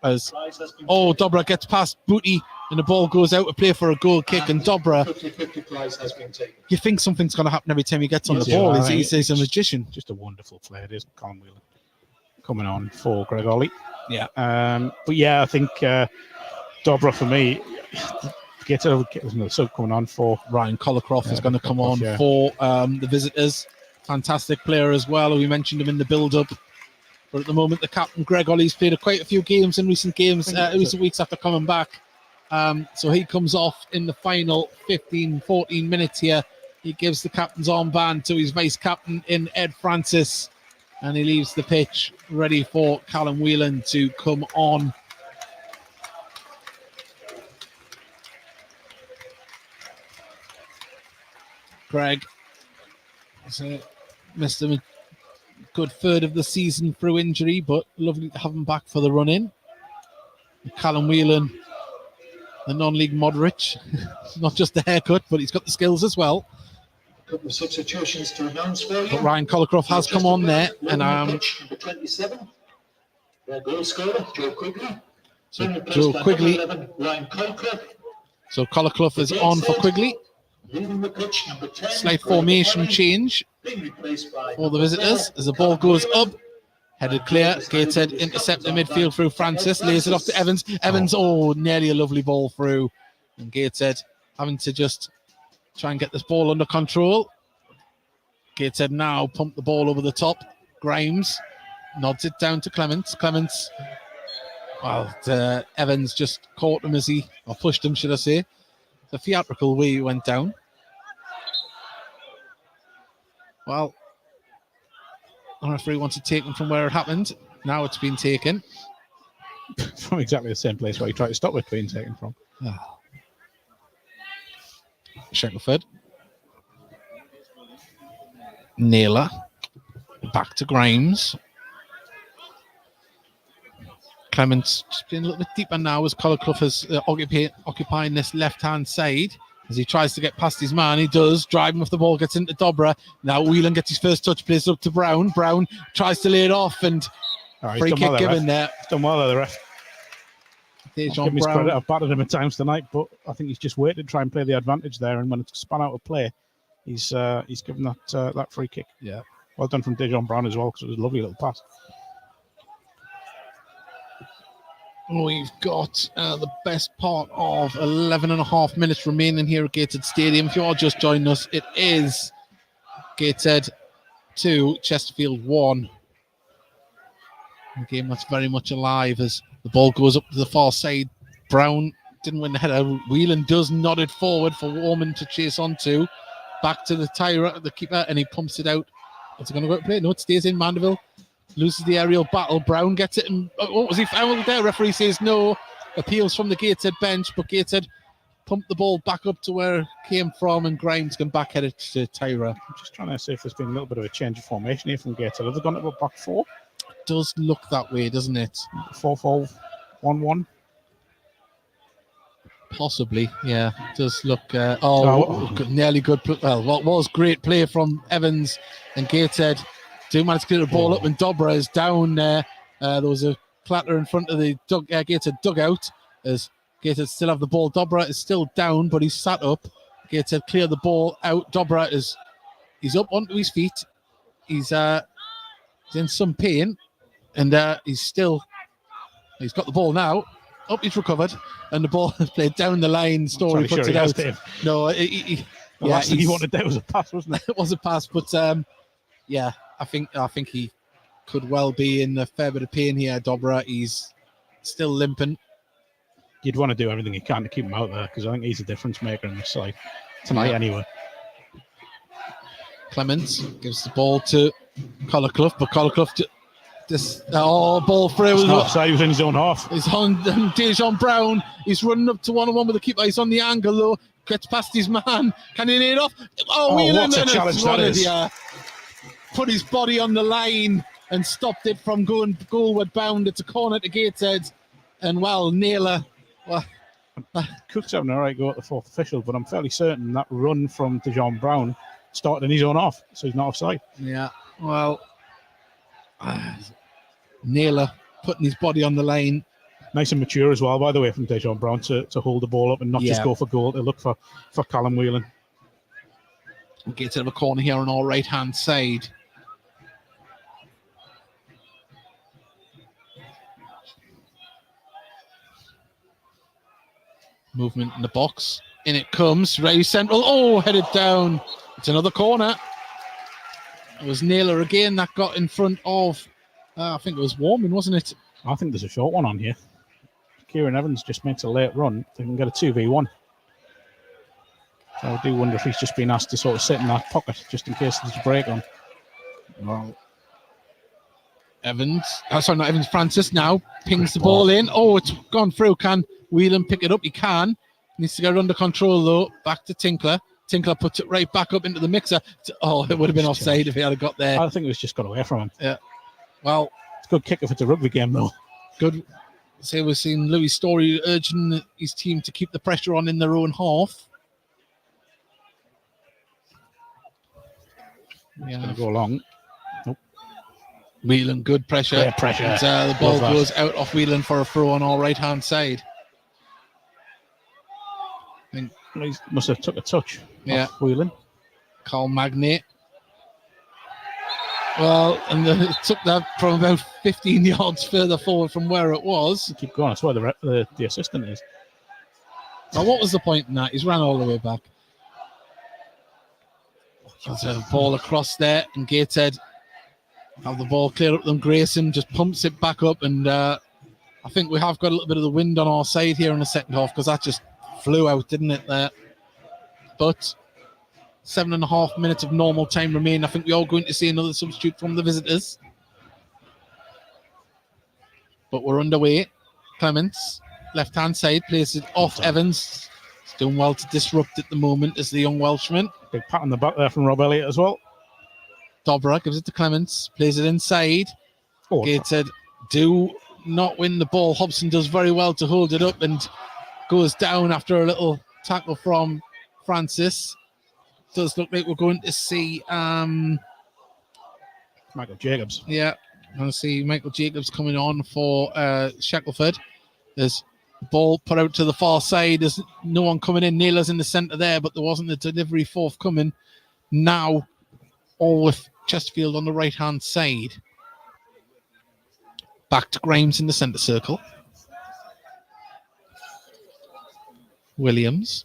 Dobra gets past Booty, and the ball goes out to play for a goal kick, and Dobra, 50-50 prize has been taken. you think something's going to happen every time he gets on the Yeah, ball. I think He's a magician. Just a wonderful player, it is, Colin Whelan. Coming on for Greg Ollie. Yeah. But yeah, I think Dobra for me, get another sub coming on for Ryan Collicroft is going to come on yeah. for the visitors. Fantastic player as well. We mentioned him in the build-up. But at the moment, the captain, Greg Ollie's played quite a few games in recent weeks after coming back. So he comes off in the final 14 minutes here. He gives the captain's armband to his vice-captain in Ed Francis. And he leaves the pitch ready for Callum Whelan to come on. Greg has missed a good third of the season through injury, but lovely to have him back for the run-in. Callum Whelan, the non-league Modric. Not just the haircut, but he's got the skills as well. A couple of substitutions to announce for you. But Ryan Collicroft has come on there. And number 27, their goal scorer, Joe Quigley. So Joe Quigley. 11, Ryan Collicroft. So Collicroft is on for Quigley. Leading the pitch, number 10. Slight formation change for the visitors as the ball goes up. Headed clear. Gateshead intercepting midfield through Francis. Lays it off to Evans. Evans, nearly a lovely ball through. And Gateshead having to just try and get this ball under control. Gateshead now pump the ball over the top. Grimes nods it down to Clements. Evans just caught him or pushed him, should I say. The theatrical way he went down. Well, the referee wants to take him from where it happened. Now it's been taken. from exactly the same place where he tried to stop it being taken from. Shackelford. Naylor. Back to Grimes. Clements just being a little bit deeper now as Collicroft is occupying this left-hand side. As he tries to get past his man, he does. Driving with the ball, gets into Dobra. Now Whelan gets his first touch, plays up to Brown. Brown tries to lay it off, and free kick given there. He's done well there, the ref. Give him his credit. I've battered him at times tonight, but I think he's just waited to try and play the advantage there. And when it's spun out of play, he's given that free kick. Yeah. Well done from Dejon Brown as well, because it was a lovely little pass. We've got the best part of 11 and a half minutes remaining here at Gateshead Stadium. If you are just joining us, it is Gateshead 2, Chesterfield 1. A game that's very much alive as the ball goes up to the far side. Brown didn't win the header. Whelan does nod it forward for Warman to chase onto. Back to the Tyra, the keeper, and he pumps it out. What's it going to go to play? No, it stays in. Mandeville loses the aerial battle. Brown gets it. And, was he fouled there? Referee says no. Appeals from the Gateshead bench, but Gateshead pumped the ball back up to where it came from, and Grimes can back head it to Tyra. I'm just trying to see if there's been a little bit of a change of formation here from Gateshead. Have they gone to a back four? Does look that way, doesn't it? 4-4-1-1. Possibly, yeah. Does look. Nearly good. Well, what was great play from Evans and Gateshead. Do manage to get the ball up, and Dobra is down there. There was a clatter in front of the Gateshead dugout as Gateshead still have the ball. Dobra is still down, but he's sat up. Gateshead clear the ball out. Dobra he's up onto his feet. He's in some pain, and he's got the ball now. Up, he's recovered, and the ball is played down the line. Story puts it out. No, the last thing he wanted there was a pass, wasn't it? It was a pass, but yeah, I think he could well be in a fair bit of pain here. Dobra, he's still limping. You'd want to do everything you can to keep him out there, because I think he's a difference maker in this side tonight, anyway. Clements gives the ball to Collicroft, but Collicroft ball through. It's not offside, he was in his own half. It's on Dejon Brown. He's running up to one-on-one with the keeper. He's on the angle though. Gets past his man. Can he lay it off? What a challenge that is. Put his body on the line and stopped it from going goalward bound. It's a corner to Gateshead. And Naylor. Cook's having a right go at the fourth official, but I'm fairly certain that run from Dejon Brown started in his own half, so he's not offside. Yeah, well, Naylor putting his body on the line. Nice and mature as well, by the way, from Dejon Brown to hold the ball up and not just go for goal, to look for Callum Whelan. Gets out of a corner here on our right-hand side. Movement in the box. In it comes. Ray central. Oh, headed down. It's another corner. It was Naylor again that got in front of, I think it was Warman, wasn't it? I think there's a short one on here. Kieran Evans just makes a late run. They can get a 2v1. So I do wonder if he's just been asked to sort of sit in that pocket just in case there's a break on. Well, Francis now pings the ball in. Oh, it's gone through. Can Whelan pick it up? He can. Needs to get under control though. Back to Tinkler. Tinkler puts it right back up into the mixer. Oh, it would have been offside if he had got there. I think it was just got away from him. Yeah. Well, it's a good kick if it's a rugby game though. Good. So we're seeing Louis Story urging his team to keep the pressure on in their own half. It's going to go long. Nope. Whelan, good pressure. Great pressure. And, the ball goes out off Whelan for a throw on our right-hand side. He must have took a touch off Whelan. Carl Magnate. Well, and it took that from about 15 yards further forward from where it was. Keep going. That's where the assistant is. Now, what was the point in that? He's ran all the way back. There's a ball across there, and Gateshead have the ball clear up them. Grayson just pumps it back up, and I think we have got a little bit of the wind on our side here in the second half because that just flew out, didn't it, there? But 7.5 minutes of normal time remain. I think we are going to see another substitute from the visitors. But we're underway. Clements, left-hand side, plays it off Evans. He's doing well to disrupt at the moment as the young Welshman. Big pat on the back there from Rob Elliott as well. Dobra gives it to Clements, plays it inside. Gateshead do not win the ball. Hobson does very well to hold it up and goes down after a little tackle from Francis. Does look like we're going to see Michael Jacobs. Yeah, I'm going to see Michael Jacobs coming on for Shackelford. There's the ball put out to the far side. There's no one coming in. Naylor's in the centre there, but there wasn't a delivery forthcoming. Now, all with Chesterfield on the right-hand side. Back to Grimes in the centre circle. Williams.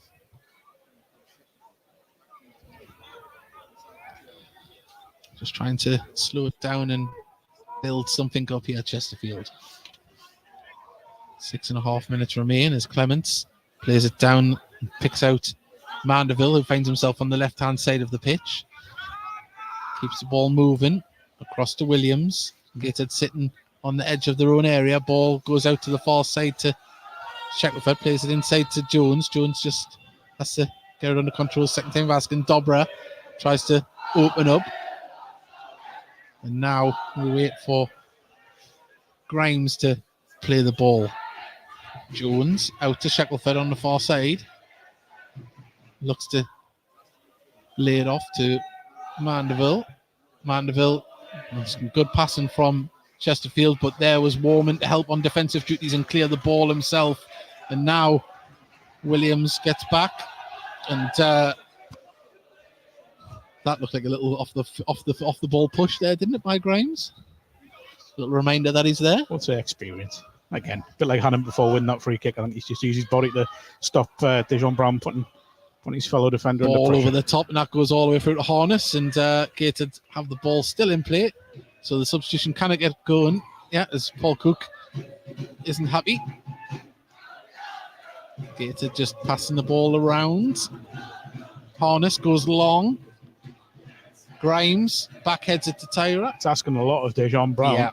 Just trying to slow it down and build something up here at Chesterfield. 6.5 minutes remain as Clements plays it down and picks out Mandeville, who finds himself on the left-hand side of the pitch. Keeps the ball moving across to Williams. Gateshead sitting on the edge of their own area. Ball goes out to the far side to Shackelford, plays it inside to Jones. Jones just has to get it under control. Second time asking. Dobra tries to open up. And now we wait for Grimes to play the ball. Jones out to Shackelford on the far side. Looks to lay it off to Mandeville. Mandeville, some good passing from Chesterfield, but there was Warman to help on defensive duties and clear the ball himself. And now Williams gets back, and that looked like a little off the ball push there, didn't it, by Grimes? A little reminder that he's there. What's the experience? Again, a bit like Hannum before winning that free kick. I think he's just used his body to stop Dejon Brown putting his fellow defender under pressure. Ball over the top, and that goes all the way through to Harness, and Gateshead have the ball still in play. So the substitution cannot get going. Yeah, as Paul Cook isn't happy. Gateshead just passing the ball around. Harness goes long. Grimes backheads it to Tyra. It's asking a lot of Dejon Brown. Yeah.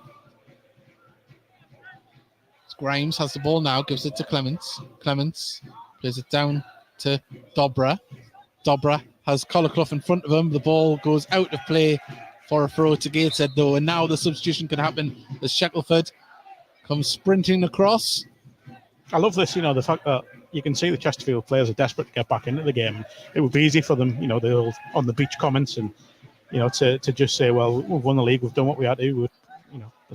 Grimes has the ball now, gives it to Clements. Clements plays it down to Dobra. Dobra has Collarclough in front of him. The ball goes out of play for a throw to Gateshead, though, and now the substitution can happen as Shackelford comes sprinting across. I love this, the fact that you can see the Chesterfield players are desperate to get back into the game. It would be easy for them, the old on the beach comments and, to just say, well, we've won the league, we've done what we had to,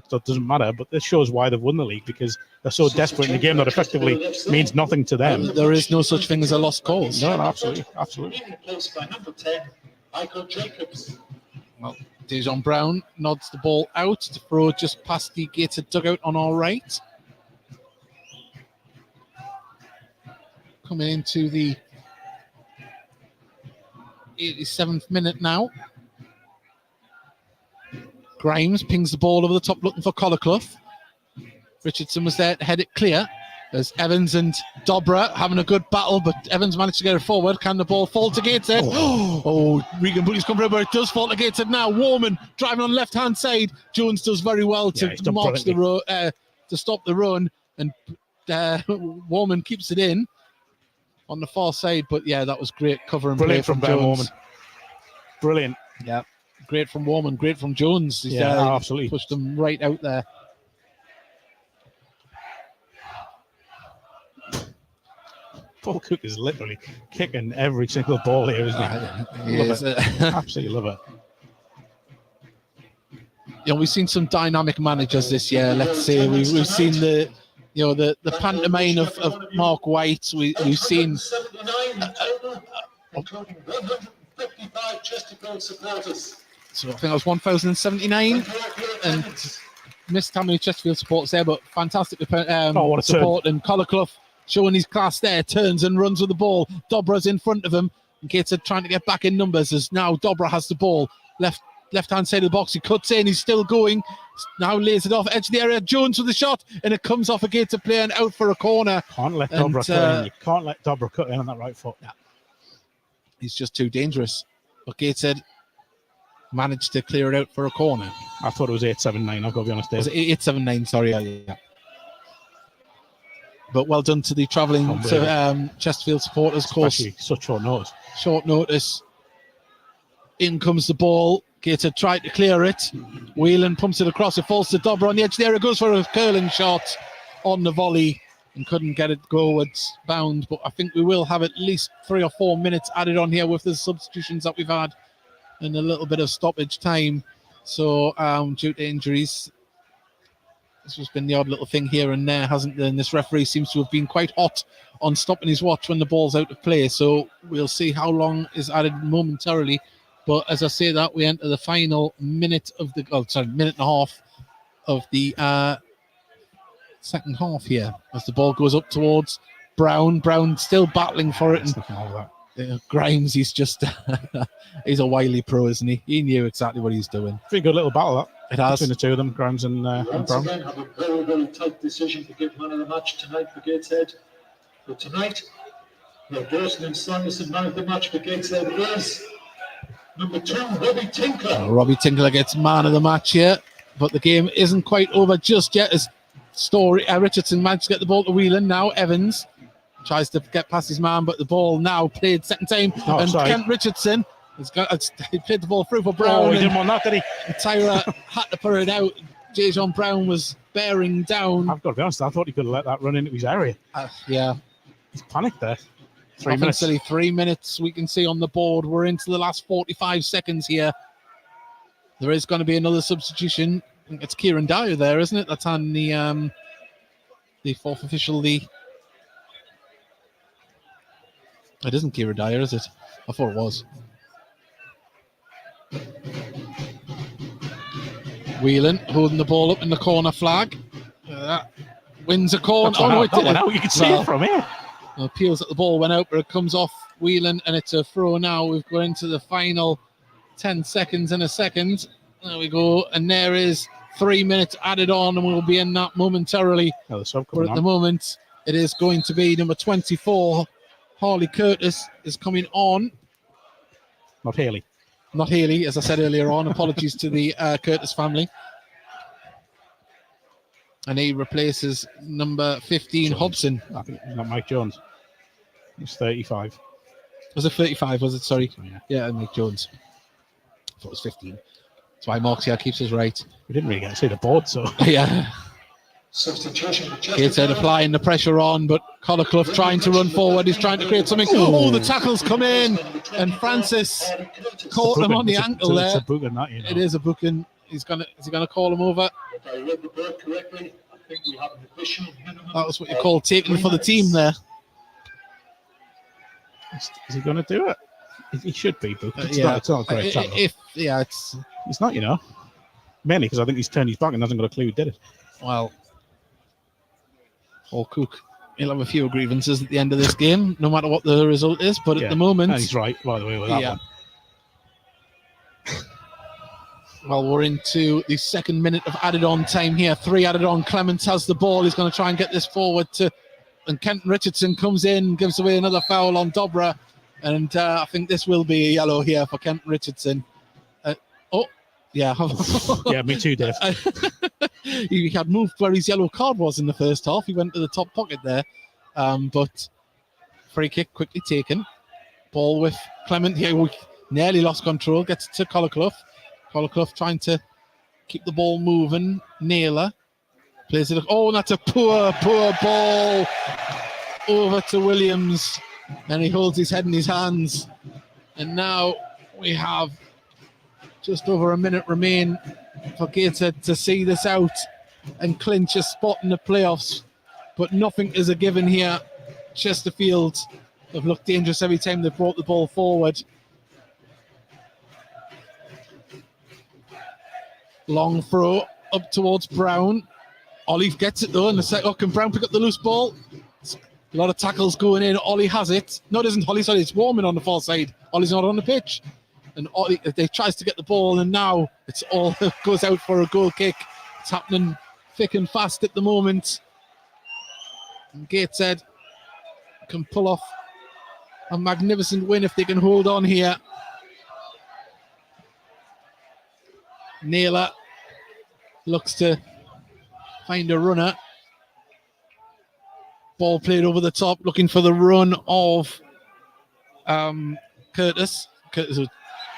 that doesn't matter. But this shows why they've won the league, because they're so desperate in a game that effectively means nothing to them. There is no such thing as a lost cause. No, absolutely. Replaced by number 10, Michael Jacobs. Well, Dejon Brown nods the ball out to throw just past the Gateshead dugout on our right. Coming into the 87th minute now. Grimes pings the ball over the top looking for Collarclough. Richardson was there to head it clear. There's Evans and Dobra having a good battle, but Evans managed to get it forward. Can the ball fall to Gateshead? Oh, Regan Bully's come through, but it does fall to Gateshead now. Warman driving on the left-hand side. Jones does very well to march the to stop the run, and Warman keeps it in on the far side. But yeah, that was great cover and play from Jones. Warman. Brilliant. Yeah, great from Warman, great from Jones. Absolutely pushed them right out there. Paul Cook is literally kicking every single ball here, isn't he? Absolutely love it. Yeah, we've seen some dynamic managers this year. Let's say we've seen the pantomime of Mark White. We've seen including 155 Chesterfield supporters. So I think I was 1,079 and missed how many Chesterfield supporters there, but fantastic support. And Collarclough showing his class there, turns and runs with the ball. Dobra's in front of him. And Gateshead trying to get back in numbers as now Dobra has the ball. Left-hand side of the box. He cuts in. He's still going. Now lays it off edge of the area. Jones with the shot. And it comes off a Gateshead player and out for a corner. Can't let Dobra cut in. You can't let Dobra cut in on that right foot. Yeah. He's just too dangerous. But Gateshead managed to clear it out for a corner. I thought it was 8-7-9. I've got to be honest. Was it 8-7-9? Sorry. Yeah. But well done to the travelling Chesterfield supporters. Of course, such short notice. Short notice. In comes the ball. Gateshead tried to clear it. Whelan pumps it across. It falls to Dobra on the edge. There it goes for a curling shot on the volley and couldn't get it gowards bound. But I think we will have at least 3 or 4 minutes added on here with the substitutions that we've had and a little bit of stoppage time. So due to injuries, this has been the odd little thing here and there, hasn't it? And this referee seems to have been quite hot on stopping his watch when the ball's out of play. So we'll see how long is added momentarily. But as I say that, we enter the final minute of the minute and a half of the second half here as the ball goes up towards Brown. Brown still battling for it. And Grimes, he's just he's a wily pro, isn't he? He knew exactly what he's doing. Pretty good little battle that. It has. Between the two of them, Grimes and Brown. Again, have a very, very tight decision to give man of the match tonight for Gateshead. But tonight, Dawson and Sanderson, man of the match for Gateshead is number 2, Robbie Tinkler. Robbie Tinkler gets man of the match here, but the game isn't quite over just yet as Richardson managed to get the ball to Whelan. Now Evans tries to get past his man, but the ball now played second time. Kent Richardson he played the ball through for Brown. He didn't want that, did he? Tyra had to put it out. Dejon Brown was bearing down. I've got to be honest, I thought he could have let that run into his area. Yeah. He's panicked there. 3 minutes. 3 minutes we can see on the board. We're into the last 45 seconds here. There is going to be another substitution. I think it's Kieran Dyer there, isn't it? That's on the fourth official. It isn't Kieran Dyer, is it? I thought it was. Whelan holding the ball up in the corner flag. Wins a corner. Oh, no, it didn't. Out. You can see it from here. Appeals that the ball went out, but it comes off Whelan, and it's a throw now. We've got into the final 10 seconds and a second. There we go. And there is 3 minutes added on, and we'll be in that momentarily. But at the moment, it is going to be number 24. Harley Curtis is coming on. Not Haley. Not Haley, as I said earlier on. Apologies to the Curtis family. And he replaces number 15, Jones. Hobson. I think not Mike Jones. He's 35. Was it 35? Was it? Sorry. Yeah, Mike Jones. I thought it was 15. That's why Mark's here keeps us right. We didn't really get to see the board, so. Yeah. Substitution. Gateshead applying the pressure on, but Collarclough trying to run forward. He's trying to create something. Oh, the tackles come in, and Francis caught him on the ankle there. It's a booking, that, you know. It is a booking. Is he gonna call him over? if I read the board correctly, I think we have an additional minimum. That was what you call taking for the team there. Is he going to do it? He should be, but it's not a great tackle. It's not, mainly because I think he's turned his back and hasn't got a clue who did it. Well, Paul Cook, he'll have a few grievances at the end of this game, no matter what the result is. But at the moment, and he's right, by the way, with that one. Well, we're into the second minute of added-on time here. 3 added on. Clements has the ball. He's going to try and get this forward and Kenton Richardson comes in, gives away another foul on Dobra. And I think this will be a yellow here for Kenton Richardson. Yeah, me too, Dave. He had moved where his yellow card was in the first half. He went to the top pocket there. But free kick quickly taken. Ball with Clement here. We nearly lost control. Gets it to Colliclough. Colliclough trying to keep the ball moving. Naylor plays it. Oh, and that's a poor ball over to Williams. And he holds his head in his hands. And now we have just over a minute remain for Gateshead to see this out and clinch a spot in the playoffs. But nothing is a given here. Chesterfield have looked dangerous every time they've brought the ball forward. Long throw up towards Brown. Ollie gets it though in the second. Can Brown pick up the loose ball? A lot of tackles going in. Ollie has it. No, it isn't Ollie. Sorry, it's Warman on the far side. Ollie's not on the pitch. And Ollie, they tries to get the ball, and now it's all goes out for a goal kick. It's happening thick and fast at the moment. And Gateshead can pull off a magnificent win if they can hold on here. Naylor looks to find a runner. Ball played over the top, looking for the run of Curtis. Curtis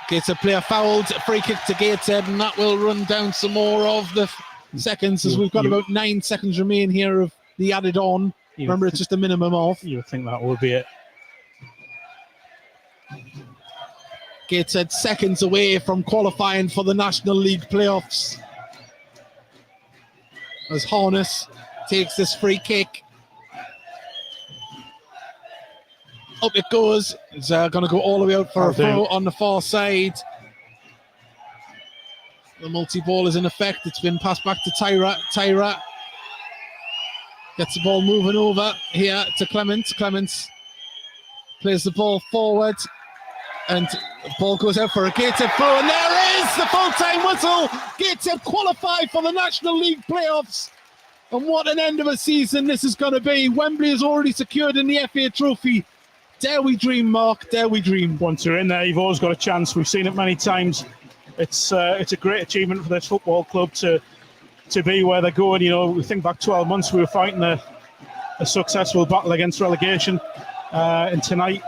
gets a player fouled, a free kick to Gateshead, and that will run down some more of the seconds as we've got about 9 seconds remain here of the added on. Remember, it's just a minimum of. You would think that would be it. Gateshead seconds away from qualifying for the National League playoffs. As Harness takes this free kick. Up it goes. It's going to go all the way out for a throw on the far side. The multi-ball is in effect. It's been passed back to Tyra gets the ball moving over here to Clements. Clements plays the ball forward. And the ball goes out for a Gateshead throw. And there is the full-time whistle. Gateshead qualified for the National League playoffs. And what an end of a season this is going to be. Wembley is already secured in the FA Trophy. Dare we dream, Mark? Dare we dream? Once you're in there, you've always got a chance. We've seen it many times. It's a great achievement for this football club to be where they're going. We think back 12 months, we were fighting a successful battle against relegation. And tonight,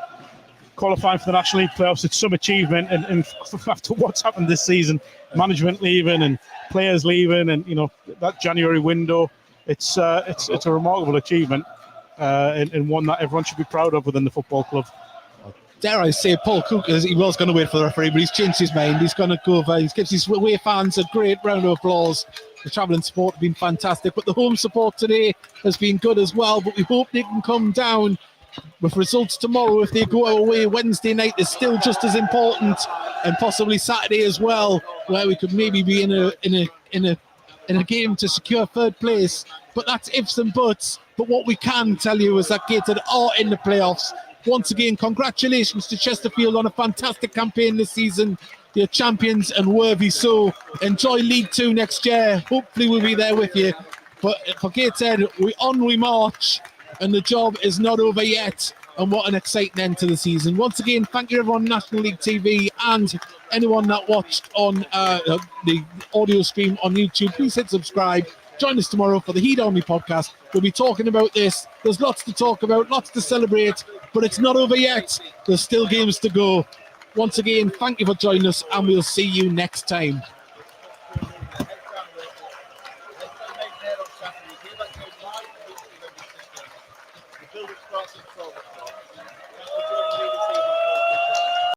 qualifying for the National League playoffs, it's some achievement. And after what's happened this season, management leaving and players leaving, and that January window, it's a remarkable achievement. And one that everyone should be proud of within the football club. Dare I say, Paul Cook, he was going to wait for the referee, but he's changed his mind. He's going to go over. He gives his away fans a great round of applause. The travelling support has been fantastic, but the home support today has been good as well. But we hope they can come down with results tomorrow. If they go away Wednesday night, is still just as important, and possibly Saturday as well, where we could maybe be in a game to secure third place. But that's ifs and buts. But what we can tell you is that Gateshead are in the playoffs. Once again, congratulations to Chesterfield on a fantastic campaign this season. They're champions and worthy so. Enjoy League 2 next year. Hopefully we'll be there with you. But for Gateshead, we march, and the job is not over yet. And what an exciting end to the season. Once again, thank you everyone on National League TV and anyone that watched on the audio stream on YouTube. Please hit subscribe. Join us tomorrow for the Heat Army podcast. We'll be talking about this. There's lots to talk about, lots to celebrate, but it's not over yet. There's still games to go. Once again, thank you for joining us, and we'll see you next time.